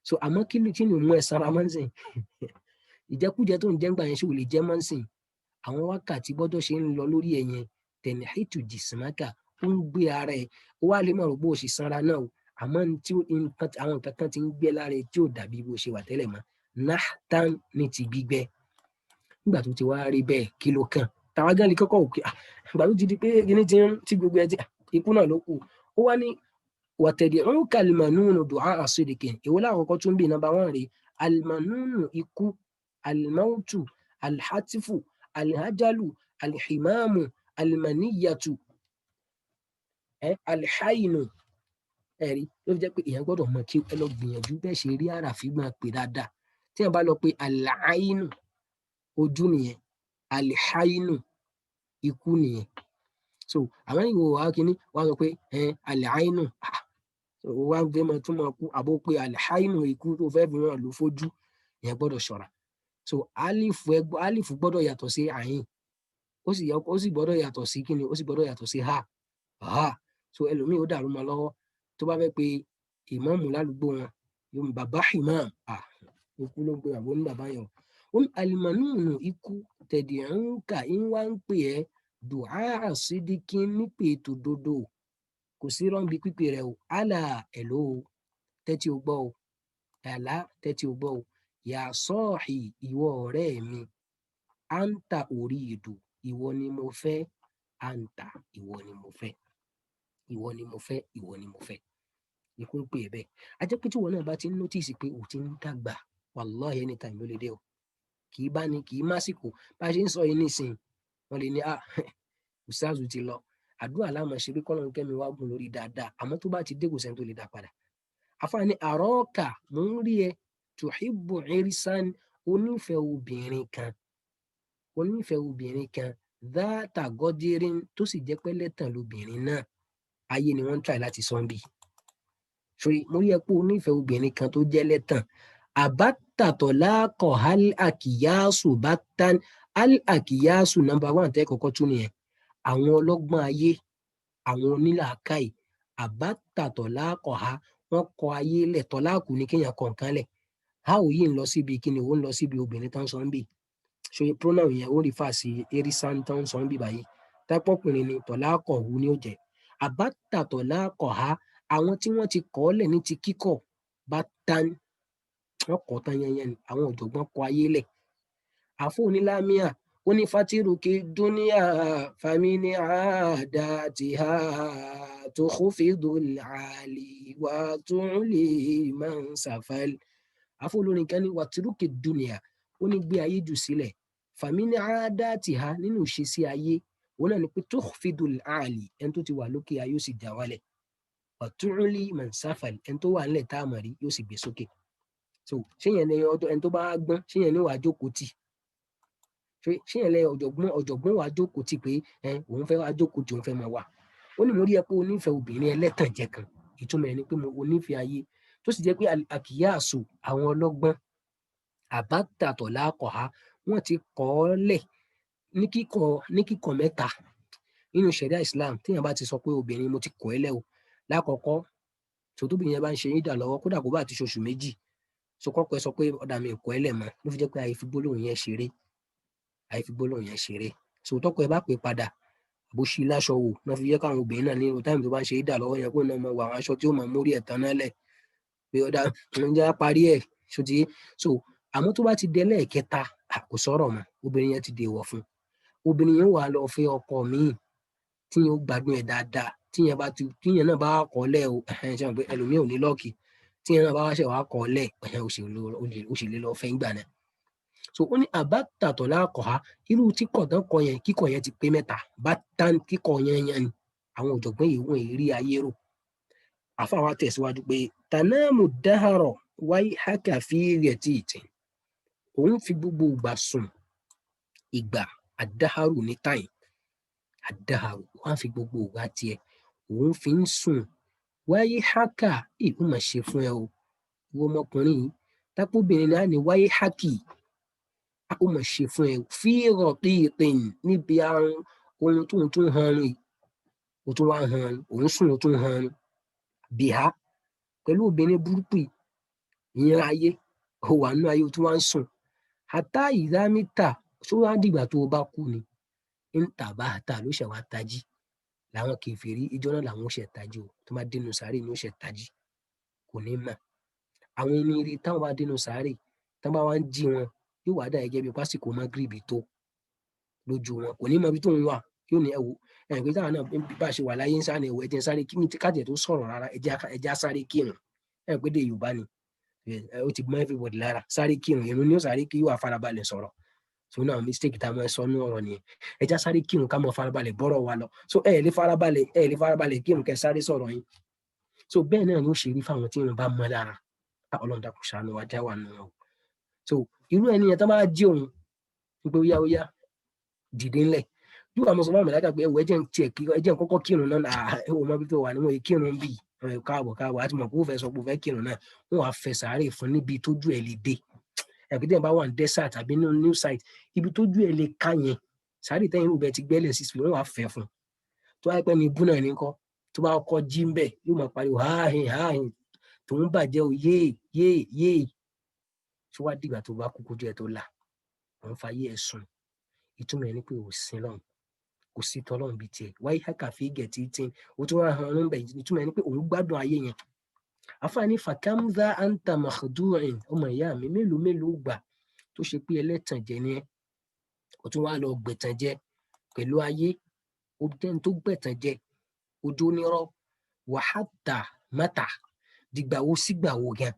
so àmọ́ kí ni mú ẹ sanra máa ń sìn ìjẹkújẹ tó ń jẹ́ ńgbà yẹn ṣe ò lè jẹ́ máa ń sìn àwọn wákàtí bọ́jọ́ ṣe ń lọ lórí ẹ̀yẹn tẹ̀lé hìtù dísímọ́kà ó ń gbé ara ẹ̀ ó wá lè mọ̀ rò bó o ṣe sanra náà o àmọ́ àwọn nǹkan kan ti ń gbé lára ẹ̀ tí ò dàbí bó ṣe wà tẹ́lẹ̀ mọ́ náhtán ní ti gbígbẹ́ nígbà tó ti wá rí bẹ́ẹ̀ kí ló kàn tàwa gan lè kọ́kọ́ òkè ìgbà tó ti di pé kíní ti gbogbo ẹ ti ikú náà ló kù ó wá ní وتدعوك المنون دعاء صدق èwo lákọ̀ọ́kọ́ tún bí number 1 rèé المنون ikú الموت الحتف الهجل الحمام المنية الحين ẹ̀rí ló fi jẹ́ pé èèyàn gbọ́dọ̀ mọ̀ kí ẹ lọ gbìyànjú bẹ́ẹ̀ ṣe rí àràfin máa pè dáadáa tí wọ́n bá lọ pé àlàáínù ojú nìyẹn àlìháínù ikú nìyẹn so àwọn ìwò wa kìíní wọ́n sọ pé àlìháínù wá ń gbé mọ tún mọ kú àbó pé àlìháínù ikú tó fẹ́ fi hàn ló fojú ìyẹn gbọ́dọ̀ ṣọ́ra so alifu gbọ́dọ̀ yàtọ̀ sí àyìn ó sì gbọ́dọ̀ yàtọ̀ sí kíni ó sì gbọ́dọ̀ yàtọ̀ sí ha so ẹlòmíì ó dàrú mọ́ lọ́wọ́ tó bá fẹ́ pe ìmáàmù ládùúgbò wọn yóò mú bàbá imam ikú ló ń pe àbó ní bàbá yẹn o alimanunu ikú tẹ̀dí ń kà ń wá ń pè ẹ́ dùá àsídìkí nípè tòdodo kò sí rọ́ǹbì pípé rẹ̀ o àlà ẹ̀lò tẹ́tí o gbọ́ o àlà tẹ́tí o gbọ́ o yà sọ́ọ̀hì ìwọ ọ̀rẹ́ mi àǹtà orí ìdù ìwọ ni mo fẹ́ àǹtà ìwọ ni mo fẹ́ ìwọ ni mo fẹ́ ìwọ ni mo fẹ́ ikú ń pè é bẹ́ẹ̀ a jẹ́ pé tí ìwọ náà bá ti ń nọ́tìsì pé ò ti ń dàgbà wàláhì anytime ló lè dé o kì í bá ní kì í másìkò bá a ṣe ń sọ yìí nísìnyí wọ́n lè ní Ustazu ti lọ àdúrà láàmú ṣe pé kọ́lọ́n kẹ́mi wá gùn lórí dáadáa àmọ́ tó bá ti dé kò sẹ́ni tó lè dá padà àfààní àrọ́ọ̀kà mò ń rí ẹ tuhibbu irisan onífẹ̀ẹ́ obìnrin kan dáàtà gọ́dírín tó sì jẹ́ pẹ́lẹ́tàn lobìnrin náà ayé ni wọ́n ń try láti sọ ń bì ṣòrí mo rí ẹ pé onífẹ̀ẹ́ obìnrin kan tó jẹ́ lẹ́tàn àbátàtọ̀ láàkọ̀ àkìyáṣù bátán àkìyáṣù number 1 tẹ́ kọ́kọ́ tún nìyẹn àwọn ọlọ́gbọ́n ayé àwọn onílàákàyè àbátàtọ̀ láàkọ̀ wọ́n kọ ayé lẹ̀ tọ́láàkù ní kéèyàn kọ̀ọ̀kan lẹ̀ ò yìí ń lọ síbi kíni ó ń lọ síbi obìnrin tó ń sọ ń bì ṣòrí pronoun yẹn ó rí fà sí erisan tó ń sọ ń bì báyìí tápọ́kùnrin ni tọ́láàkọ̀ hu ni ó jẹ́ àbátàtọ̀ láàkọ̀ àwọn tí wọ́n ti kọ́ lẹ̀ ní ti kíkọ̀ bá tán wọ́n kọ́ tán yẹnyẹn ni àwọn ọ̀jọ̀gbọ́n kọ ayé lẹ̀ àfọ onílámíà ó ní fatiruki dúníà famini àdáàtìhà tó kófìdó làálì wà tó ń lè máa ń sàfàl àfọ olórin kan ní watiruki dúníà ó ní gbé ayé jù sílẹ̀ famini àdáàtìhà nínú ìṣesí ayé òun náà ni pé tó kófìdó làálì ẹni tó ti wà lókè ayé ó sì já wálẹ̀ ọ̀túnlí mọ̀nsáfàl ẹni tó wà nílẹ̀ tá a mọ̀ rí yóò sì gbé sókè so ṣéyẹn ní ẹni tó bá gbọ́n ṣéyẹn ní wàá jókòó tì ṣéyẹn lẹ ọ̀jọ̀gbọ́n wàá jókòó tì pé òun fẹ́ wàá jókòó tì òun fẹ́ máa wà ó ní mo rí ẹ pé onífẹ̀ẹ́ obìnrin ẹlẹ́tàn jẹ kan ìtumọ̀ ẹni pé mo onífẹ̀ẹ́ ayé tó sì jẹ́ pé àkìyáàsù àwọn ọlọ́gbọ́n àbátàtọ̀ láàkọ̀á wọ́n ti kọ́ ọ lẹ̀ ní kíkọ̀ mẹ́ta nínú ṣẹ̀ríà Islam téèyàn bá ti sọ pé obìnrin mo ti kọ̀ ẹ́ lẹ̀ o lákọ̀ọ́kọ́ tòtóbìnrin yẹn bá ń ṣe yín dà lọ́wọ́ kódà kó bá ti ṣoṣù méjì sọkọ́kọ́ ẹ sọ pé ọ̀dà mi kọ́ ẹ lẹ̀ mọ́ ló fi jẹ́ pé àyèfi gbólóhùn yẹn ṣeré sòtọ́kọ ẹ bá pè padà bó ṣí láṣọ wò náà fi jẹ́ káwọn obìnrin náà nínú táìmù tó bá ń ṣe yín dà lọ́wọ́ yẹn kó náà mọ wà àwọn aṣọ tí ó mọ mórí ẹ̀ tán náà lẹ̀ pé ọ̀dà ń já parí ẹ̀ ṣòtí so àmọ́ tó bá ti dé lẹ́ẹ̀kẹta kò sọ̀rọ̀ mọ́ obìnrin yẹn ti dèwọ̀ fún obìnrin yẹn wà lọ fẹ́ ọkọ míì tí yẹn ó gbádùn ẹ̀ dáadáa tíyẹn náà bá kọ́ lẹ̀ o ṣe wọn pé ẹlòmíì ò ní lọ́ọ̀kì tíyẹn náà bá wá ṣe wàá kọ́ lẹ̀ ó sì lè lọ fẹ́ ń gbà náà so ó ní àbátàtọ̀ láàkọ̀á irú tí kọ̀dán kọ yẹn kíkọ̀ yẹn ti pé mẹ́ta bá tán kíkọ̀ yẹn ni àwọn ọ̀jọ̀gbọ́n yìí wọ́n rí ayé rò àfàwọn àtẹ̀síwájú pé tànáàmù dáhàrọ̀ wáyé hákà fi rẹ̀ tí ì tẹ̀ òun fi gbogbo ìgbà sùn ìgbà àdáhàrù ní táyì àdáhàrù wọ́n fi gbogbo ìgbà tiẹ̀ òun fi ń sùn wáyé hákà ìlú mà ṣe fún ẹ o ìwọ ọmọkùnrin yìí tápóbìnrin náà ní wáyé hákì ó mà ṣe fún ẹ fíìrọ̀ píìpín níbi àrùn ohun tó ń tún hanrun yìí ó tún wá hanrun òun sùn ó tún hanrun bìhá pẹ̀lú obìnrin burúkú ìyẹn ayé ó wà nínú ayé ó tún wá ń sùn àtá ìdámítà tó wá dìgbà tó o bá kú ni ń tàbá àtà ló ṣẹ̀ wá tají làwọn kèfèrí ìjọ náà làwọn ṣẹ̀ tají o tó máa dénú sàárè ni ó ṣẹ̀ tají kò ní mà àwọn ẹni rí táwọn bá dénú sàárè táwọn bá wá ń jí wọn yóò wá dà gẹ́gẹ́ bí pásìkò Mágríbì tó lójú wọn kò ní mọ ibi tó ń wà yóò ní ẹ̀gbẹ́ táwọn náà bá ṣe wà láyé ń sáré ẹ̀wọ̀ ẹ̀jẹ̀ sáré kí ní kájẹ̀ tó sọ̀rọ̀ rárá ẹ̀jẹ̀ sáré kírun ẹ̀gbẹ́ dé Yorùbá ni ó ti mọ everybody lára sáré kírun ìrun ni ó sáré kí yóò farabalẹ̀ sọ̀rọ̀ so náà mistake tá a máa sọ ní ọ̀rọ̀ nìyẹn ẹ̀jẹ̀ sáré kírun ká máa farabalẹ̀ bọ́rọ̀ wa lọ so ẹ̀ lè farabalẹ̀ kírun kẹ́ sáré sọ̀rọ̀ yín so bẹ́ẹ̀ náà ni ó ṣe rí fáwọn tí irun bá mọ́ lára Ọlọ́run dákun ṣàánú wa já wà nù wọn so irú ẹni yẹn tó bá jí òun wípé ó yá dìde ńlẹ̀ yóò wà mọ̀sán mọ̀lẹ́kà pé ẹ̀wọ̀ ẹ̀jẹ̀ kọ́kọ́ kírun náà ẹ̀wọ̀ mọ́bí tó wà níwọ̀n kírun bíi káàbọ̀ àti mọ̀ pé ó fẹ́ sọ pé ó fẹ́ kírun náà wọ́n wá fẹ́ sàárè fún níbi tójú ẹ̀ lè dé ẹ̀kútẹ́ bá wà ní desert tàbí ní new site ibi tójú ẹ̀ lè ká yẹn sàárè tẹ́yìn rúbẹ̀ ti gbẹ́lẹ̀ sí wọ́n wá fẹ́ fún tó wáyé pẹ́ ní ibú náà ní kọ́ tó bá kọ́ jí ń bẹ̀ yóò máa pariwo háàhìn tó ń bàjẹ́ o yéè tó wá dìgbà tó bá kúkú díẹ̀ tó là òun fayé ẹ̀ sùn ìtumọ̀ ẹ̀ ní pé ò sin lọ́hùn kò sí tọ́lọ́hùn bíi tiẹ̀ wáyé hákàfí gẹ̀tì tí ó tún wá hàn ọ́n bẹ̀ ìtumọ̀ ẹ̀ ní pé òun gbádùn ayé yẹn àfààní fàkámdà anta makhdu'in ọmọ ìyá mi mélòó gbà tó ṣe pé ẹlẹ́tàn jẹ ni ẹ́ ó tún wá lọ gbẹ̀tàn jẹ pẹ̀lú ayé ó dẹ́n tó gbẹ̀tàn jẹ ojú onírọ́ wàhátà mátà dìgbàwo sígbàwo gan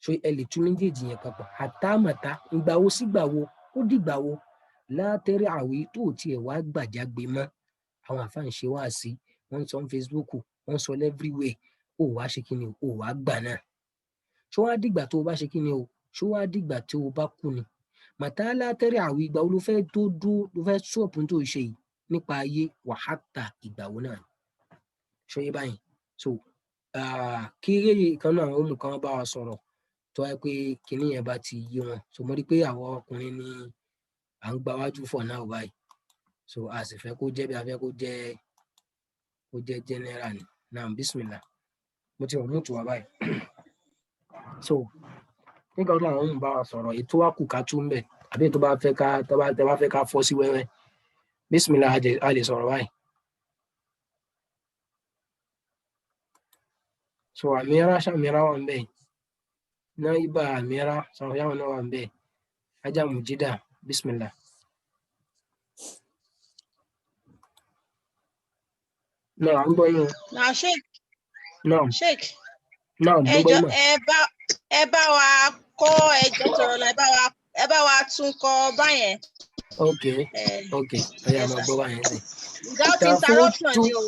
so ẹ lè tún méjèèjì yẹn papọ̀ àtàmàtà ìgbàwo sígbàwo ó dìgbàwo látẹ̀rẹ̀ àwí tó tiẹ̀ wá gbàjágbe mọ́ àwọn àfáàn ṣe wá sí wọ́n sọ Facebook wọ́n sọ everywhere ó wá ṣe kí ni ó wá gbà náà ṣó wá dìgbà tó o bá ṣe kí ni o ṣó wá dìgbà tó o bá kú ni màtá látẹ̀rẹ̀ àwí ìgbà wo ló fẹ́ tó dó ló fẹ́ ṣọ́ọ̀pù tó ṣe yìí nípa ayé wàhátà ìgbàwo náà ṣó yé báyìí so kí kan náà ó mú kan bá wa sọ̀rọ̀ tó wáyé pé kinní yẹn bá ti yé wọn so mo rí pé àwọn ọkùnrin ni à ń gba wájú fọ̀ náà báyìí so a sì fẹ́ kó jẹ́ bí a fẹ́ kó jẹ́ general ni náà bismillah mo ti rọ̀ mú tù wá báyìí so nígbà tó àwọn ohun bá wa sọ̀rọ̀ ètò wa kù ká tún bẹ̀ àbí tó bá fẹ́ ká fọ́ sí wẹ́wẹ́ bismillah a lè sọ̀rọ̀ báyìí so ṣàmìíràn wà ń bẹ̀ náà ibà àmìíràn sọ̀rọ̀ yàwọn náà wà ń bẹ̀ ajá mùjídà bismillah. No, I'm going. Now, Sheikh. No. Sheikh. No, I'm going. Ẹ bá wa kọ́ ẹjọ́ sọ̀rọ̀ lọ ẹ bá wa tún kọ báyẹn. Okay. Ọ̀yà máa gbọ́ báyẹn sí. Without interruption ni o.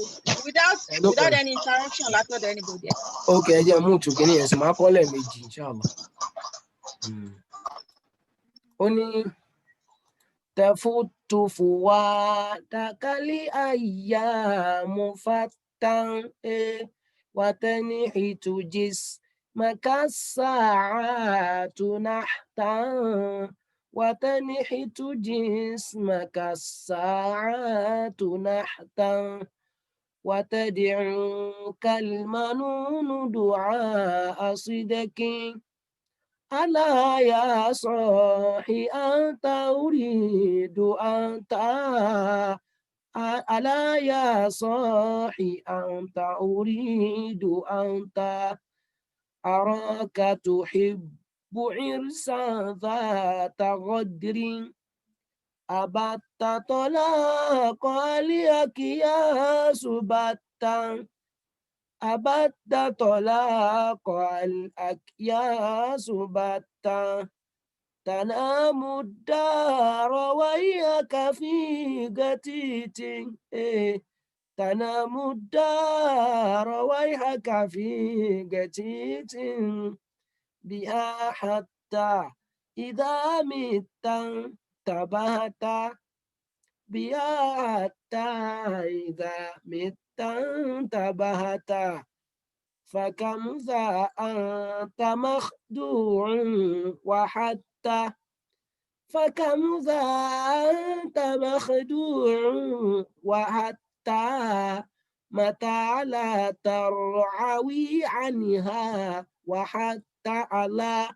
Without any interruption látọ̀dọ̀ anybody. Okay, ẹ jẹ́ mú tùkí ní ẹ̀sìn máa kọ́ lẹ́ẹ̀mejì inshallah. Ó ní تفت فؤادك لأيام فتى وتنحت جسمك الساعات نحتا وتنحت جسمك الساعات نحتا وتدعوك المنون دعاء صدق ألا يا صاحي أنت أريد أنت ألا يا صاحي أنت أريد أنت أراك تحب عرسا ذات غدر أبت طلاق عليك يا سبتا أبت طلاق الأكياس بتا تنام الدار وياك في قتيت تنام الدار وياك في قتيت بها حتى إذا مت انتبهت بها حتى إذا مت انتبهت فكم ذا أنت مخدوع وحتى فكم ذا أنت مخدوع وحتى متى لا ترعوي عنها وحتى على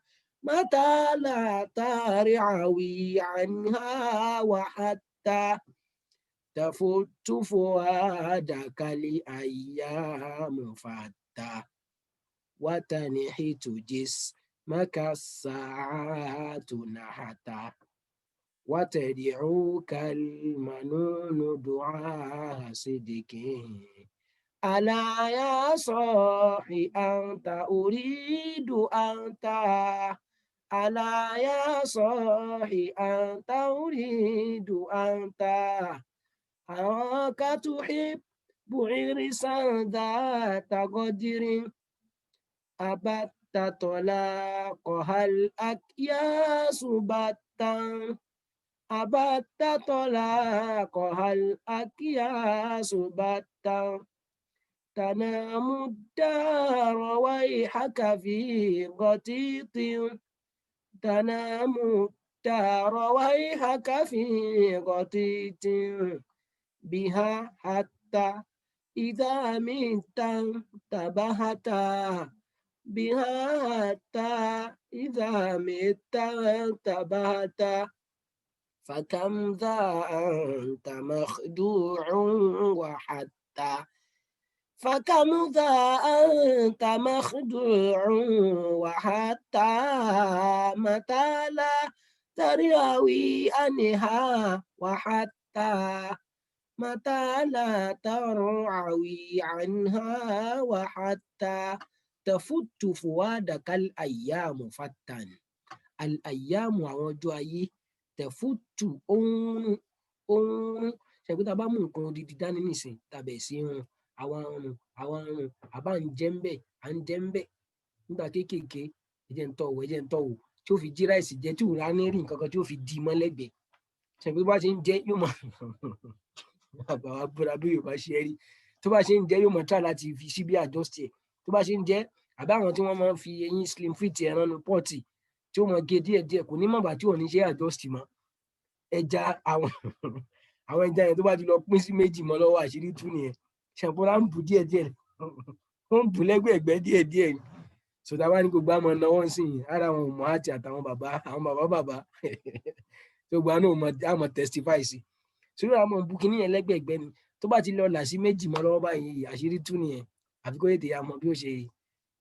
متى لا ترعوي عنها وحتى تفت فؤادك لأيام فتى وتنحت جسمك الساعات نحتا وتدعوك المنون دعاء صدق ألا يا صاحي أنت أريد أنت ألا يا صاحي أنت أريد أنت أراك تحب عرسا ذات قدر أبت طلاقها الأكياس بتا أبت طلاقها الأكياس بتا تنام الدار ويحك في غطيط تنام الدار ويحك في غطيط بها حتى إذا مت انتبهت بها حتى إذا مت انتبهت فكم ذا أنت مخدوع وحتى فكم ذا أنت مخدوع وحتى متى لا تروي عنها وحتى متى لا تروي عنها وحتى تفت فؤادك الأيام فتا الأيام وجوي تفت ṣe pé tá a bá mú nǹkan odidi dání nìsín tàbẹ̀ sí irun àwọn ọrùn àbá ń jẹ́ ń bẹ̀ à ń jẹ́ ń bẹ̀ nígbà kéékèèké ẹ̀jẹ̀ ń tọ̀wọ̀ tí ó fi jí ráìsì jẹ tí òun á ní rí nǹkan kan tí ó fi di mọ́lẹ́gbẹ̀ẹ́ ṣe pé bá ṣe ń jẹ́ yóò mọ̀ àbàwà búra bí Yorùbá ṣe rí tó bá ṣe ń jẹ́ yóò mọ̀ try láti fi síbí adjust ẹ̀ tó bá ṣe ń jẹ́ àbá àwọn tí wọ́n máa ń fi eyín slim fit ẹran nu pọ́ọ̀tì tí ó mọ̀ gé díẹ̀díẹ̀ kò ní mọ̀gbà tí ò ní ṣe adjust mọ́ ẹja àwọn ẹja yẹn tó bá ti lọ pín sí méjì mọ́ lọ́wọ́ àṣírí tú nìyẹn ṣàpọ̀lá ń bù díẹ̀díẹ̀ ó ń bù lẹ́gbẹ̀ẹ́gbẹ́ díẹ̀díẹ̀ sọ̀tà bá ní gbogbo àmọ́ náwó ń sìn ara àwọn ọmọ àti àtàwọn bàbá tó gba náà àmọ́ testify sí sórí àwọn bù kínní yẹn lẹ́gbẹ̀ẹ́gbẹ́ ni tó bá ti lọ là sí méjì mọ́ lọ́wọ́ báyìí àṣírí tú nìyẹn àfi kó ètè àmọ́ bí ó ṣe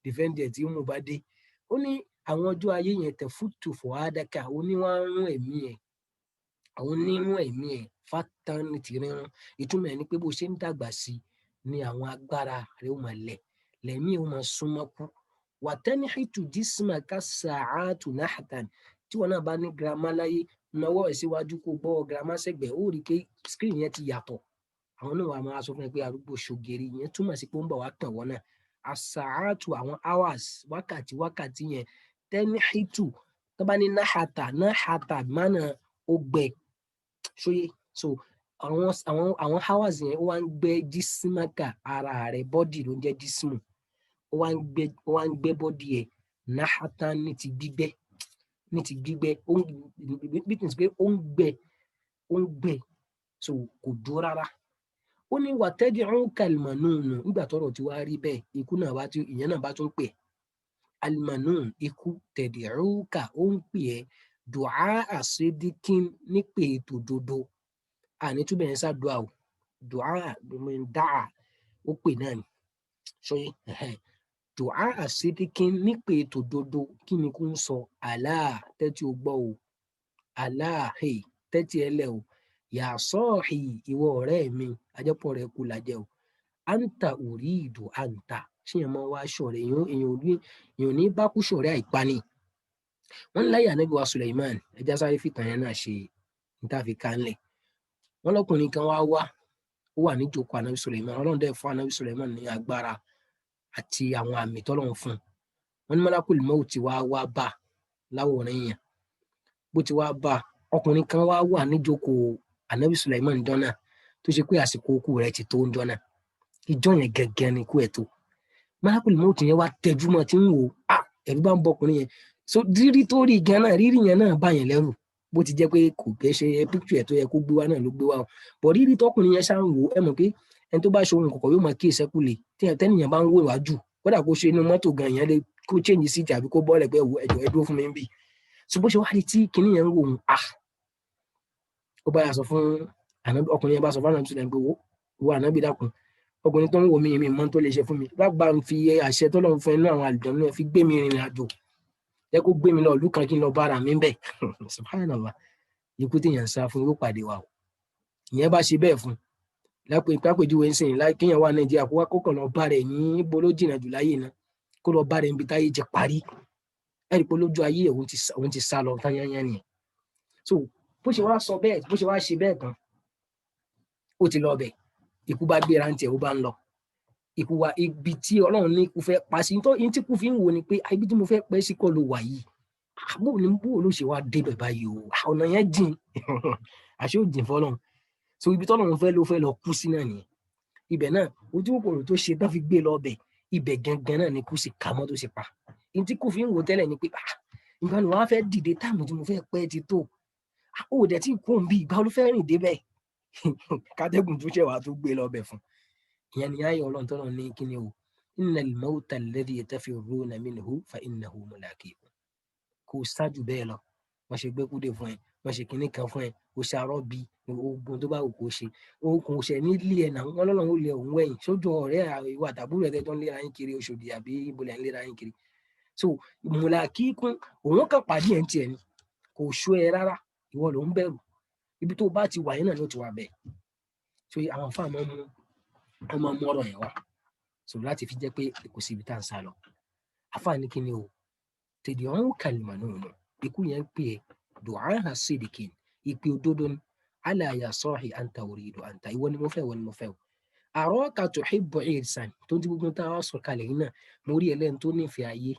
defend ẹ̀ tí ó mú bá dé ó ní àwọn ọjọ́ ayé yẹn tẹ̀ fútù fọ́ádàkà ó ní wọ́n ń rún ẹ̀mí ẹ̀ àwọn onírún ẹ̀mí ẹ̀ fátán ní tìrìrún ìtumọ̀ ẹ̀ ni pé bó ṣe ń dàgbà sí ni àwọn agbára rẹ̀ ó máa lẹ̀mí ó máa súnmọ́ kú wàtẹ́nìhìtù dísímà ká sàátù náhàtàn tí wọn náà bá ní girama láyé náwó ẹ̀ síwájú kó gbọ́ girama sẹ́gbẹ̀ẹ́ ó rí i pé screen yẹn ti yàtọ̀ àwọn náà wà máa sọ fún ẹ pé arúgbó ṣògèrè yẹn túmọ̀ sí pé ó ń bọ̀ wá tàn wọ́n náà àsàátù àwọn hours wákàtí yẹn tẹ́nìhìtù tó bá ní náhàtà mánà ó gbẹ ṣóyé so àwọn hours yẹn ó wá ń gbé dísímákà ara rẹ̀ bọ́dì ló ń jẹ́ dísímù ó wá ń gbé bọ́dì ẹ̀ náhàtà ní ti gbígbẹ́ ó ń gbẹ so kò dúró rárá ó ní wàtẹ́dì ọ̀hún kàlmánùn nígbà tọ́rọ̀ tí wàá rí bẹ́ẹ̀ ikú náà ìyẹn náà bá tún pè almanun ikú tẹ̀dì ọ̀húnkà ó ń pè ẹ́ dùá àṣedíkín nípè ètò dodo àní túbẹ̀ yẹn ṣàdúrà o dùá dáa ó pè náà ni ṣọyẹ dùá àṣedíkín nípè ètò dodo kí ni kò ń sọ àlá tẹ́tí o gbọ́ o àlá tẹ́tí ẹ lẹ́ o yà sọ́ọ̀hì ìwọ ọ̀rẹ́ mi ajẹ́pọ̀ rẹ̀ kú làjẹ́ o anta uridu anta ṣé yẹn máa wá ṣọ̀rẹ́ èèyàn ní bá kú ṣọ̀rẹ́ àìpani wọn láyé ànábì wa Sulaiman ẹja sáré fìtàn yẹn náà ṣe níta fi ká ńlẹ̀ wọn lọkùnrin kan ó wà níjókòó ànábì Sulaiman Ọlọ́run dẹ̀ fún ànábì Sulaiman ní agbára àti àwọn àmì tọ́lọ́run fún wọn ní malakul mauti wá bá láwòrán èèyàn bó ti wá bá ọkùnrin kan wà níjókòó ànábì Sulaiman jọ́nà tó ṣe pé àsìkò ikú rẹ̀ ti tó ń jọ́nà ìjọ yẹn gẹ́gẹ́ ni ikú ẹ̀ tó malakul mauti yẹn wá tẹjúmọ́ tí ń wò ẹ̀rù bá ń bọ ọkùnrin yẹn so rírí tó rí gan náà rírí yẹn náà bá yẹn lẹ́rù bó ti jẹ́ pé kò kẹ́ ṣe picture ẹ̀ tó yẹ kó gbé wá náà ló gbé wá o bọ̀ rírí tọkùnrin yẹn ṣáà ń wò ẹ mọ̀ pé ẹni tó bá ṣe ohun kọ̀ọ̀kan yóò máa kí ìṣẹ́kù lè tẹ́nìyàn bá ń wò wájú kódà kó ṣe inú mọ́tò gan yẹn lè kó change seat àbí kó bọ́ọ̀lẹ̀ pé ẹ̀jọ̀ ẹ dúró fún mi ń bì so bó ṣe wá rí tí kinní yẹn ń wò ó bá yà sọ fún ọkùnrin yẹn bá sọ fún ànábì Sulaiman pé wo ànábì dákun ọkùnrin tó ń wò mí èmi mọ́ tó lè ṣe fún mi bá ń fi àṣẹ tọ́lọ́run fún inú àwọn àlùjànnú náà fi gbé mi rìnrìn àjò jẹ́ kó gbé mi lọ ìlú kan kí n lọ bára mi bẹ̀ subhanallah ikú téèyàn sá fún yóò pàdé wa o ìyẹn bá ṣe bẹ́ẹ̀ fún lápèjúwe ń sìn láì kéèyàn wà Nàìjíríà kó kàn lọ bá rẹ̀ ní bolo jìnnà jù láyé náà kó lọ bá rẹ̀ níbi táyé jẹ parí ẹ̀rí pé lójú ayé òun ti sá lọ tányányá nìyẹn so bó ṣe wá sọ bẹ́ẹ̀ bó ṣe wá ṣe bẹ́ẹ̀ tán ó ti lọ bẹ̀ ikú bá gbéra ń tiẹ̀ ó bá ń lọ ikú wa ibi tí Ọlọ́run ní ikú fẹ́ pa sí ní tí kú fi ń wò ni pé ibi tí mo fẹ́ pẹ́ sí kọ́ ló wà yìí bó ló ṣe wá débẹ̀ báyìí o ọ̀nà yẹn jìn àṣé ò jìn fọ́lọ́run so ibi tọ́lọ́run fẹ́ lọ kú sí náà nìyẹn ibẹ̀ náà ojú kòkòrò tó ṣe tán fi gbé lọ bẹ̀ ibẹ̀ gangan náà ni kú sì kà mọ́ tó ṣe pa ní tí kú fi ń wò tẹ́lẹ̀ ni pé nǹkan ni wàá fẹ́ dìde táàmù tí mo fẹ́ pẹ́ ti tó ó dẹ̀ tí kò ń bí ìgbà ló fẹ́ rìn débẹ̀ kátẹ́gùn tó ṣẹ̀wá tó gbé lọ bẹ̀ fún ìyẹn ni ayé Ọlọ́run tọ́lọ́ ní kíni o innal mawta alladhi tafirruna minhu fa innahu mulaqikum kò sáájú bẹ́ẹ̀ lọ wọ́n ṣe gbẹ́kúdè fún ẹ wọ́n ṣe kinní kan fún ẹ o ṣàrọ́ bí ogun tó bá wù kó ṣe okùn ṣẹ̀ nílé ẹ̀ náà wọ́n lọ́nà ó lẹ òun wẹ̀yìn sójú ọ̀rẹ́ ìwà àtàbúrò ẹ̀ tó ń léra yín kiri Òṣòdì àbí ibùlẹ̀ ń léra yín kiri so mulaqikum òun kàn pàdé ẹ̀ ń tiẹ̀ ni kò ṣó ẹ rárá ìwọ ló ń bẹ̀rù ibi tó bá ti wà yín náà ló ti wà bẹ́ẹ̀ so àwọn fáàmù ọmọ ọ̀rọ̀ yẹn wà so láti fi jẹ́ pé kò síbi tá à ń sá lọ àfààní kí ni o tèdè ọ̀hún kàlìmọ̀ náà nù ikú yẹn ń pè é du'aha sidikin ìpè òdodo ni ala ya sahi anta uridu anta ìwọ ni mo fẹ́ o araka tuhibbu irsan tó ti gbogbo tá a sọ kalẹ̀ yìí náà mo rí ẹlẹ́ni tó nífẹ̀ẹ́ ayé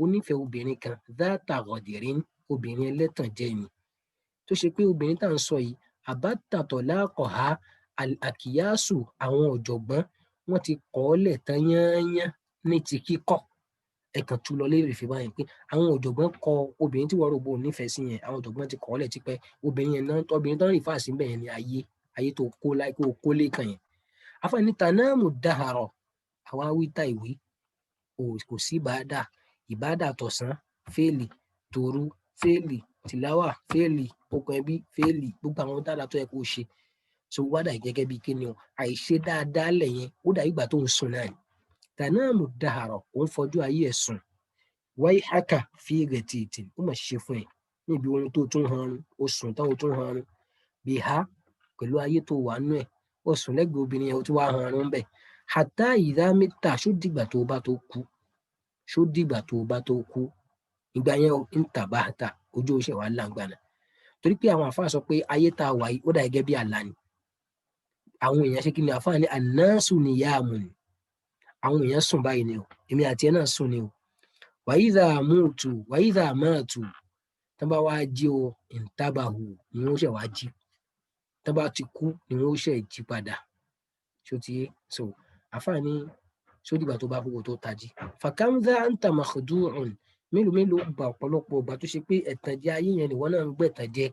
ó nífẹ̀ẹ́ obìnrin kan dhata ghadirin obìnrin ẹlẹ́tàn jẹ́ ni tó ṣe pé obìnrin tá à ń sọ yìí àbáta talaqaha al-akiyasu àwọn ọ̀jọ̀gbọ́n wọ́n ti kọ́ ọ́ lẹ̀ tán yányán ní ti kíkọ́ ẹ̀kan tún lọ lérè fi báyìí pé àwọn ọ̀jọ̀gbọ́n kọ obìnrin tí wọ́n rò bó nífẹ̀ẹ́ sí yẹn àwọn ọ̀jọ̀gbọ́n ti kọ́ ọ́ lẹ̀ tipẹ́ obìnrin yẹn náà obìnrin tó ń rìn fáàsì bẹ́ẹ̀ yẹn ni ayé tó kó láì kó kó lẹ́kàn yẹn afáàní tanamu daharo àwa wíta ìwé kò sí ìbádà tọ̀sán fẹ́ẹ̀lì tòru fẹ́ẹ̀lì tìláwà fẹ́ẹ̀lì okùn ẹbí fẹ́ẹ̀lì gbogbo àwọn dáadáa tó yẹ kó ṣe so wádà gẹ́gẹ́ bí kíni o àìṣe dáadáa lẹ̀ yẹn ó dà ìgbà tó ń sùn náà ni tanamu daharo ó ń fọjú ayé ẹ̀ sùn wáyé haka fi gẹ̀tìtì ó mà ṣe fún ẹ níbi ohun tó tún hanrun ó sùn táwọn tún hanrun bí ha pẹ̀lú ayé tó wà nú ẹ̀ ó sùn lẹ́gbẹ̀ẹ́ obìnrin yẹn ó tún wá hanrun bẹ́ẹ̀ hàtá ìdá mẹ́ta ṣó dìgbà tó bá tó kú ìgbà yẹn ń tàbá ta ojú oṣù wa lágbàna torí pé àwọn àfáà sọ pé ayé tá a wà yìí ó dà gẹ́gẹ́ bí àlá ni àwọn èèyàn ṣe kí ni àfáà ní ànásù ni ìyá àmù ni àwọn èèyàn sùn báyìí ni o èmi àti ẹ náà sùn ni o wàyídà máàtù tó bá wá jí o ìntàbàhù ni wọ́n ṣe wá jí tó bá ti kú ni wọ́n ṣe jí padà ṣó ti yé so àfáà ní sódìgbà tó bá kúkú tó tají fàkàmdà anta makhdu'un mélòó gba ọ̀pọ̀lọpọ̀ ọgbà tó ṣe pé ẹ̀tànjẹ ayé yẹn nìwọ náà ń gbẹ̀tànjẹ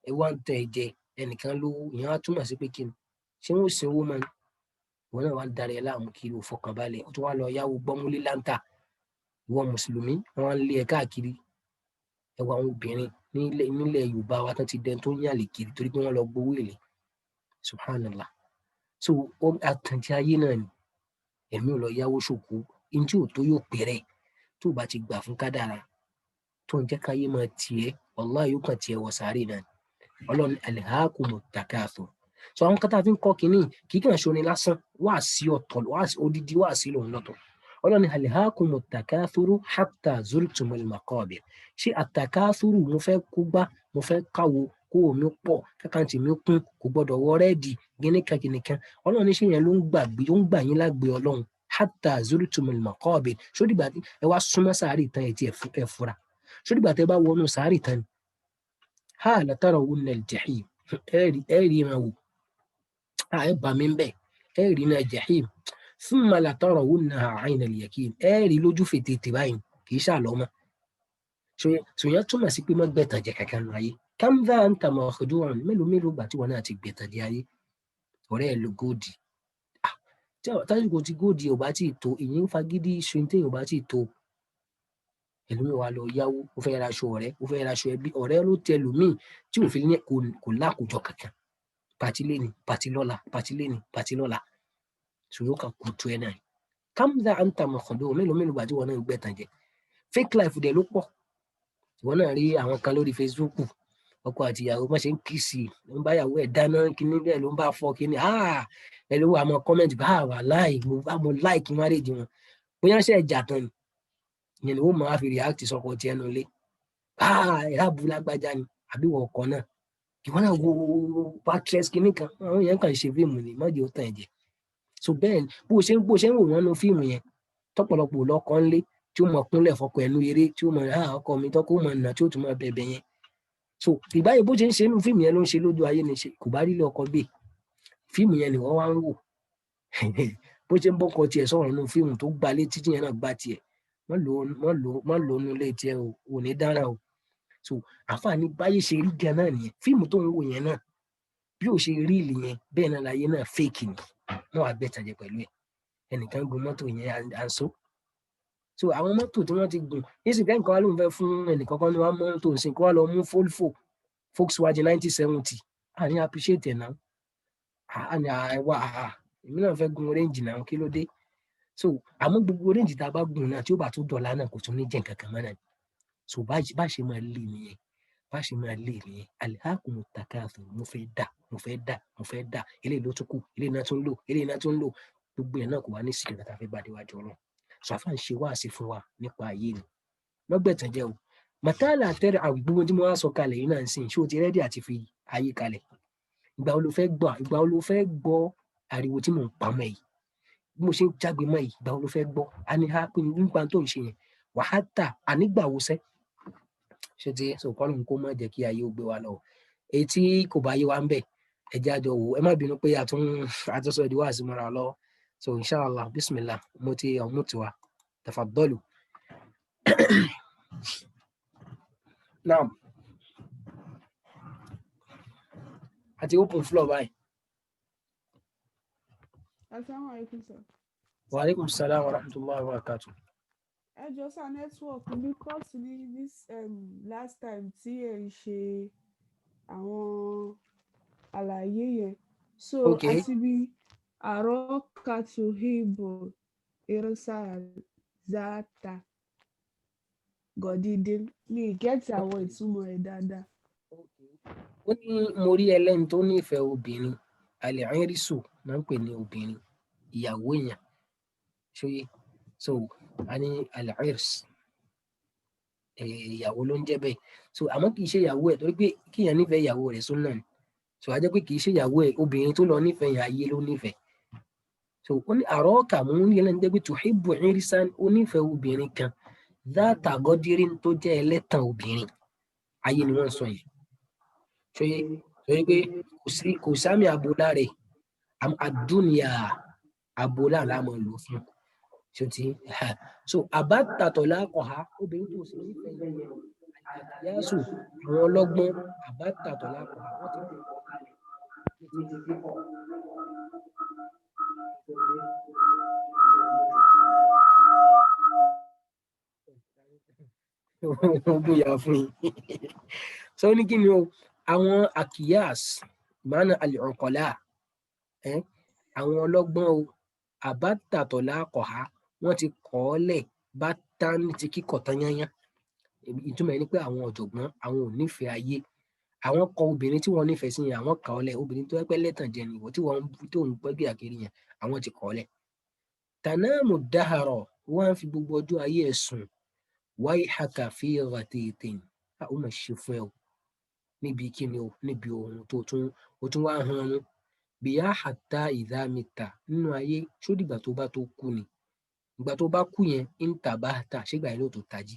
ẹ wá ń tẹ ẹ̀jẹ̀ ẹnìkan lówó ìyẹn á túmọ̀ sí pé kí ni ṣé wọ́n sin owó mọ́ ni ìwọ náà wá ń darí ẹ láàmú kiri ò fọkànbalẹ̀ ó tún wá lọ yáwó gbọ́múlé láńtà ìwọ mùsùlùmí wọn ń lé ẹ káàkiri ẹwà àwọn obìnrin nílẹ̀ Yorùbá wa tán ti dẹni tó ń yàlè kiri torí pé wọ́n lọ gbowó èlé subhanallah so àtànjẹ ayé náà ni ẹ̀mí ò lọ yáwó ṣòkó ìjì ò tó yóò pẹ̀rẹ̀ tó bá ti gbà fún kádàrá tó ń jẹ́ káyé máa tiẹ̀ wallahi yóò kàn tiẹ̀ wọ sàárè náà Ọlọ́run alhaakumut takathur so àwọn kátà fi ń kọ́ kínní kì í kàn ṣe orin lásán wá sí ọ̀tọ̀ odidi wá sí lòun lọ́tọ̀ Ọlọ́run ní alhaakumut takathuru hatta zurtumul maqabir ṣé àtàkáthuru mo fẹ́ kó gbá mo fẹ́ káwo kó omi pọ̀ kákàntì mi kún kò gbọ́dọ̀ wọ rẹ́ẹ̀dì gíníkan Ọlọ́run ní ṣé yẹn ló ń gbà yín lágbè Ọlọ́run hatta zurtumul maqabir ṣódìgbà ẹ wá súnmọ́ sàárì tán ẹ̀ tí ẹ fura ṣódìgbà tẹ bá wọnú sàárì tán ni ha latarawunna al-jahim ẹ rí ìran wò ẹ bà mí bẹ́ẹ̀ ẹ rí iná jahim thumma latarawunnaha 'ayna al-yaqin ẹ rí lójú fètètè báyìí kì í ṣàlọ́mọ́ ṣòyàn túmọ̀ sí pé má gbẹ̀tàn jẹ kankan nù ayé kamdha anta makhdu'un mélòó gbà tí wọn náà ti gbẹ̀tàn jẹ ayé ọ̀rẹ́ ẹ̀ lo góòdì tásìkò tí góòdì ò bá tí ì tó ìyẹn ń fagídí ṣùntẹ́ ò bá tí ì tó ẹlòmíì wa lọ yáwó ó fẹ́ raṣọ ọ̀rẹ́ ó fẹ́ raṣọ ẹbí ọ̀rẹ́ ló tẹ ẹlòmíì tí òfin ní kò lákòjọ kankan pàtí lẹ́ni pàtí lọ́la pàtí lẹ́ni pàtí lọ́la ṣùgbọ́n kà kú tó ẹ náà kamdha anta makhdu'un mélòó gbà tí wọn náà gbẹ̀tàn jẹ fake life dẹ̀ ló pọ̀ ìwọ náà rí àwọn kan lórí Facebook ọkọ àti ìyàwó bọ́n ṣe ń kìsì ló ń bá ìyàwó ẹ̀ dáná kíní bẹ́ẹ̀ ló ń bá fọ́ kíní ẹ ló wà mọ́ kọ́mẹ́ǹtì bá wà mo láìkí márèjì wọn bóyá ṣe ẹ̀jà tán ni ìyẹn ni ó máa fi react sọkọ tiẹ̀ nù lé ẹ̀rá bu lágbájá ni àbí wọ̀ ọkọ náà ìwọ náà wo actress kíní kan àwọn yẹn kàn ṣe fíìmù ni mọ́jì ó tàn ẹ̀jẹ̀ so bẹ́ẹ̀ ni bó ṣe ń wò wọ́n nu fíìmù yẹn tọ́pọ̀lọpọ̀ lọ́kọ ńlé tí ó mọ̀ kúnlẹ̀ fọkọ ẹnu eré tí ó mọ̀ ọkọ mi tọ́kọ mọ̀ nà tí ó tún mọ̀ bẹ̀bẹ̀ yẹn so ìbáyìí bó ṣe ń ṣe nínú fíìmù yẹn ló ń ṣe lójú ayé ni ṣe kò bá rí ilé ọkọ gbé fíìmù yẹn ni wọ́n wá ń wò bó ṣe ń bọ́kọ tiẹ̀ sọ̀rọ̀ nínú fíìmù tó gba létí tí yẹn náà gbá tiẹ̀ wọ́n lò ó nulẹ̀ tiẹ̀ ò ní dára o so àǹfààní báyìí ṣe rí gan náà nìyẹn fíìmù tó ń wò yẹn náà bí ó ṣe rí ìlì yẹn bẹ́ẹ̀ náà láyé náà fake ni wọ́n wá bẹ́ẹ̀ tàjẹ́ pẹ̀lú ẹ̀ ẹnìkan gun mọ́tò yẹn àǹsó so àwọn mọ́tò tí wọ́n ti gùn nísìnyí kẹ́hìn kan wá ló ń fẹ́ fún ẹnìkan kan ní wọ́n mọ́tò nsìn kó wá lọ mú Volkswagen 1970 àní appreciate ẹ̀ náà àní àìwá èmi náà fẹ́ gun orange náà kí ló dé so àmọ́ gbogbo orange tá a bá gùn náà tí ó bá tún dọ̀la náà kò tún ní jẹ́ nǹkan kan mọ́ náà so bá ṣe máa lé nìyẹn alhaakumu takathur mo fẹ́ dà eléyìí ló tún kù eléyìí náà tún lò gbogbo ẹ̀ náà kò wá ní sìkìrì tá a fẹ́ bá déwájú ọlọ́run so àfa ń ṣe wáàsí fún wa nípa ayé ni lọ́gbẹ̀tàn jẹ́ o màtálà àtẹ́rẹ̀ àwọn gbogbo tí mo wá sọ kalẹ̀ yìí náà ń sìn ṣé o ti rẹ́dí àti fi ayé kalẹ̀ ìgbà wo ló fẹ́ gbọ́ ariwo tí mò ń pamọ́ yìí bí mo ṣe ń jágbe mọ́ yìí ìgbà wo ló fẹ́ gbọ́ àníhà pé nípa tó ń ṣe yẹn wàhátà ànígbàwọsẹ́ ṣe ti sọ kọ́ lóun kó má jẹ́ kí ayé ó gbé wa lọ èyí tí kò bá yé wa ń bẹ̀ ẹ jẹ́ àjọ wò ẹ má bínú pé àtúnṣe ìdíwọ́ àsìmọ́ra lọ́wọ́ so inshallah bismillah mo ti ọmú tiwa tafaddalu naam àti open floor báyìí. Assalamu alaikum sir. Wa alaikum salam wa rahmatullahi wa barakatuh. Ẹ jọ̀ọ́ sir, network because ní this last time tí ẹ ń ṣe àwọn àlàyé yẹn so àti bí àrọ́kàtù hìbò irisa zata gọ̀dídé ní ìgẹ́tì àwọn ìtumọ̀ ẹ̀ dáadáa. ó ní mo rí ẹlẹ́ni tó nífẹ̀ẹ́ obìnrin àlẹ́rìnsù máa ń pè ní obìnrin ìyàwó èèyàn ṣóyè so a ní àlẹ́rìns ìyàwó ló ń jẹ́ bẹ́ẹ̀ so àmọ́ kì í ṣe ìyàwó ẹ̀ torí pé kíyàn nífẹ̀ẹ́ ìyàwó rẹ̀ súnà ni so a jẹ́ pé kì í ṣe ìyàwó ẹ̀ obìnrin tó lọ nífẹ̀ẹ́ yẹn ayé ló nífẹ̀ẹ́ so ó ní àrọ́ọ̀kà mú ní ẹlẹ́ni jẹ́ pé tuhibbu irisan ó nífẹ̀ẹ́ obìnrin kan dáàtà gọ́dírín tó jẹ́ ẹlẹ́tàn obìnrin ayé ni wọ́n sọ yìí ṣóyè torí pé kò sámi àbólá rẹ̀ àdúnìyà àbólá làmọ̀ lò fún ṣòtí so àbátàtọ̀ lákọ̀ọ́há obìnrin tó sì nífẹ̀ẹ́ yẹn àyàsù àwọn ọlọ́gbọ́n àbátàtọ̀ lákọ̀ọ́há wọ́n ti fi kọ́ kalẹ̀ ogún yà fún yín so ní kí ni o àwọn akiyas ìmáàna al-uqala àwọn ọlọ́gbọ́n o àbátàtọ̀ lákọ̀ọ́há wọ́n ti kọ́ ọ́ lẹ̀ bá tá ní ti kíkọ̀ tán yányán ìtumọ̀ ẹni pé àwọn ọ̀jọ̀gbọ́n àwọn ò nífẹ̀ẹ́ ayé àwọn kọ obìnrin tí wọ́n nífẹ̀ẹ́ sí yẹn àwọn kà ọ́ lẹ̀ obìnrin tó pẹ́ lẹ́tàn jẹ nìwọ̀ tí wọ́n tó ń pẹ́ bí àkiri yẹn àwọn ti kọ́ ọ́ lẹ̀ tanamu daharo wọ́n fi gbogbo ọjọ́ ayé ẹ̀ sùn wayhaka fi ghatitin ó mà ṣe fún ẹ o níbi kíni o níbi ohun tó tún wá hàn ọ́n bíyà hatta idha mita nínú ayé ṣó dìgbà tó bá tó kú ni ìgbà tó bá kú yẹn ń tàbá ta ṣégbà yẹn ló tó tají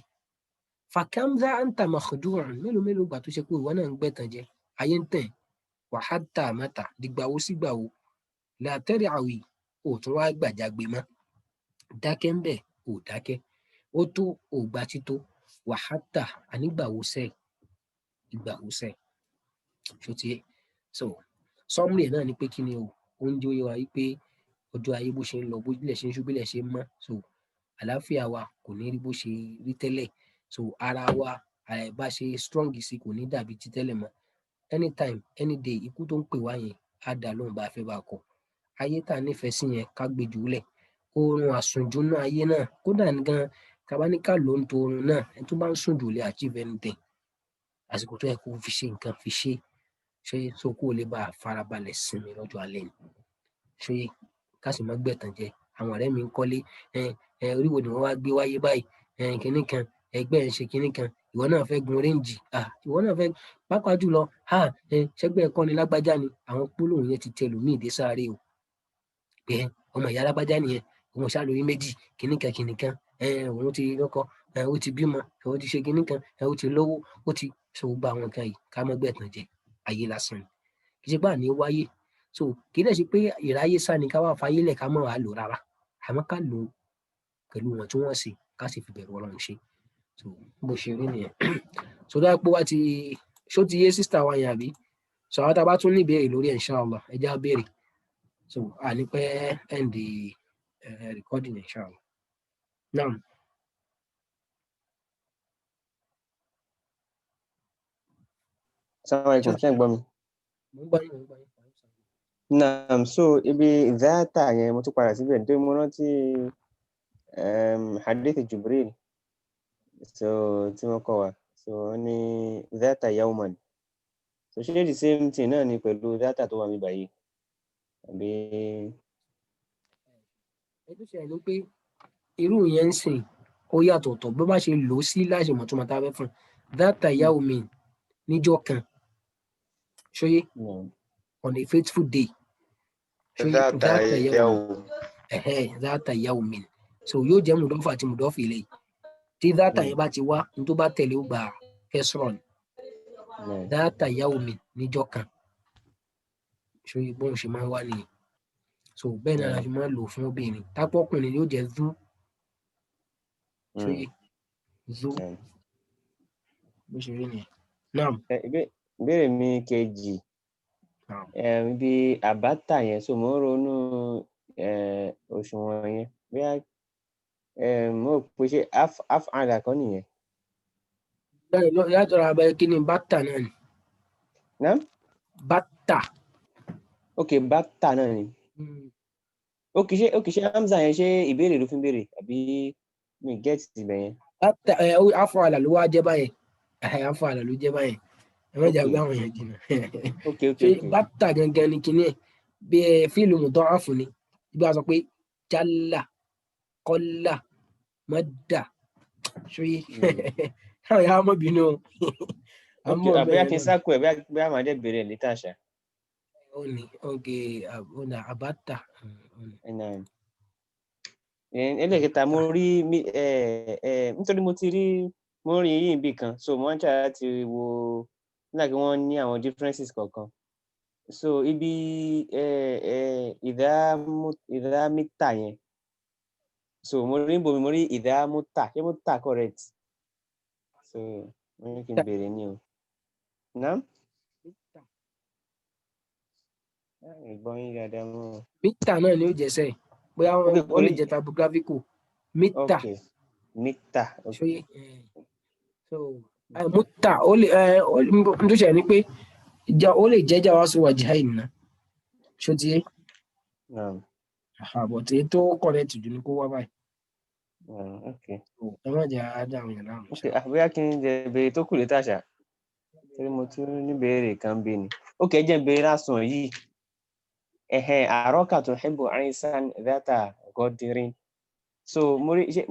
fàkàmdà anta makhdu'un mélòó gbà tó ṣe pé ìwọ náà ń gbẹ̀tàn jẹ ayé ń tẹ̀ wa hatta mata dìgbàwó sígbàwó la tar'awi ò tún wá gbàjágbe mọ́ dákẹ́ ń bẹ̀ ò dákẹ́ ó tó ò gbà tító wa hatta ànígbàwósẹ̀ ìgbàwósẹ̀ ṣó ti so sọmúlẹ̀ náà ni pé kí ni o oúnjẹ ó yẹ wa wípé ọjọ́ ayé bó ṣe ń lọ bó ilẹ̀ ṣe ń ṣú bílẹ̀ ṣe ń mọ́ so àlàáfíà wa kò ní rí bó ṣe rí tẹ́lẹ̀ so ara wa bá ṣe strong sí kò ní dàbí ti tẹ́lẹ̀ mọ́ anytime any day ikú tó ń pè wá yẹn á dà lóhùn bá fẹ́ bá kọ ayé tá a nífẹ̀ẹ́ sí yẹn ká gbé jùlẹ̀ oorun àsùnjúnú ayé náà kódà gan tabaníkà ló ń to oorun náà ẹni tó bá ń sùn jù lè achieve anything àsìkò tó yẹ kó fi ṣe nǹkan fi ṣe ṣe so kó lè bá farabalẹ̀ sinmi lọ́jọ́ alẹ́ ni ṣe ká sì má gbẹ̀tàn jẹ àwọn ọ̀rẹ́ mi ń kọ́lé oríwo ni wọ́n wá gbé wáyé báyìí kinní kan ẹgbẹ́ ẹ̀ ń ṣe kinní kan ìwọ náà fẹ́ gun réǹjì ìwọ náà fẹ́ pàápàá jùlọ ṣẹgbẹ́ ẹ̀kọ́ ni lágbájá ni àwọn gbólóhùn yẹn ti tẹ lòmíì dé sáré o pé ọmọ ìyá lágbájá nìyẹn òun ṣàlórí méjì kinní kan òun ti lọ́kọ ó ti bímọ ó ti ṣe kinní kan ó ti lówó ó ti so gba àwọn nǹkan yìí ká má gbẹ̀tàn jẹ ayé lásán ni kì í ṣe pé àní wáyé so kì í dẹ̀ ṣe pé ìráyé sá ni ká wá fayé lẹ̀ ká mọ̀ wá lò rárá àmọ́ ká lò ó pẹ̀lú wọn tí wọ́n ṣe ká sì fi bẹ̀rù Ọlọ́run ṣe so bó ṣe rí nìyẹn so dáa pé wá ti ṣó ti yé sísítà wa yẹn àbí so àwọn tá a bá tún ní ìbéèrè lórí ẹ̀ inshallah ẹ já béèrè so àní pẹ́ end recording inshallah naam. Assalamu alaikum, ṣé ń gbọ́ mi? mo ń gbọ́ yín. Naam, so ibi dhata yẹn mo tún padà síbẹ̀ nítorí mo rántí hadith Jibril so tí wọ́n kọ́ wa so wọ́n ní dhata yawman so ṣé the same thing náà ni pẹ̀lú dhata tó wà mí báyìí àbí. ẹjọ́ ṣe àìní pé irú yẹn ń sìn ó yàtọ̀tọ̀ bó bá ṣe lò ó sí láṣẹ mọ̀túnmọ̀ tá a fẹ́ fún dhata yawmin níjọ́ kan ṣóyé on a faithful day dhata yawmin so yóò jẹ́ mùdọ́fà àti mùdọ́fì ilé tí dhata yẹn bá ti wá ní tó bá tẹ̀lé ó gba kẹsàn-án dhata yawmin níjọ́ kan ṣóyé bóun ṣe máa ń wá nìyẹn so bẹ́ẹ̀ náà la fi máa ń lò fún obìnrin tápọ́kùnrin yóò jẹ́ zu ṣóyé zu bó ṣe rí nìyẹn náà. Ìbéèrè mi kejì bí àbátà yẹn so mo ń ronú òṣùwọ̀n yẹn bí mo pè ṣe af'ala kan nìyẹn. yàtọ̀ abẹ́rẹ́ kí ni bàtà náà ni. bàtà. ok bàtà náà ni. ok ṣe hamza yẹn ṣe ìbéèrè ló fi ń béèrè àbí mi get ibẹ̀ yẹn. bàtà af'ala ló wá jẹ́ báyẹn af'ala ló jẹ́ báyẹn ẹ má jà gbé àwọn yẹn jìnnà. ṣé bàtà gangan ni kinní ẹ bí fíìlù mudha'af ni bí a sọ pé jalla qalla madda ṣóyí káwọn yàrá mọ̀ bínú. àbẹ́yà kí n sáko ẹ̀ bí a máa dé bèrè létà ṣá. ó ní ọ̀nà àbátà. ẹlẹ́kẹta mo rí nítorí mo ti rí mo rí yìí níbì kan so mo ń ṣe láti wo nígbà tí wọ́n ní àwọn differences kọ̀ọ̀kan so ibi ìdá mítà yẹn so mo rí bomi mo rí ìdá mútà ṣé mútà correct so mo ní kí n béèrè ní o náà ìgbọ́n yín dáadáa mọ́. mítà náà ni ó jẹ́sẹ̀ bóyá wọ́n lè jẹ́ typographical mítà. mítà ṣóyè so mútà ó lè n tó ṣe ní pé ó lè jẹ́ jáwá sí wajhayn náà ṣó ti yé. but èyí tó correct jù ní kó wá báyìí. ẹ má jẹ́ ajá àwọn èèyàn láàmú. ok àbúyá kí n jẹ béèrè tó kù létà ṣá torí mo tún ní béèrè kan bí ni ok jẹ́ béèrè lásán yìí àrọ́kà tó hibbu àìsàn dhata godirin so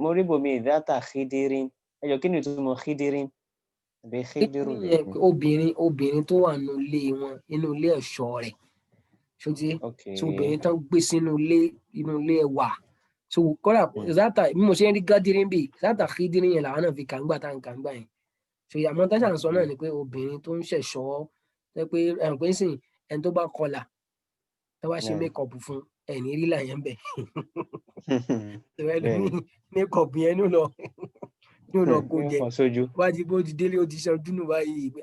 mo rí bomi dhata khidirin ẹjọ kí ni ìtumọ̀ khidirin àbí khidiru. obìnrin tó wà nínú ilé wọn inú ilé ẹ̀ṣọ́ rẹ̀ ṣótí so obìnrin tán gbé sínú ilé ẹwà so kọ́lá dhata bí mo ṣe ń rí gadirin bíi dhata khidirin yẹn làwọn náà fi kàńgbà tá kàńgbà yẹn so àmọ́ táṣà ń sọ náà ni pé obìnrin tó ń ṣẹ̀ṣọ́ pé pé sìn ẹni tó bá kọlà tó bá ṣe mékọ̀pù fún ẹni rí láyé ń bẹ̀ mékọ̀pù yẹn ní lọ kó jẹ wá ti bó ti délé ó ti ṣe ọdún nù báyìí pé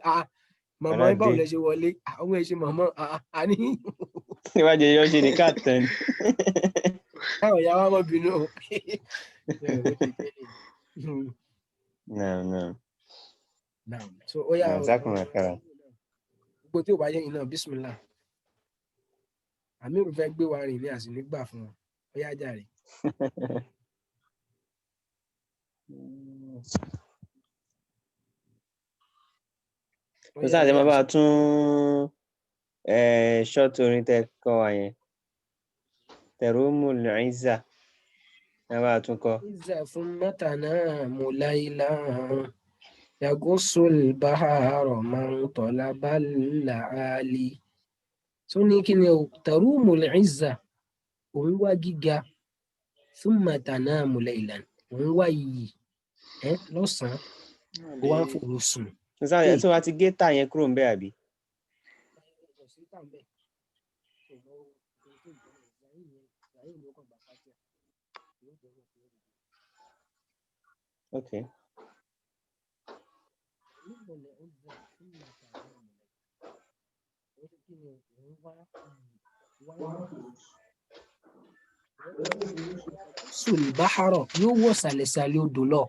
màmá ẹ báwo lẹ ṣe wọlé àwọn ẹ ṣe màmá àní. níwájú ẹyọ ṣe ní káàtàn. káwọn ìyá wa mọ bínú. so ó yà gbogbo tí ò bá yẹ iná bísímìlà àmì òrùfẹ́ gbé wa rìn ní àsìnígbà fún wọn ó yá jàre. Ustaz ẹ máa bá tún short orin tẹ́ kọ wá yẹn. Tarumul Izza. Ẹ bá tún kọ. Izza thumma tanamu laylan yaghussul bahara man talabal la'ali. Tó ní kí ni o, tarumul izza, òun wá gíga, thumma tanamu laylan, òun wá iyì lọ́sàn-án, ó wá ń fòrò sùn. Ustaz ẹ tí wọ́n ti gé tà yẹn kúrò ń bẹ̀ àbí? Okay. Sulbaharo yóò wọ̀ sàlẹ̀sàlẹ̀ odò lọ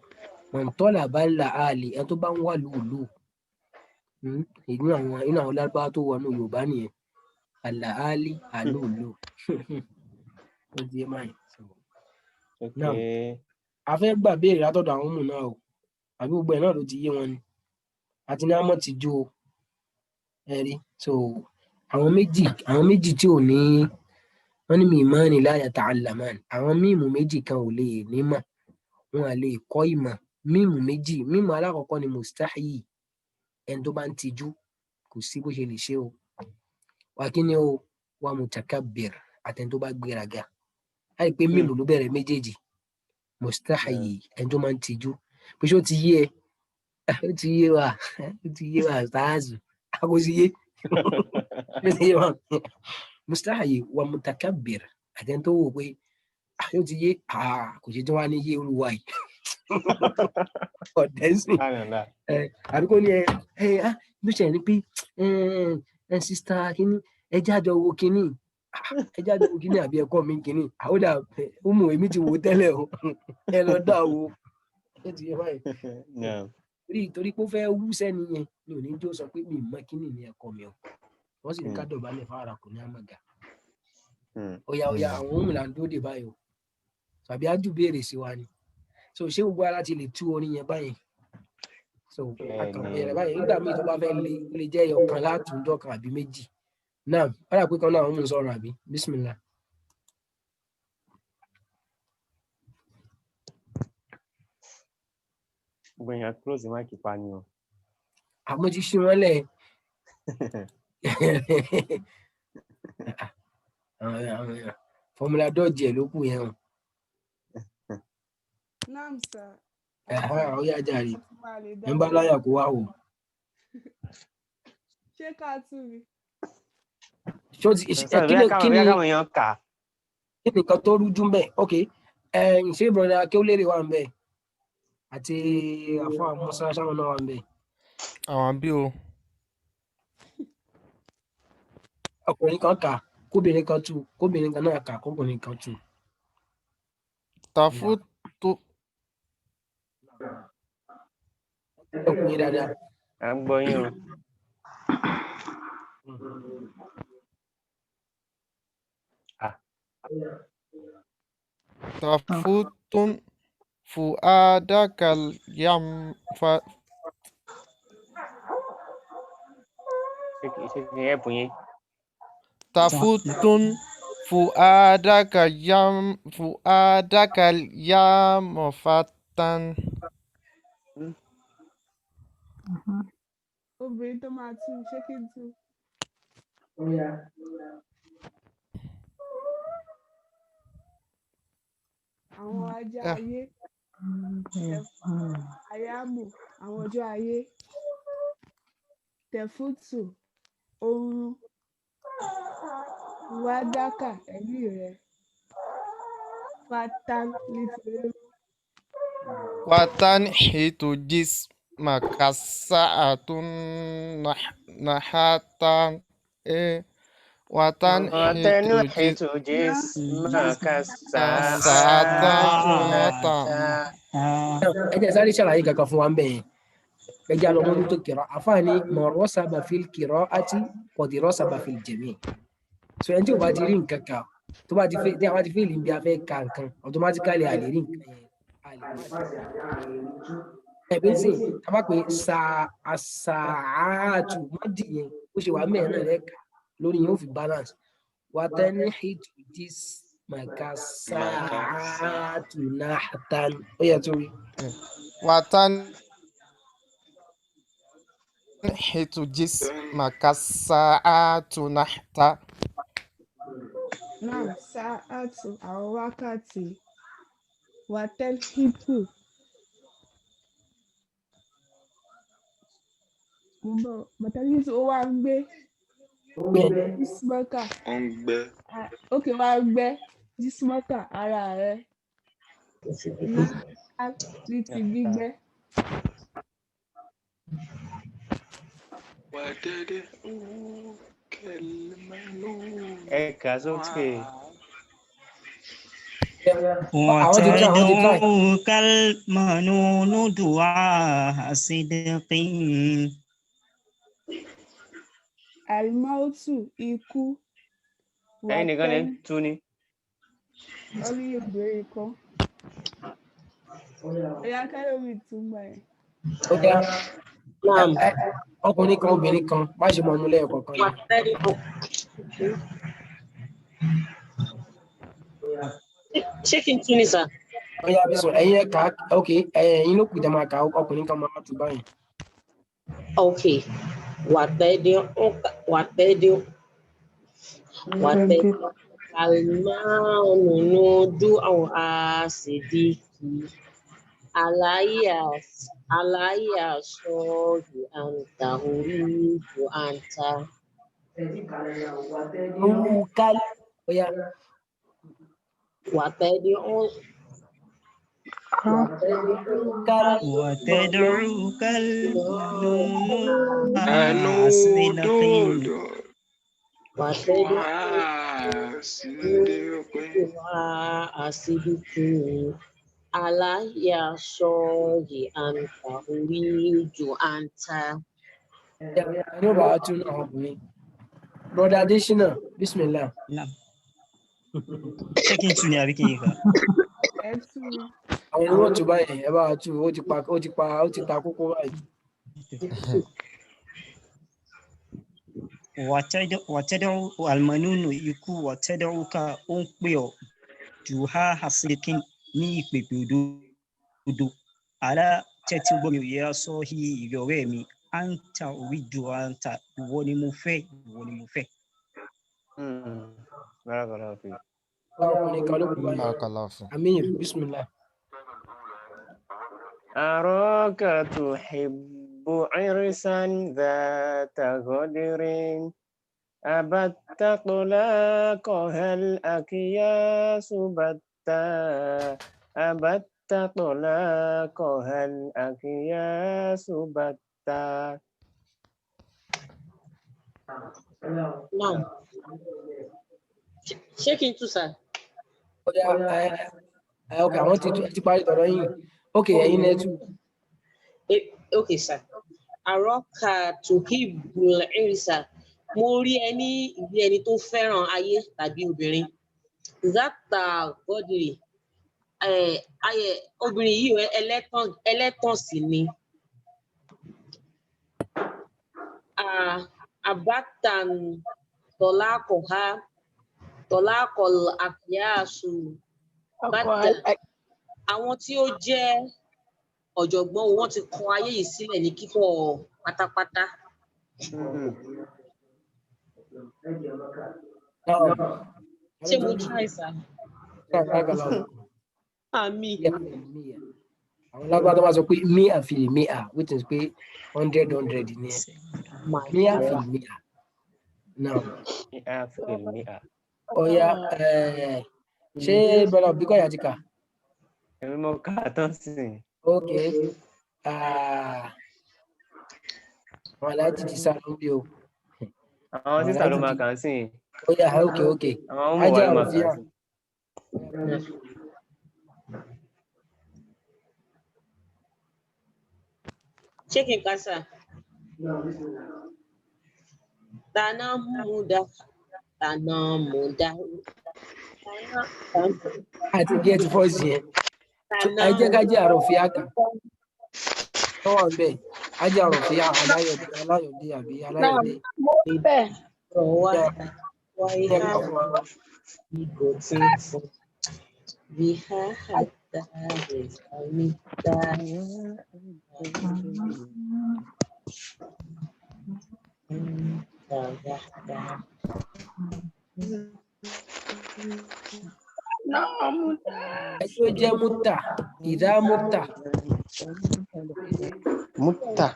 mọ̀ntọ́là bá ń la àlè ẹ tó bá ń wà lóòlù inú àwọn lárúbáwá tó wọnú Yorùbá nìyẹn àlàálí àlóòlù ó di máa náà a fẹ́ gbà béèrè látọ̀dọ̀ àwọn ọmọ náà o àbí gbogbo ẹ̀ náà ló ti yé wọn ni àti ní àmọ́ ti jó ẹ̀rí so àwọn méjì tí ò ní wọ́n ní mimani la yata'allaman àwọn míìmù méjì kan ò lè nímọ̀ wọn à lè kọ́ ìmọ̀ míìmù méjì míìmù alákọ̀ọ́kọ́ ni mustahi ẹni tó bá ń tijú kò sí bó ṣe lè ṣe o wà kí ni o wà mutakabbir àtẹni tó bá gbéraga láì pé mélòó ló bẹ̀rẹ̀ méjèèjì mustahi ẹni tó máa ń tijú pé ṣé ó ti yé wa sáàzù àkóso yé wa mustahi wa mutakabbir àtẹni tó wò pé ó ti yé kò ṣe tí wọ́n á ní yé olúwa yìí ọ̀dẹ́sìn àbíkó ní ló ṣe ní pé sísá kínní ẹjẹ́ àjọ wo kínní àbí ẹ̀kọ́ mi kínní àwòdà ó mú èmi ti wò tẹ́lẹ̀ o ẹ lọ dá o ó ti yẹ báyìí torí pé ó fẹ́ wú sẹ́ni yẹn ni ò ní jó sọ pé mi ì mọ kínní ní ẹ̀kọ́ mi o wọ́n sì ní ká dọ̀bálẹ̀ fáwọn kò ní àmàgà ọ̀yà àwọn ohun ìlànà tó dé báyìí o tàbí ájú béèrè sí wa ni so ṣé gbogbo ara ti lè tú orin yẹn báyìí so àkànbẹ̀rẹ̀ báyìí nígbà míì tó bá fẹ́ lè jẹ́ ọ̀kan látúndọ̀ kan àbí méjì náà báyà pé kan náà àwọn mú sọ̀rọ̀ àbí bísímìlà. gbẹ̀yàn close mic pa ni o. àmọ́ ti ṣí wọn lẹ̀ fọmùlà dọ́ọ̀jì ẹ̀ ló kù yẹn o. Naam sir. Ó yá jàre ń bá láyà kó wá wò. Ṣé ká tún mi? Kí ni káwọn èèyàn kà? Kí ni nǹkan tó rújú ń bẹ̀? Ok, ṣé ìbọ̀dà Akéwúlérè wà ń bẹ̀? Àti àfọ àmúṣá sáwọn náà wà ń bẹ̀. Àwọn bí o. Ọkùnrin kan kà, kóbìnrin kan tú, kóbìnrin kan náà kà, kóbìnrin kan tú. Tafutu. Ọkùnrin dáadáa. À ń gbọ́ yín o. Tafutun fuadakal yam fa. Ṣé kì í ẹ̀ bùn yín? Tafutun fuadakal yam fatan. Obìnrin tó máa tún ṣé kí n tún. Àwọn ajá ayé àyámù àwọn ọjọ́ ayé tẹ̀fútù oorun wádákà ẹ̀mí rẹ̀ fatan nítorí. Watan hitu jismaka sa'atun nahatan watan hitu jismaka sa'atan nahatan. Ẹ jẹ́ sáré ṣàlàyé kankan fún wa ń bẹ̀ yẹn. Ẹ jẹ́ àlọ́ mọ́tò kìrọ̀ àfáàní mọ̀rọ́ sábà fi kìrọ̀ àti kọ̀dìrọ̀ sábà fi jẹ̀mí. So ẹni tí ò bá ti rí nǹkan kan tó bá ti fẹ́ tí a bá ti fẹ́ lè bí a fẹ́ ka nǹkan automatically a lè rí nǹkan yẹn a lè má ṣe ẹ̀bí sìn tábà pé sàáàtù mọ́dì yẹn ó ṣe wà mẹ́rin náà lẹ́ka lórí yẹn ó fi balance wàtẹ́ni hìtù dis màkà sàáàtù náà tán ó yẹ tó rí. وتنحت جسمك الساعات نحتا. Náà sáàtù àwọn wákàtí wàtẹ́lhìtù. Mo bọ̀ wàtẹ́lhìtù ó wá ń gbé jísmọ́kà. Ó ń gbé. Ókè wá ń gbé jísmọ́kà ara rẹ̀. Náà ní ti gbígbé. Ẹ kà sókè. وتدعوك المنون دعاء صدق. Àlmáùtù ikú. Ẹ̀yin nìkan lè tú ni. Ó ní obìnrin kan. Ẹ̀yà kẹ́lómi túmọ̀ ẹ̀. ó dá ọkùnrin kan obìnrin kan má ṣe mọ ọmú lẹ́ẹ̀kọ̀ọ̀kan ni. ṣé kí n tún ní sà. ó yá bí sọ ẹ̀yin ẹ̀ka ok ẹ̀yin ló kù dá máa kà ọkùnrin kan máa tù báyìí. ok wàtẹ́dẹ́ àlùmáàánú dún àwọn àṣìdíkì aláyà sọ́ọ̀rì àǹtà orí ìbò àǹtà. وتدعوك المنون صدق aláyà sọ́ọ̀rì àǹtà orí ìbò àǹtà. ẹni ò bá wá tún àwọn obìnrin broda Adesina bismillah. ṣé kí n tún ní àbí kí n kà? àwọn ìwọ̀n tó báyìí ẹ bá tú ó ti ta kókó báyìí. wàtẹ́dọ̀ àlùmọ́nùnù ikú wàtẹ́dọ̀ọ́ká ó ń pè ọ́ dùhá hasidikin ní ìpèpè òdodo àlá tẹ́tí gbọ́ mi ò yẹ sọ ìrẹ̀ ọ̀rẹ́ mi àǹtà orí ju àǹtà ìwọ ni mo fẹ́. Barakallahu fi. ọkùnrin kan ló kù báyìí. Amir bismillah. أراك تحب عرسا ذات غدر أبت طلاقها الأكياس بتا أبت طلاقها الأكياس بتا. Náà ṣé kí n tún sà. ok àwọn ti parí tọ̀rọ̀ yìí ok ẹ̀yin náà tún. ok sà àrọ́kà tuhibul irsa mo rí ẹ ní ìdí ẹni tó fẹ́ràn ayé tàbí obìnrin zata godiri obìnrin yìí ẹlẹ́tàn sí ni abatan tọ́lákọ̀ àkíyàsù bàtà àwọn tí ó jẹ́ ọ̀jọ̀gbọ́n wọn ti kọ ayé yìí sílẹ̀ ní kíkọ́ pátápátá. ṣé mo try sá. àmì. àwọn lágbàdo máa sọ pé mia fìlì mia which is pé 100 ni ẹ mia fìlì mia now. Mia fìlì mia. ọ̀ya ṣé bọ́lá bí kọ́yà ti kà. Èmi mo kà á tán sí i. ok àwọn aláàjì ti sá ló ń bí o. àwọn sísà ló máa kà á sí i. ọ̀ya ok àwọn ọmọ wa ló máa kà á sí i. ṣé kí n kà sá. Tana muda. àti díẹ̀ ti fọ́ọ̀sì yẹn ẹ jẹ́ ká jẹ́ àròfin àkà. wọ́n wà bẹ́ẹ̀ ajá rọ̀fíà aláyọ̀dé àbí Náà aláyọ̀dé mo bẹ̀ rọ̀ wá ní wáyé ẹ̀ka fún wa. ìgò tuntun bí ha àtà ìsàmìta. Ẹjọ́ jẹ́ mútà ìdá mútà. Mútà.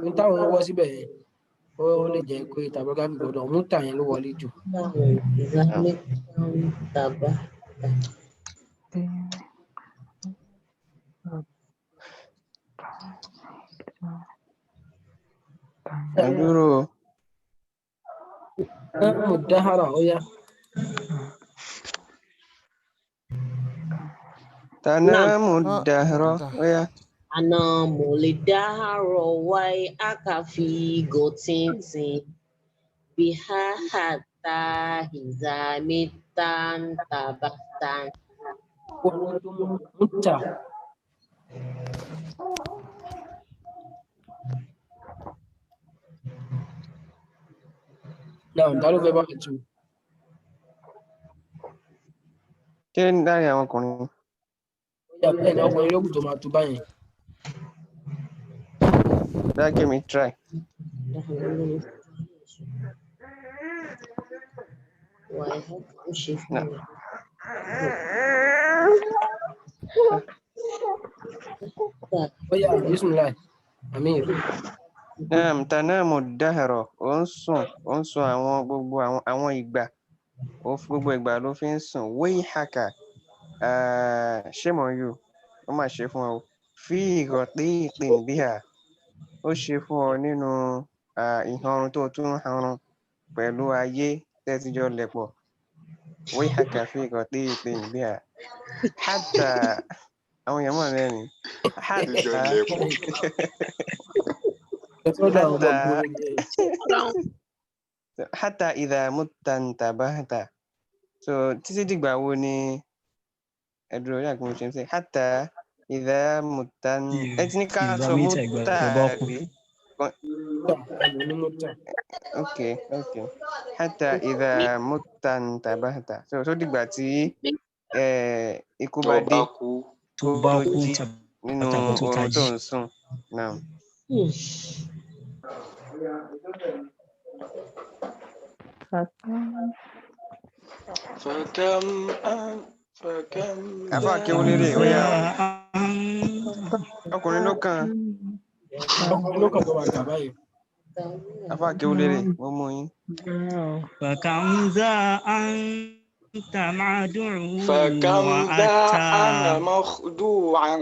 Ní táwọn wọ́ síbẹ̀ yẹn ó lè jẹ́ pé tàbí gbọ́dọ̀ mútà yẹn ló wọlé jù. Dúró. Mudahara ó yá. Tanamu dahra ó yá. Àná mo lè dáhàrọ̀ wáyé àkàfi ìgò tíntín bí ha àtà ìsàmìta tàbátà. Mútà. Náà ta ló fẹ́ bá mi tu? Ṣé ń dárí àwọn ọkùnrin? Ó yà bẹ́ẹ̀ ni ọkùnrin lókùn tó máa tu báyẹn. That give me try. Ó yá bismillah Amir. Tanamu dahra ó ń sùn àwọn gbogbo àwọn ìgbà gbogbo ìgbà ló fi ń sùn wayhaka shame on you ó mà ṣe fún ọ fi ghatiqin biha ó ṣe fún ọ nínú ìhanrun tó tún hanrun pẹ̀lú ayé tẹ́tíjọ́ lẹ̀pọ̀ wayhaka fi ghatiqin biha hatta àwọn èèyàn mọ̀ lẹ́ni hatta idha mutta intabahta so títí dìgbà wo ni ẹ̀dùn orí àgbọn ṣe ń sẹ́ hatta idha mutta ẹ ti ní ká sọ mutta àbí. Okay. Hatta idha mutta intabahta so dìgbà tí ikú bá dé tó jí nínú oorun tó ń sùn náà. Àfà Akéwúlérè ó yá ọkùnrin ló kàn. Ọkùnrin ló kàn tó máa kà báyìí. Àfà Akéwúlérè mo mú yín. فكم ذا أنت معدوع فكم ذا أنا وأتى مخدوعا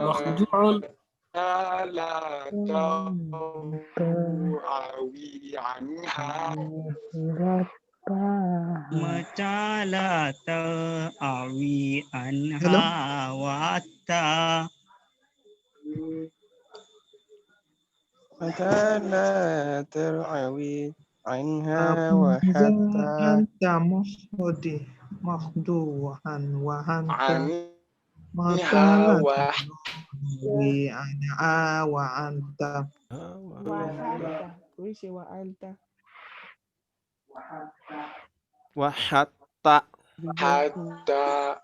مخدوع لا تعوي عنها متى لا تعوي عنها وأتى متى لا ترعوي عنها وحتى أنت مخدوعا وأنت متى عنها لا تروي عنها وأنت وحتى حتى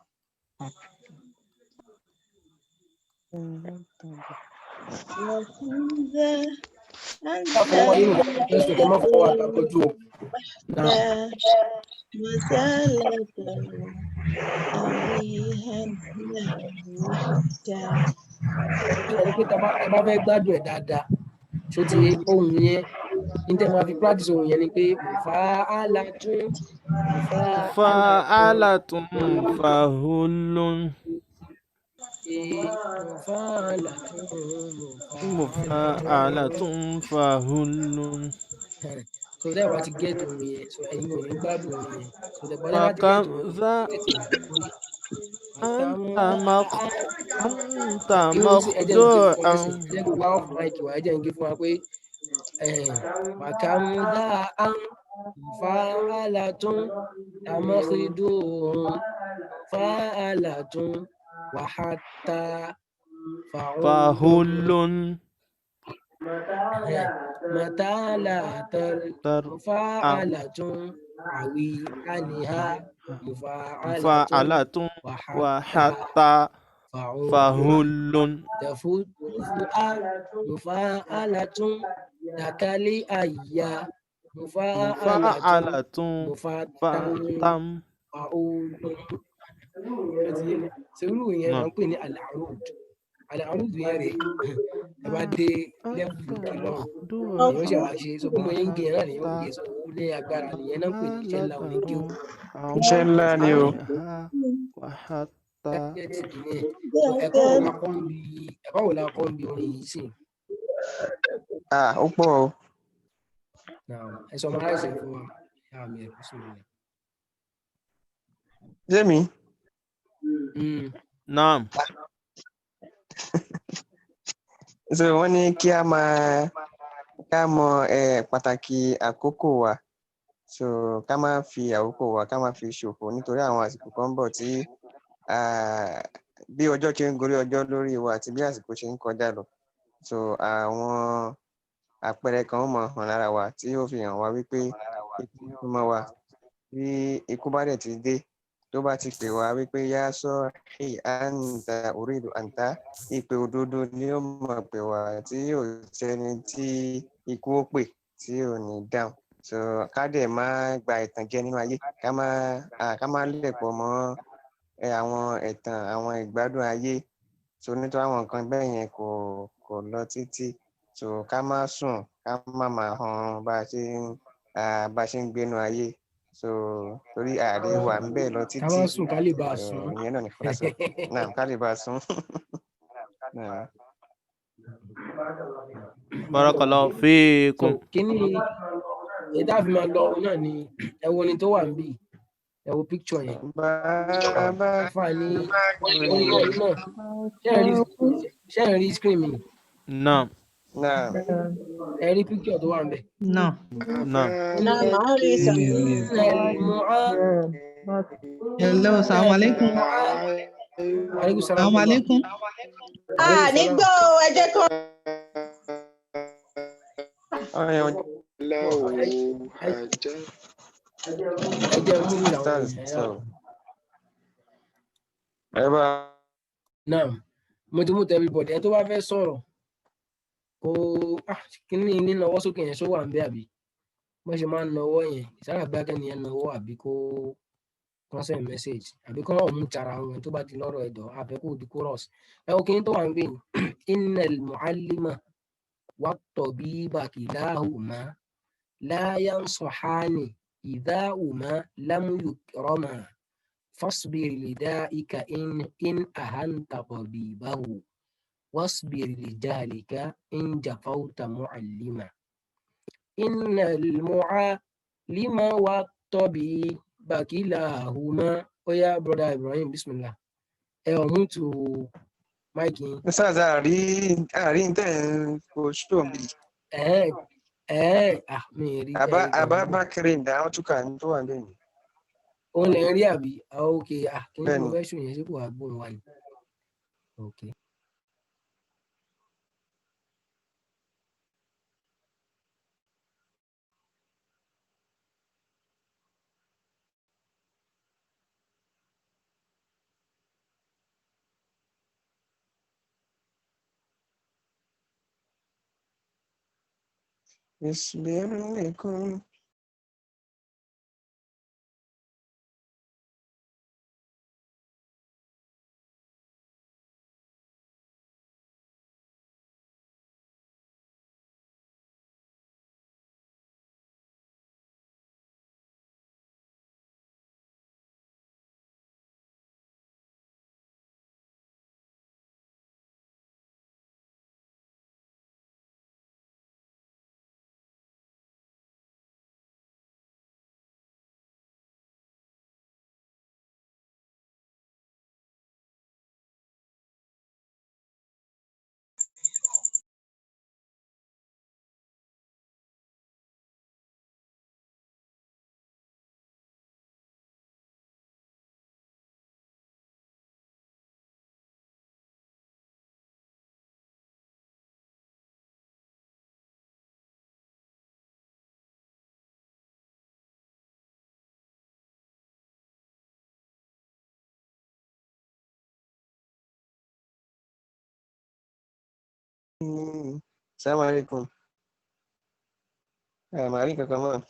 ẹni pé tá bá fẹ́ gbádùn ẹ̀ dáadáa ṣó ti ohun yẹn ní tẹ́ máa fi practice ohun yẹn ni pé mufa'alatun مفاعلة فهل مفاعلة فهل so tẹ́ bá ti get ohun yẹn so ẹ̀yin ò ní gbádùn ohun yẹn so tẹ́ bá ti get فكم ohun ذا yẹn tètè máa lórí. أنت مخدوعا ẹjẹ́ gbogbo àwọn fún máìkì wa ẹjẹ́ ń gé fún wa pé wàkàmúdà án fa'alatun amakhidun fa'alatun وحتى فعول فهل متالة تر مفاعلة عوي عنها مفاعلة مفاعلة وحتى وحتى فعول فهل تفوت مفاعلة تكالي أيا مفاعلة مفاعلة مفتن فتم فعول sẹ́wúrò yẹn là نعم ń pè ní àlàrúdù yẹn rèé ẹ bá dé lẹ́bù lókè lọ́hùn èèyàn ṣe wàá ṣe so bí mo yẹn ń gé yẹn náà lèyàn ń gé so ó ní agbára nìyẹn náà ń pè ní iṣẹ́ ńlá oní kí ó iṣẹ́ ńlá ni o. وحتى gẹ́ẹ̀tì kìíní so ẹ̀kọ́ wo la kọ́ ń bi orin yìí sí Ó pọ̀ o. ẹ sọ máa ṣe fún wa yá mi ẹ̀ sí mi. Jẹ́mi. نعم So wọ́n ní kí ká mọ pàtàkì àkókò wa. So ká má fi àkókò wa ká má fi ṣòfò nítorí àwọn àsìkò kan ń bọ̀ tí bí ọjọ́ ṣe ń gorí ọjọ́ lórí wa àti bí àsìkò ṣe ń kọjá lọ. So àwọn àpẹẹrẹ kan ó máa hàn lára wa tí ó fi hàn wá wípé ikú súnmọ́ wa. Bí ikú bá dẹ̀ ti dé tó bá ti pè wá wípé yá sọ àǹtà uridu àǹtà ìpè òdodo ni ó mọ̀ pè wá tí yóò sẹ́ni tí ikú ó pè tí ò ní dáhùn. So ká dẹ̀ má gba ìtànjẹ nínú ayé ká má lẹ̀pọ̀ mọ́ àwọn ẹ̀tàn àwọn ìgbádùn ayé. So nítorí àwọn nǹkan bẹ́ẹ̀ yẹn kò lọ títí. So ká má sùn ká má máa han bá a ṣe ń gbénu ayé. So torí ààrẹ wà ń bẹ́ẹ̀ lọ ká títí. má sùn ká lè bá a sùn. Ìyẹn náà ní fúlàṣọ náà ká lè bá a sùn. بارك الله so فيكم kíní ìdá fi máa lọ náà ni ẹ wo ni tó wà níbí ẹ wo picture yẹn bàbá afa ní orin náà ṣé ẹ rí screen mi نعم náà. ẹ rí picture tó wà níbẹ̀. No. نعم Hello, assalamu alaikum. aleykum salaam. Assalamu alaikum. Nígbà ẹ jẹ́ kó. ẹ jẹ́ múlù làwọn èèyàn náà mo ti mú tẹ everybody ẹ tó bá fẹ́ sọ̀rọ̀ kó kíní nínáwó sókè yẹn ṣó wà ń bẹ àbí wọ́n ṣe máa ń nawọ́ yẹn ìsára gbá kẹ́ni yẹn nawọ́ àbí kó consent message àbí kó ọ̀hún tara wọn tó bá ti lọ́rọ̀ ẹ̀dọ̀ àbẹ́kù di chorus ẹ wo kíní tó wà ń bẹ innal mu'allima wat tabiba kilahuma la yansahani idahuma lam yukrama fasbir lidaika in ahanta tabibahu واصبر لجهلك إن جفوت معلما إن المعلم والطبيب كلاهما ويا brother Ibrahim bismillah on to Mike. Ustaz àárín tẹ̀ ń kó ṣó mi. Mi rí àbá bákẹ́rẹ́ ìdá àwọn túkà ní tó wà lẹ́yìn. Òun lè rí àbí ok kí ni mo fẹ́ ṣò yẹn sí kò wá gbóhùn wa ni. Ok. Bismillah. Assalamu alaikum. Mari ke kamar.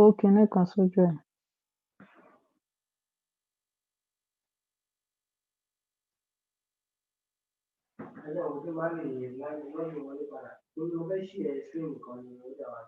Ó kinní kan sójú ẹ̀. Ẹjọ́ òun tí máa lè lọ́yìn wọlé padà. Torí mo fẹ́ ṣí ẹ̀ stream kan ni ó dà wá.